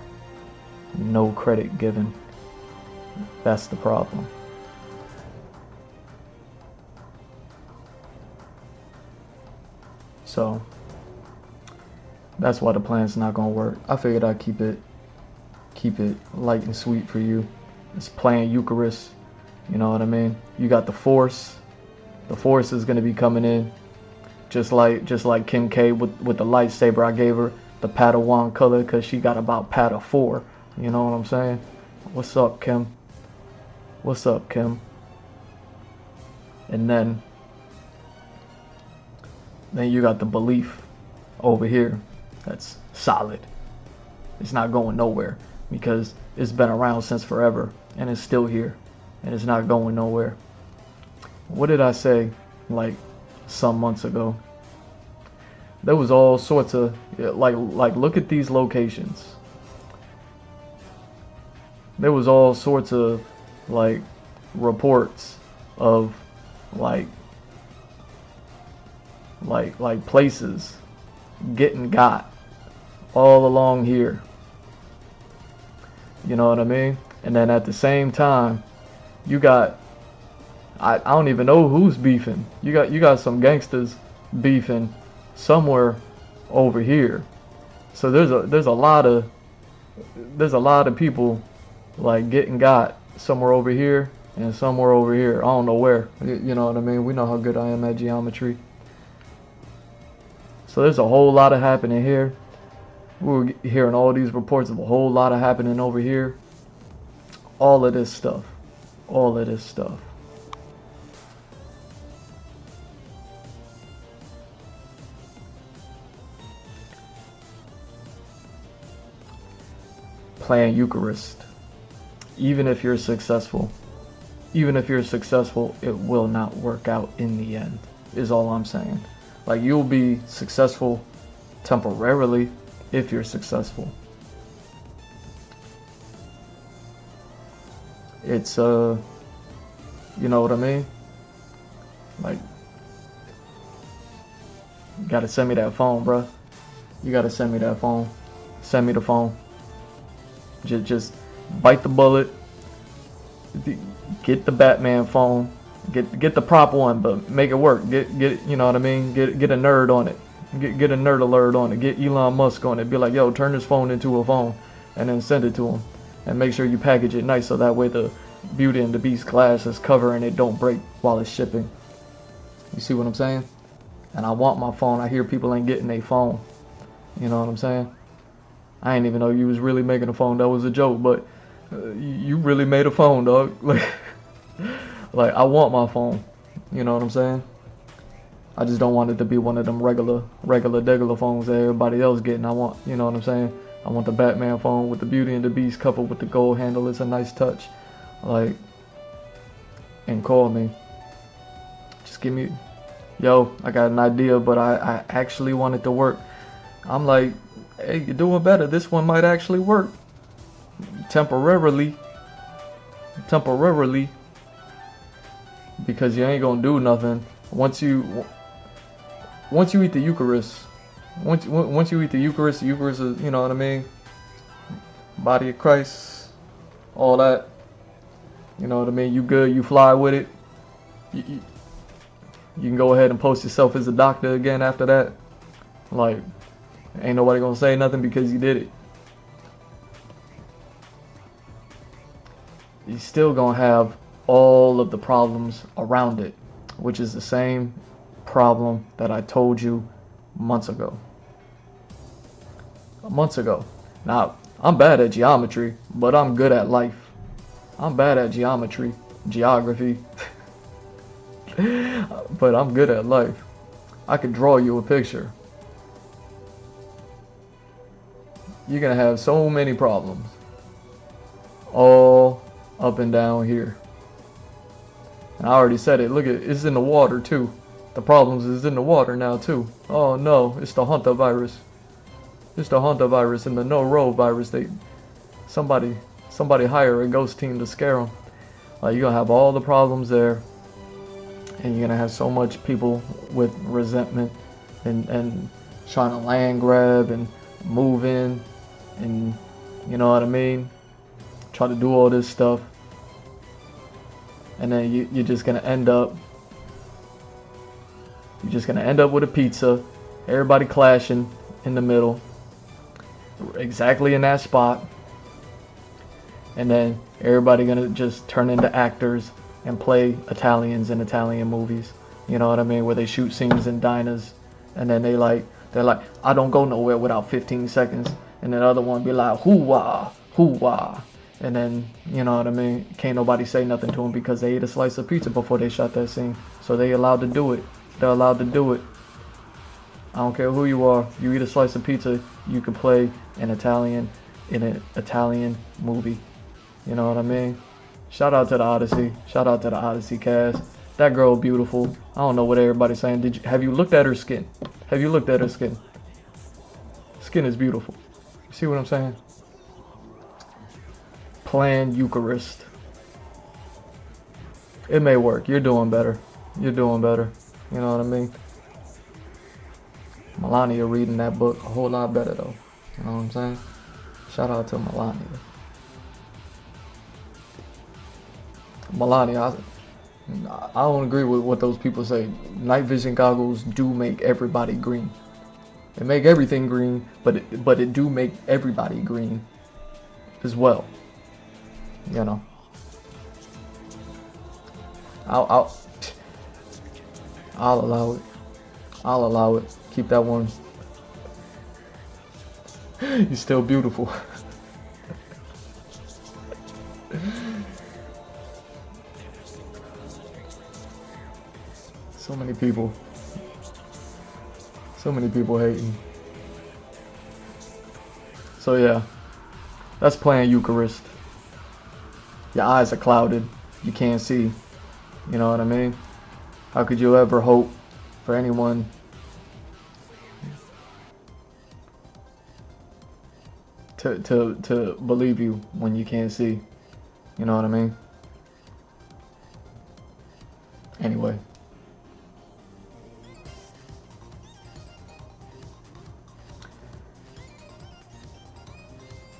No credit given. That's the problem. So that's why the plan's not gonna work. I figured I'd keep it light and sweet for you. It's playing Eucharist. You know what I mean? You got the force. The force is gonna be coming in. Just like Kim K with the lightsaber I gave her, the Padawan color, because she got about Pada 4. You know what I'm saying? What's up, Kim? What's up, Kim? And then you got the belief over here that's solid. It's not going nowhere because it's been around since forever and it's still here and it's not going nowhere. What did I say like some months ago? There was all sorts of like look at these locations. There was all sorts of like reports of like places getting got all along here. You know what I mean? And then at the same time, you got I don't even know who's beefing. You got some gangsters beefing somewhere over here. So there's a lot of people like getting got somewhere over here, and somewhere over here. I don't know where. You know what I mean? We know how good I am at geometry. So there's a whole lot of happening here. We were hearing all these reports of a whole lot of happening over here. All of this stuff. All of this stuff. Plan Eucharist. Even if you're successful, it will not work out in the end, is all I'm saying. Like, you'll be successful temporarily if you're successful. It's, you know what I mean? Like, you gotta send me that phone, bruh. You gotta send me that phone. Send me the phone. Just bite the bullet. Get the Batman phone. Get the prop one, but make it work. Get you know what I mean? Get a nerd on it. Get a nerd alert on it. Get Elon Musk on it. Be like, yo, turn this phone into a phone, and then send it to him. And make sure you package it nice so that way the Beauty and the Beast glass is covering it don't break while it's shipping. You see what I'm saying? And I want my phone. I hear people ain't getting a phone. You know what I'm saying? I didn't even know you was really making a phone. That was a joke, but you really made a phone, dog. Like I want my phone. You know what I'm saying? I just don't want it to be one of them regular phones that everybody else getting. I want, you know what I'm saying? I want the Batman phone with the Beauty and the Beast coupled with the gold handle. It's a nice touch. Like, and call me. Just give me, yo, I got an idea, but I actually want it to work. I'm like, hey, you're doing better. This one might actually work. Temporarily. Because you ain't gonna do nothing. Once you eat the Eucharist, once you eat the Eucharist is, you know what I mean? Body of Christ, all that. You know what I mean? You good, you fly with it. You can go ahead and post yourself as a doctor again after that. Like, ain't nobody gonna say nothing because you did it. You still gonna have all of the problems around it, which is the same problem that I told you months ago. Now, I'm bad at geometry, but I'm good at life. I'm bad at geography, but I'm good at life. I could draw you a picture. You're gonna have so many problems, all up and down here. And I already said it. Look at it. It's in the water too. The problems is in the water now too. Oh no, it's the Hunter virus. It's the Hunter virus and the no-row virus. Somebody hire a ghost team to scare them. You're gonna have all the problems there, and you're gonna have so much people with resentment and trying to land grab and move in, and you know what I mean. Try to do all this stuff, and then you're just gonna end up. You're just gonna end up with a pizza, everybody clashing in the middle, exactly in that spot. And then everybody gonna just turn into actors and play Italians in Italian movies. You know what I mean? Where they shoot scenes in diners, and then they're like, I don't go nowhere without 15 seconds. And then the other one be like, hoo-wah, hoo-wah. And then, you know what I mean? Can't nobody say nothing to them because they ate a slice of pizza before they shot that scene. So they allowed to do it. They're allowed to do it. I don't care who you are. You eat a slice of pizza, you can play in an Italian movie. You know what I mean? Shout out to the Odyssey. Shout out to the Odyssey cast. That girl beautiful. I don't know what everybody's saying. Have you looked at her skin? Have you looked at her skin? Skin is beautiful. You see what I'm saying? Plan Eucharist. It may work. You're doing better. You're doing better. You know what I mean? Melania reading that book a whole lot better though. You know what I'm saying? Shout out to Melania. I don't agree with what those people say. Night vision goggles do make everybody green. They make everything green, but it do make everybody green as well. You know. I'll I'll allow it. I'll allow it. Keep that one. You're still beautiful. So many people. So many people hating. So yeah, that's playing Eucharist. Your eyes are clouded. You can't see. You know what I mean? How could you ever hope for anyone to believe you when you can't see? You know what I mean? Anyway.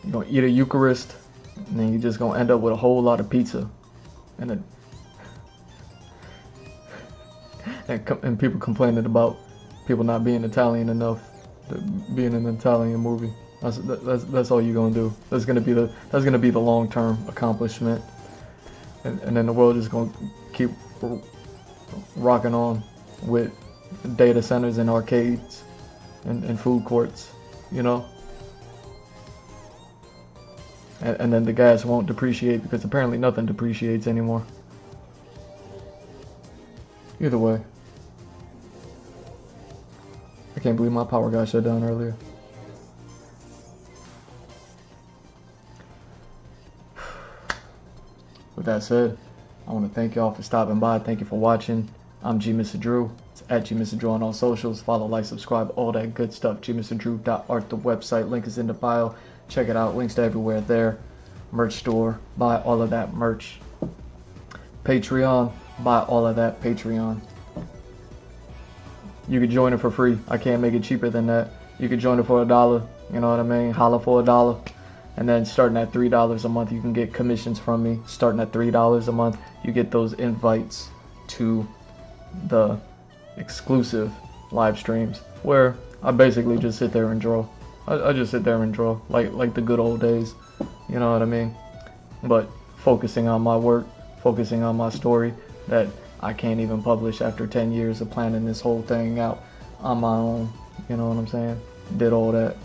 You're gonna eat a Eucharist, and then you're just gonna end up with a whole lot of pizza, and and people complaining about people not being Italian enough to be in an Italian movie. That's all you're gonna do. That's gonna be the long-term accomplishment, and then the world is gonna keep rocking on with data centers and arcades and food courts, you know. And then the gas won't depreciate because apparently nothing depreciates anymore. Either way. I can't believe my power got shut down earlier. With that said, I want to thank y'all for stopping by. Thank you for watching. I'm G. Mr. Drew. It's at G. Mr. Drew on all socials. Follow, like, subscribe, all that good stuff. gmrdrew.art, the website. Link is in the bio. Check it out. Links to everywhere there. Merch store. Buy all of that merch. Patreon. Buy all of that Patreon. You could join it for free. I can't make it cheaper than that. You could join it for $1. You know what I mean? Holla for $1. And then starting at $3 a month, you can get commissions from me. Starting at $3 a month, you get those invites to the exclusive live streams where I basically just sit there and draw. I just sit there and draw like the good old days. You know what I mean? But focusing on my work, focusing on my story that I can't even publish after 10 years of planning this whole thing out on my own. You know what I'm saying? Did all that.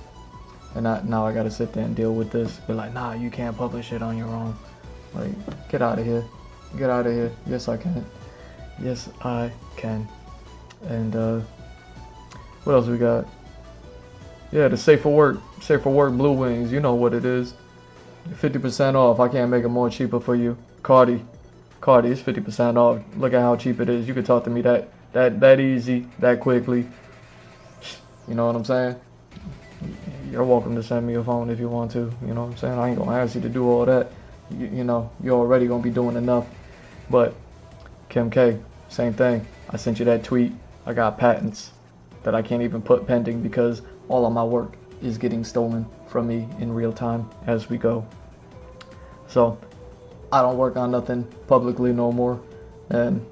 And now I gotta sit there and deal with this. Be like, nah, you can't publish it on your own. Like, get out of here. Get out of here. Yes, I can. Yes, I can. And what else we got? Yeah, the Safe for Work Blue Wings. You know what it is. 50% off. I can't make it more cheaper for you. Cardi, it's 50% off. Look at how cheap it is. You could talk to me that easy, that quickly. You know what I'm saying? You're welcome to send me a phone if you want to. You know what I'm saying? I ain't gonna ask you to do all that. You know, you're already gonna be doing enough. But Kim K, same thing. I sent you that tweet. I got patents that I can't even put pending because all of my work is getting stolen from me in real time as we go. So I don't work on nothing publicly no more, and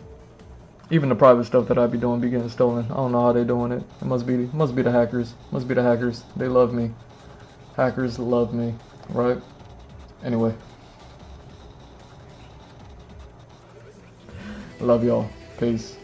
even the private stuff that I be doing be getting stolen. I don't know how they doing it. It must be the hackers. Must be the hackers. They love me. Hackers love me, right? Anyway, love y'all. Peace.